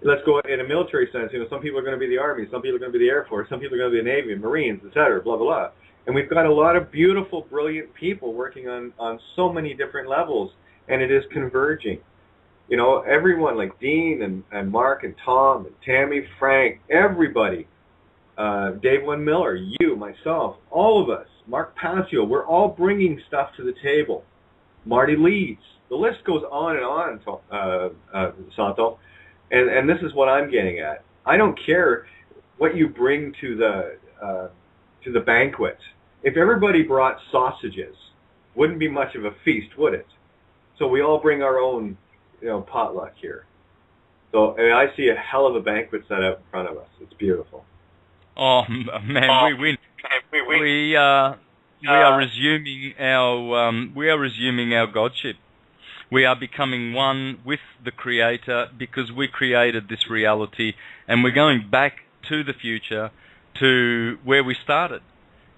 Speaker 1: Let's go in a military sense. Some people are going to be the Army, some people are going to be the Air Force, some people are going to be the Navy, Marines, etc., blah, blah, blah. And we've got a lot of beautiful, brilliant people working on so many different levels, and it is converging. Everyone like Dean and Mark and Tom and Tammy, Frank, everybody, Dave Wynn Miller, you, myself, all of us, Mark Passio, we're all bringing stuff to the table. Marty Leeds. The list goes on and on, Santos. And this is what I'm getting at. I don't care what you bring to the banquet. If everybody brought sausages, wouldn't be much of a feast, would it? So we all bring our own, potluck here. So I see a hell of a banquet set out in front of us. It's beautiful.
Speaker 5: Oh man, we win. resuming our godship. We are becoming one with the Creator because we created this reality, and we're going back to the future, to where we started,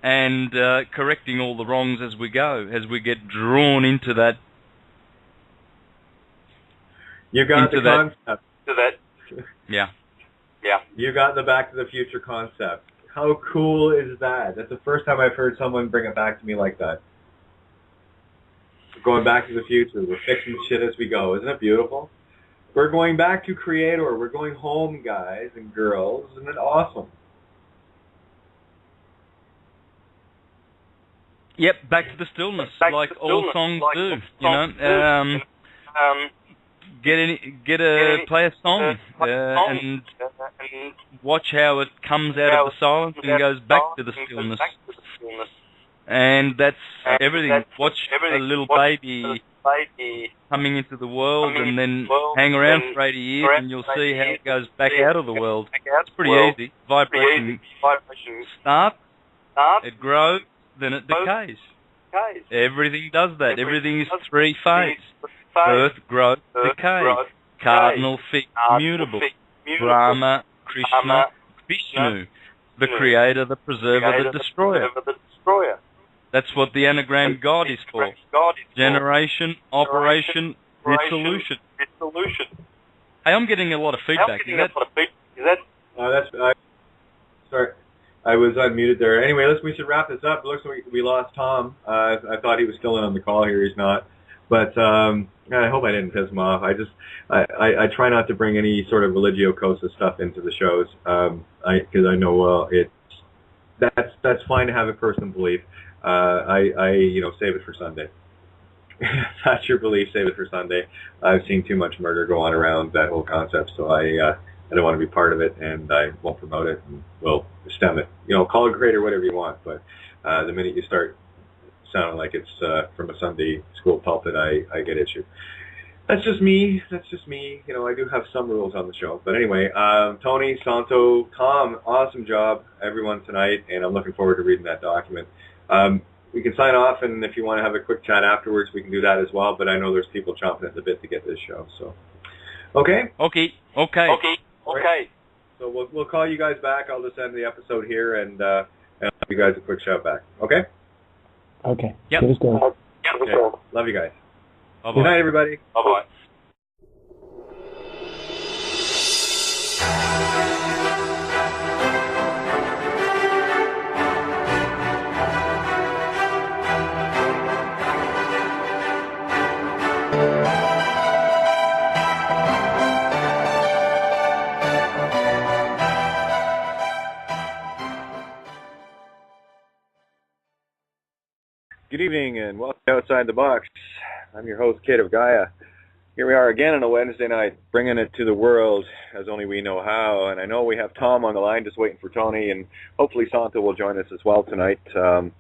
Speaker 5: and correcting all the wrongs as we go, as we get drawn into that.
Speaker 1: You got the concept.
Speaker 5: Yeah.
Speaker 1: You got the Back to the Future concept. How cool is that? That's the first time I've heard someone bring it back to me like that. Going back to the future. We're fixing shit as we go. Isn't it beautiful? We're going back to Creator. We're going home, guys and girls. Isn't it awesome?
Speaker 5: Yep, back to the stillness, like all songs do. Play a song and watch how it comes out of the silence and goes back to the stillness. And that's everything. Watch a little baby coming into the world and then hang around for 80 years and you'll see how it goes back out of the world. It's pretty easy. Vibration starts, it grows, then it decays. Everything does that. Everything is three-phase. Birth, growth, decay. Cardinal, fixed, mutable. Brahma, Krishna, Vishnu. The creator, the preserver, the destroyer. That's what the anagram God is for. Generation, operation, dissolution. Hey, I'm getting a lot of feedback.
Speaker 1: Sorry, I was unmuted there. Anyway, we should wrap this up. It looks like we lost Tom. I thought he was still in on the call here. He's not. But I hope I didn't piss him off. I try not to bring any sort of religio-cosa stuff into the shows because I know that's fine to have a personal belief. I save it for Sunday. If that's your belief, save it for Sunday. I've seen too much murder go on around that whole concept, so I don't want to be part of it, and I won't promote it, and we'll stem it. Call it great or whatever you want, but the minute you start sounding like it's from a Sunday school pulpit, I get issue. That's just me. I do have some rules on the show. But anyway, Tony, Santos, Tom, awesome job, everyone, tonight, and I'm looking forward to reading that document. We can sign off, and if you want to have a quick chat afterwards, we can do that as well, but I know there's people chomping at the bit to get this show, so. Okay?
Speaker 5: Okay.
Speaker 1: Right. So we'll call you guys back. I'll just end the episode here, and I'll give you guys a quick shout back. Okay?
Speaker 3: Okay.
Speaker 5: Yep.
Speaker 1: Okay. Love you guys.
Speaker 5: Bye-bye.
Speaker 1: Good night, everybody.
Speaker 5: Bye-bye.
Speaker 1: Good evening and welcome to Outside the Box. I'm your host, Kate of Gaia. Here we are again on a Wednesday night, bringing it to the world as only we know how. And I know we have Tom on the line just waiting for Tony, and hopefully Santos will join us as well tonight. And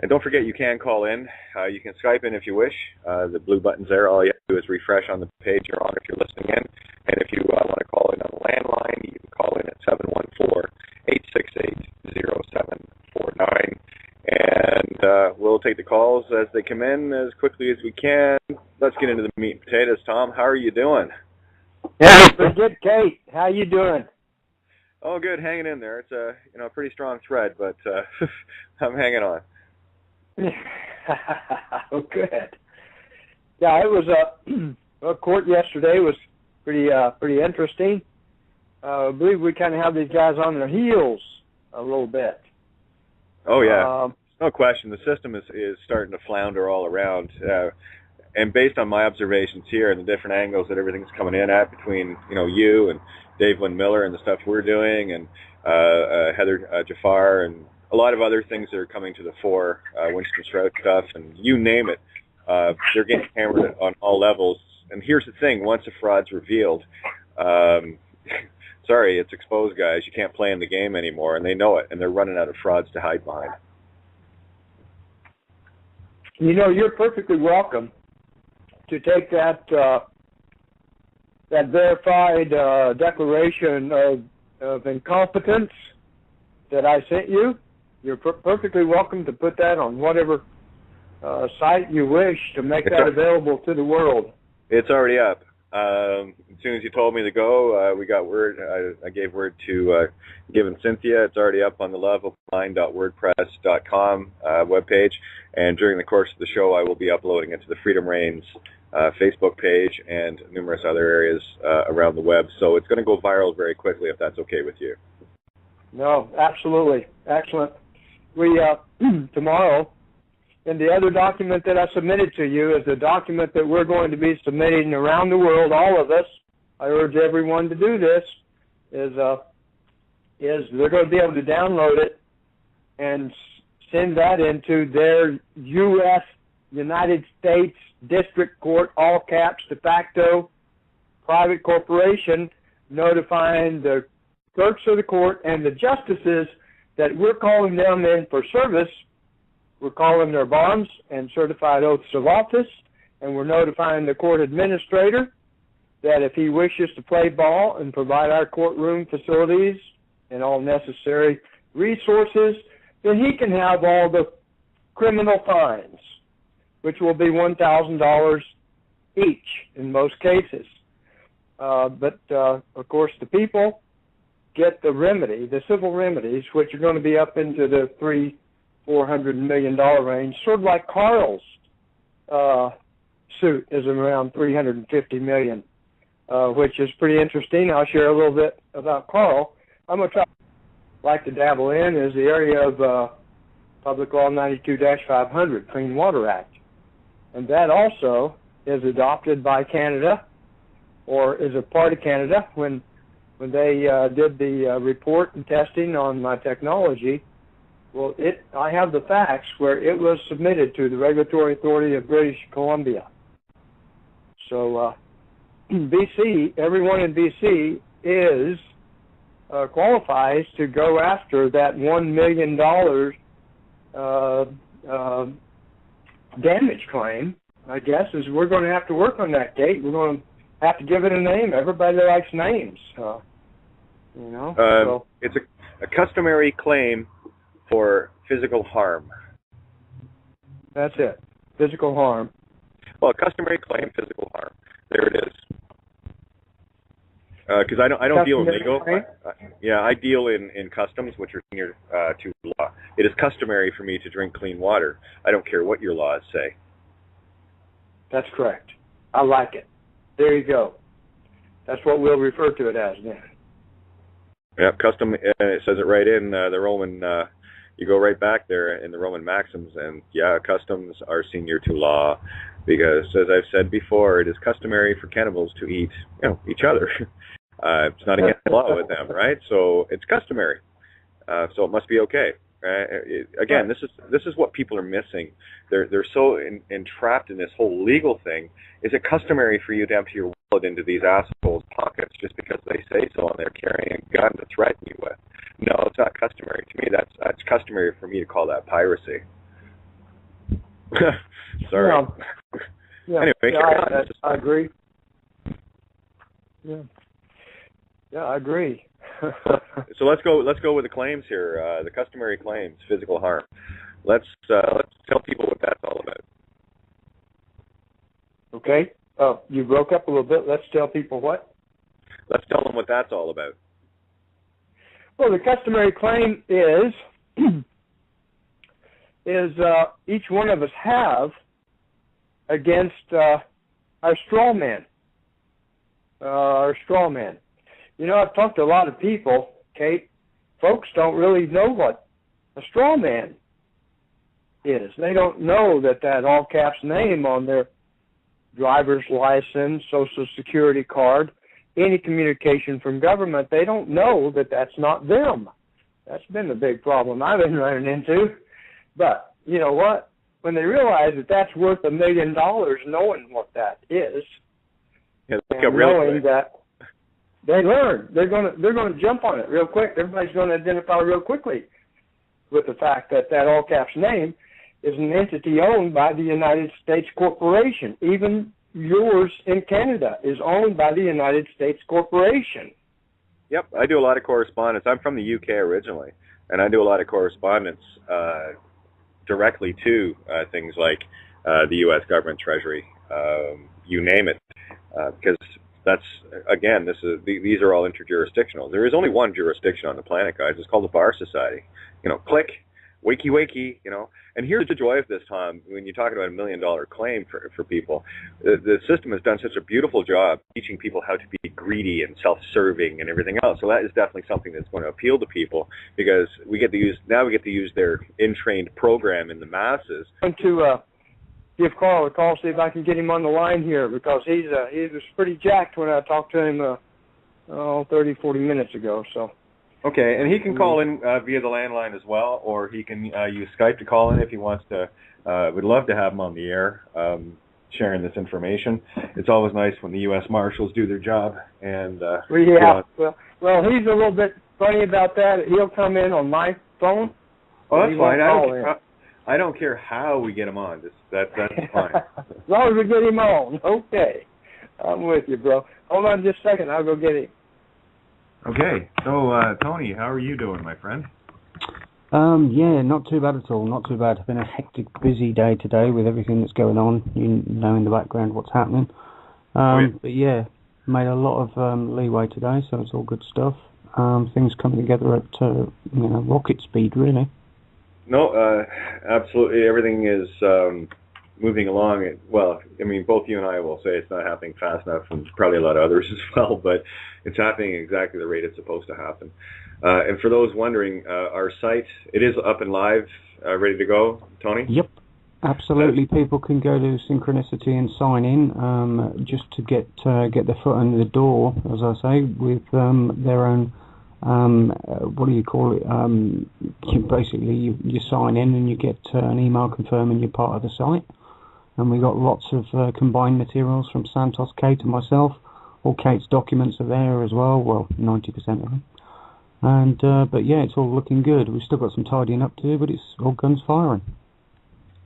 Speaker 1: don't forget, you can call in. You can Skype in if you wish. The blue button's there. All you have to do is refresh on the page you're on if you're listening in. And if you want to call in on the landline, you can call in at 714-868-0749. And we'll take the calls as they come in as quickly as we can. Let's get into the meat and potatoes. Tom, how are you doing?
Speaker 2: Yeah, pretty good, Kate. How you doing?
Speaker 1: Oh, good, hanging in there. It's a pretty strong thread, but I'm hanging on.
Speaker 2: Oh, good. Yeah, it was court yesterday was pretty interesting. I believe we kind of have these guys on their heels a little bit.
Speaker 1: Oh, yeah. No question. The system is starting to flounder all around. And based on my observations here and the different angles that everything's coming in at between, you and Dave Wynn Miller and the stuff we're doing and Heather Jafar and a lot of other things that are coming to the fore, Winston Stroud stuff, and you name it, they're getting hammered on all levels. And here's the thing. Once a fraud's revealed, sorry, it's exposed, guys. You can't play in the game anymore, and they know it, and they're running out of frauds to hide behind.
Speaker 2: You're perfectly welcome to take that verified declaration of incompetence that I sent you you're perfectly welcome to put that on whatever site you wish to make that available to the world.
Speaker 1: It's already up. As soon as you told me to go, we got word. I gave word to Given Cynthia. It's already up on the loveofmind.wordpress.com webpage. And during the course of the show, I will be uploading it to the Freedom Reigns Facebook page and numerous other areas around the web. So it's going to go viral very quickly if that's okay with you.
Speaker 2: No, absolutely. Excellent. We, tomorrow, and the other document that I submitted to you is the document that we're going to be submitting around the world, all of us. I urge everyone to do this, is they're going to be able to download it and send that into their U.S. United States District Court, all caps, de facto, private corporation, notifying the clerks of the court and the justices that we're calling them in for service. We're calling their bonds and certified oaths of office, and we're notifying the court administrator that if he wishes to play ball and provide our courtroom facilities and all necessary resources, then he can have all the criminal fines, which will be $1,000 each in most cases. But of course, the people get the remedy, the civil remedies, which are going to be up into the $400 million range, sort of like Carl's suit is around $350 million, which is pretty interesting. I'll share a little bit about Carl. I'm going to like to dabble in is the area of Public Law 92-500, Clean Water Act. And that also is adopted by Canada, or is a part of Canada. When they did the report and testing on my technology, well, I have the facts where it was submitted to the Regulatory Authority of British Columbia. So BC, everyone in BC qualifies to go after that $1 million damage claim. I guess we're going to have to work on that, Kate. We're going to have to give it a name. Everybody likes names, So.
Speaker 1: It's a customary claim for physical harm.
Speaker 2: That's it. Physical harm.
Speaker 1: Well, customary claim, physical harm. There it is. Because I don't deal in legal. I deal in customs, which are senior to law. It is customary for me to drink clean water. I don't care what your laws say.
Speaker 2: That's correct. I like it. There you go. That's what we'll refer to it as then.
Speaker 1: Yep, custom. It says it right in the Roman. You go right back there in the Roman maxims, and customs are senior to law, because as I've said before, it is customary for cannibals to eat, each other. It's not against the law with them, right? So it's customary. So it must be okay. Again, this is what people are missing. They're so entrapped in this whole legal thing. Is it customary for you to empty your wallet into these assholes' pockets just because they say so and they're carrying a gun to threaten you with? No, it's not customary. To me, that's customary for me to call that piracy. Sorry. Anyway,
Speaker 2: I agree. Yeah, I agree.
Speaker 1: So let's go with the claims here. The customary claims, physical harm. Let's tell people what that's all about.
Speaker 2: Okay. You broke up a little bit. Let's tell people what?
Speaker 1: Let's tell them what that's all about.
Speaker 2: Well, the customary claim is each one of us have against our straw man. I've talked to a lot of people, Kate. Folks don't really know what a straw man is. They don't know that all caps name on their driver's license, Social Security card, any communication from government, they don't know that that's not them. That's been the big problem I've been running into. But you know what? When they realize that that's worth $1 million, knowing what that is, and knowing that, they learn. They're going to jump on it real quick. Everybody's going to identify real quickly with the fact that all caps name is an entity owned by the United States Corporation. Even yours in Canada is owned by the United States Corporation.
Speaker 1: Yep, I do a lot of correspondence. I'm from the UK originally. and I do a lot of correspondence directly to things like the U.S. government, Treasury, you name it, because that's, again, these are all interjurisdictional. There is only one jurisdiction on the planet, guys. It's called the Bar Society. Click, wakey, And here's the joy of this, Tom, when you're talking about $1 million claim for people. The system has done such a beautiful job teaching people how to be greedy and self-serving and everything else. So that is definitely something that's going to appeal to people, because we get to use their in-trained program in the masses.
Speaker 2: I'm going to give Carl a call, see if I can get him on the line here, because he was pretty jacked when I talked to him 30, 40 minutes ago. So.
Speaker 1: Okay, and he can call in via the landline as well, or he can use Skype to call in if he wants to. We'd love to have him on the air sharing this information. It's always nice when the U.S. Marshals do their job. And
Speaker 2: well, he's a little bit funny about that. He'll come in on my phone.
Speaker 1: Oh, that's fine. I don't care how we get him on. That's fine.
Speaker 2: As long as we get him on. Okay. I'm with you, bro. Hold on just a second. I'll go get him.
Speaker 1: Okay. So, Tony, how are you doing, my friend?
Speaker 3: Yeah, not too bad at all. Not too bad. It's been a hectic, busy day today with everything that's going on. You know in the background what's happening. But yeah, made a lot of leeway today, so it's all good stuff. Things coming together at rocket speed, really.
Speaker 1: No, absolutely. Everything is moving along. Well, I mean, both you and I will say it's not happening fast enough, and probably a lot of others as well, but it's happening exactly the rate it's supposed to happen. And for those wondering, our site, it is up and live, ready to go, Tony?
Speaker 3: Yep, absolutely. People can go to Synchronicity and sign in just to get their foot in the door, as I say, with their own what do you call it? You sign in and you get an email confirming you're part of the site. And we got lots of combined materials from Santos, Kate, and myself. All Kate's documents are there as well. Well, 90% of them. And but yeah, it's all looking good. We've still got some tidying up to do, but it's all guns firing.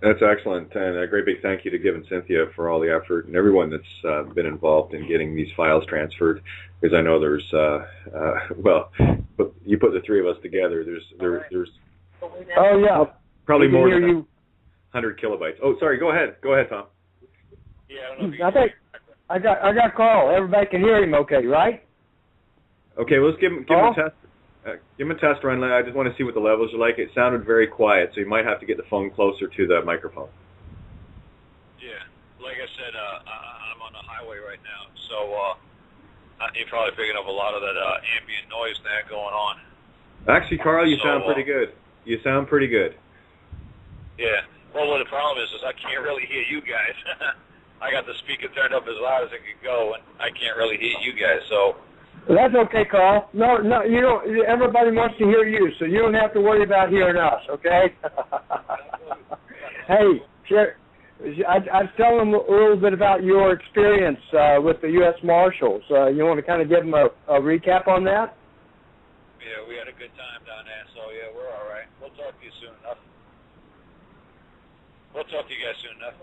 Speaker 1: That's excellent, and a great big thank you to Giv and Cynthia for all the effort, and everyone that's been involved in getting these files transferred. Because I know there's, but you put the three of us together. There's.
Speaker 2: Oh yeah.
Speaker 1: Probably more than 100 kilobytes. Oh, sorry. Go ahead, Tom.
Speaker 4: Yeah.
Speaker 2: I think I got Carl. Everybody can hear him, okay, right?
Speaker 1: Okay, well, let's give him a test. Give him a test run. I just want to see what the levels are like. It sounded very quiet, so you might have to get the phone closer to the microphone.
Speaker 4: Yeah, like I said, I'm on the highway right now, so you're probably picking up a lot of that ambient noise that going on.
Speaker 1: Actually, Carl, you sound pretty good. You sound pretty good.
Speaker 4: Yeah. Well, what the problem is I can't really hear you guys. I got the speaker turned up as loud as it could go, and I can't really hear you guys, so...
Speaker 2: That's okay, Carl. No, you don't. Everybody wants to hear you, so you don't have to worry about hearing us, okay? Hey, I'd tell them a little bit about your experience with the U.S. Marshals. You want to kind of give them a recap on that?
Speaker 4: Yeah, we had a good time down there, so yeah, we're all right. We'll talk to you soon enough. We'll talk to you guys soon enough.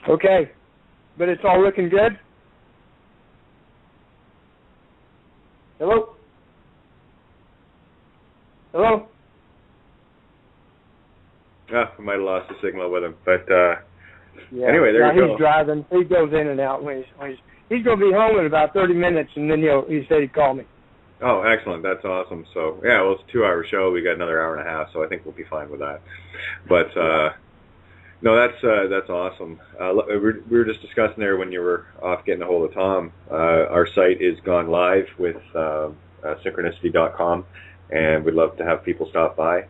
Speaker 2: Okay, but it's all looking good? Hello? Hello?
Speaker 1: I might have lost the signal with him, but
Speaker 2: anyway, there you go. He's driving. He goes in and out. He's going to be home in about 30 minutes, and then he said he'd call me.
Speaker 1: Oh, excellent. That's awesome. So, yeah, well, it's a 2-hour show. We got another hour and a half, so I think we'll be fine with that. But, no, that's awesome. We were just discussing there when you were off getting a hold of Tom. Our site is gone live with synchronicity.com, and we'd love to have people stop by.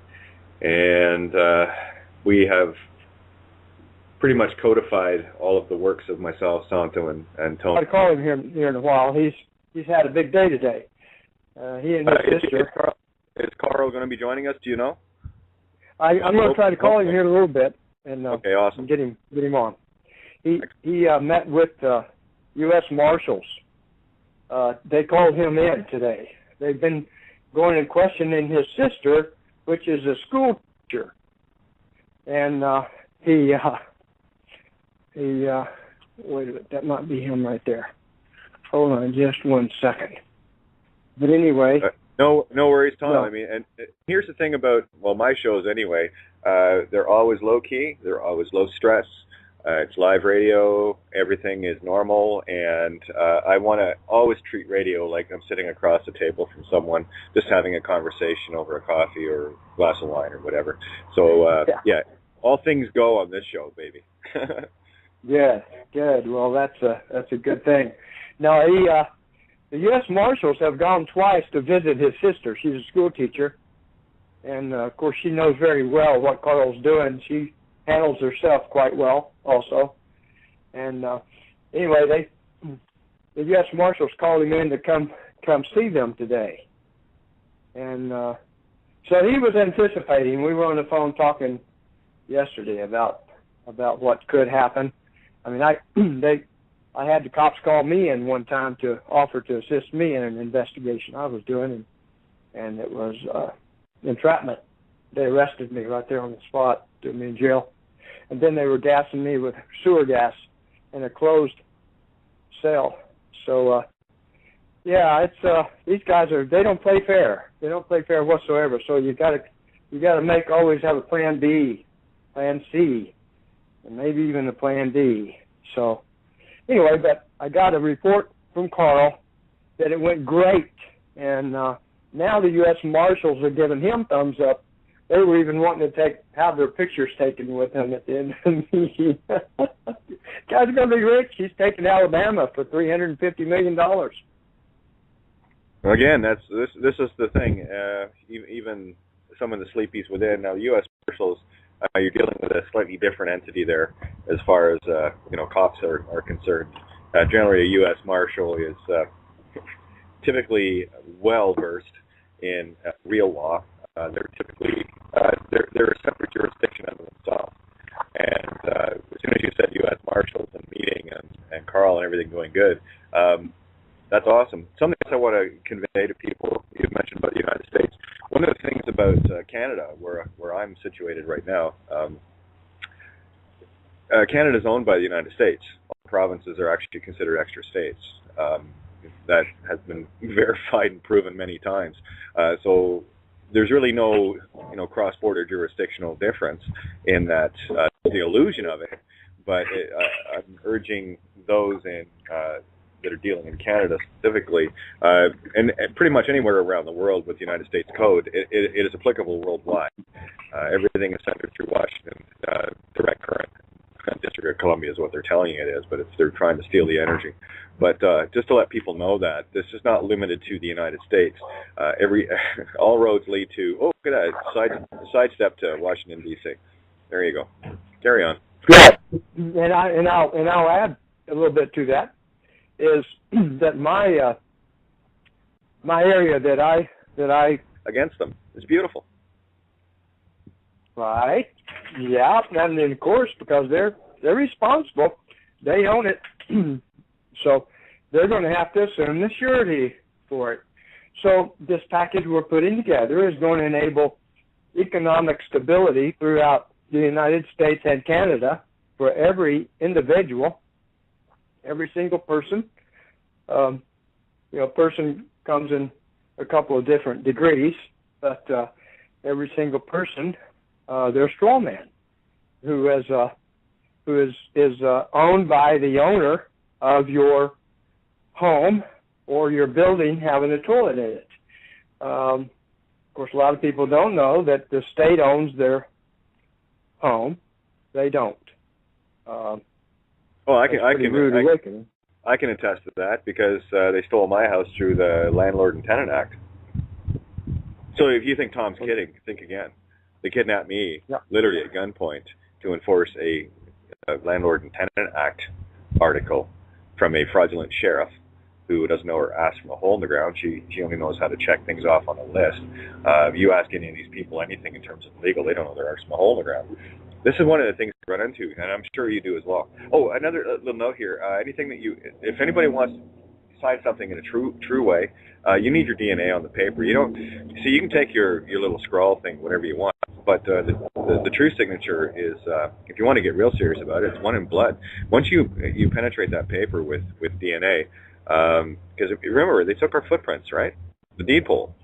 Speaker 1: And we have pretty much codified all of the works of myself, Santo, and Tony.
Speaker 2: I'll call him here in a while. He's had a big day today. He and his sister.
Speaker 1: Is Carl going to be joining us? Do you know?
Speaker 2: I'm going to try to call him here in a little bit. And,
Speaker 1: okay, awesome.
Speaker 2: Get him on. He met with U.S. Marshals. They called him in today. They've been going and questioning his sister, which is a school teacher. And wait a minute, that might be him right there. Hold on just one second. But anyway,
Speaker 1: No worries, Tom.
Speaker 2: No.
Speaker 1: I mean, and here's the thing about, well, my shows anyway. They're always low key. They're always low stress. It's live radio. Everything is normal, and I want to always treat radio like I'm sitting across the table from someone, just having a conversation over a coffee or a glass of wine or whatever. So yeah, all things go on this show, baby.
Speaker 2: Yeah, good. Well, that's a good thing. Now, the U.S. Marshals have gone twice to visit his sister. She's a school teacher, and of course, she knows very well what Carl's doing. She handles herself quite well, also. And anyway, the U.S. Marshals called him in to come see them today, and so he was anticipating. We were on the phone talking yesterday about what could happen. I mean, I had the cops call me in one time to offer to assist me in an investigation I was doing, and it was entrapment. They arrested me right there on the spot, threw me in jail, and then they were gassing me with sewer gas in a closed cell. So, yeah, it's these guys they don't play fair. They don't play fair whatsoever. So you gotta always have a plan B, plan C, and maybe even a plan D. So anyway, but I got a report from Carl that it went great, and now the U.S. Marshals are giving him thumbs up. They were even wanting to have their pictures taken with him at the end of the meeting. Guy's going to be rich. He's taking Alabama for $350 million.
Speaker 1: Again, this is the thing. Even some of the sleepies within now, U.S. Marshals, you're dealing with a slightly different entity there as far as cops are concerned. Generally, a U.S. Marshal is typically well versed in real law. They're typically they're a separate jurisdiction unto themselves. And as soon as you said U.S. Marshals and meeting and Carl and everything going good, that's awesome. Something else I want to convey to people. You mentioned about the United States. One of the things about Canada, where I'm situated right now, Canada is owned by the United States. All provinces are actually considered extra states. That has been verified and proven many times. So there's really no cross-border jurisdictional difference in that. The illusion of it, but I'm urging those that are dealing in Canada specifically, and pretty much anywhere around the world with the United States Code, it is applicable worldwide. Everything is centered through Washington, direct current. District of Columbia is what they're telling you it is, but they're trying to steal the energy. But just to let people know that this is not limited to the United States. All roads lead to look at that sidestep to Washington D.C. There you go. Carry on.
Speaker 2: Yeah, and I'll add a little bit to that. Is that my area that I
Speaker 1: against them is beautiful.
Speaker 2: Right. Yeah, and then of course because they're responsible, they own it, so they're going to have to assume the surety for it. So this package we're putting together is going to enable economic stability throughout the United States and Canada for every individual, every single person. Person comes in a couple of different degrees, but every single person, they're a straw man who is owned by the owner of your home or your building having a toilet in it. Of course, a lot of people don't know that the state owns their home. They don't. I
Speaker 1: can attest to that because they stole my house through the Landlord and Tenant Act. So if you think Tom's kidding, think again. They kidnapped me literally at gunpoint to enforce a Landlord and Tenant Act article from a fraudulent sheriff who doesn't know her ass from a hole in the ground. She only knows how to check things off on a list. If you ask any of these people anything in terms of legal, they don't know their ass from a hole in the ground. This is one of the things we run into, and I'm sure you do as well. Oh, another little note here. Anything that if anybody wants to sign something in a true way, you need your DNA on the paper. You can take your little scrawl thing, whatever you want, but the true signature is, if you want to get real serious about it, it's one in blood. Once you penetrate that paper with DNA, because remember, they took our footprints, right? The deed poll.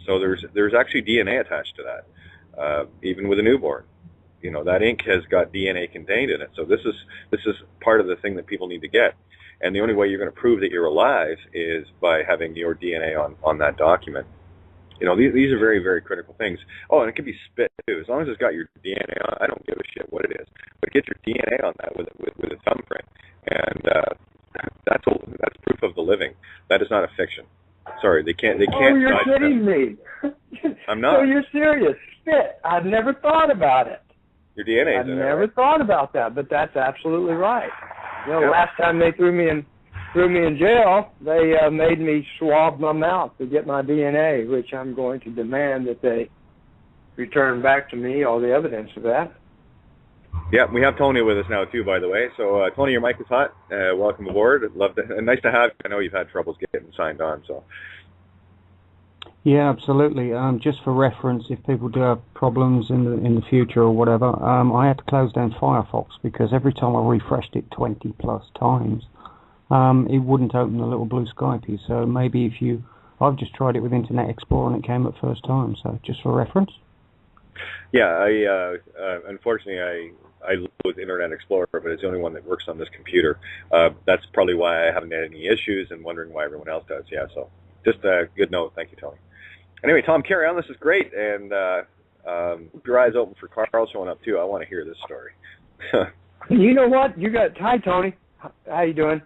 Speaker 1: So there's actually DNA attached to that, even with a newborn. You know, that ink has got DNA contained in it. So this is part of the thing that people need to get. And the only way you're going to prove that you're alive is by having your DNA on that document. You know, these are very, very critical things. Oh, and it can be spit too. As long as it's got your DNA on, I don't give a shit what it is. But get your DNA on that with a thumbprint, and that's proof of the living. That is not a fiction. Sorry, they can't.
Speaker 2: Oh, you're kidding me!
Speaker 1: I'm not.
Speaker 2: So you're serious? Spit. I've never thought about it.
Speaker 1: Your DNA.
Speaker 2: I've never thought about that, but that's absolutely right. You know, last time they threw me in jail, they made me swab my mouth to get my DNA, which I'm going to demand that they return back to me all the evidence of that.
Speaker 1: Yeah, we have Tony with us now too, by the way. So Tony, your mic is hot. Welcome aboard. Nice to have you. I know you've had troubles getting signed on, so.
Speaker 3: Yeah, absolutely. Just for reference, if people do have problems in the future or whatever, I had to close down Firefox because every time I refreshed it 20 plus times, it wouldn't open the little blue Skype. So maybe I've just tried it with Internet Explorer and it came up first time. So just for reference.
Speaker 1: Yeah, unfortunately I load Internet Explorer, but it's the only one that works on this computer. That's probably why I haven't had any issues and wondering why everyone else does. Yeah, so just a good note. Thank you, Tony. Anyway, Tom, carry on. This is great, and keep your eyes open for Carl showing up too. I want to hear this story.
Speaker 2: You know what? Hi, Tony. How you doing?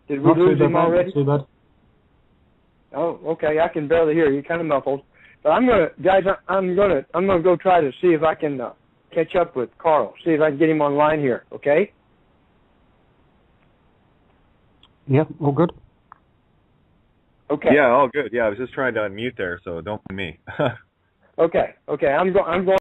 Speaker 2: Did we lose him already? Oh, okay. I can barely hear you. You're kind of muffled. But I'm gonna go try to see if I can catch up with Carl. See if I can get him online here. Okay?
Speaker 3: Yeah, all good.
Speaker 2: Okay.
Speaker 1: Yeah, all good. Yeah, I was just trying to unmute there, so don't mind me.
Speaker 2: Okay. I'm going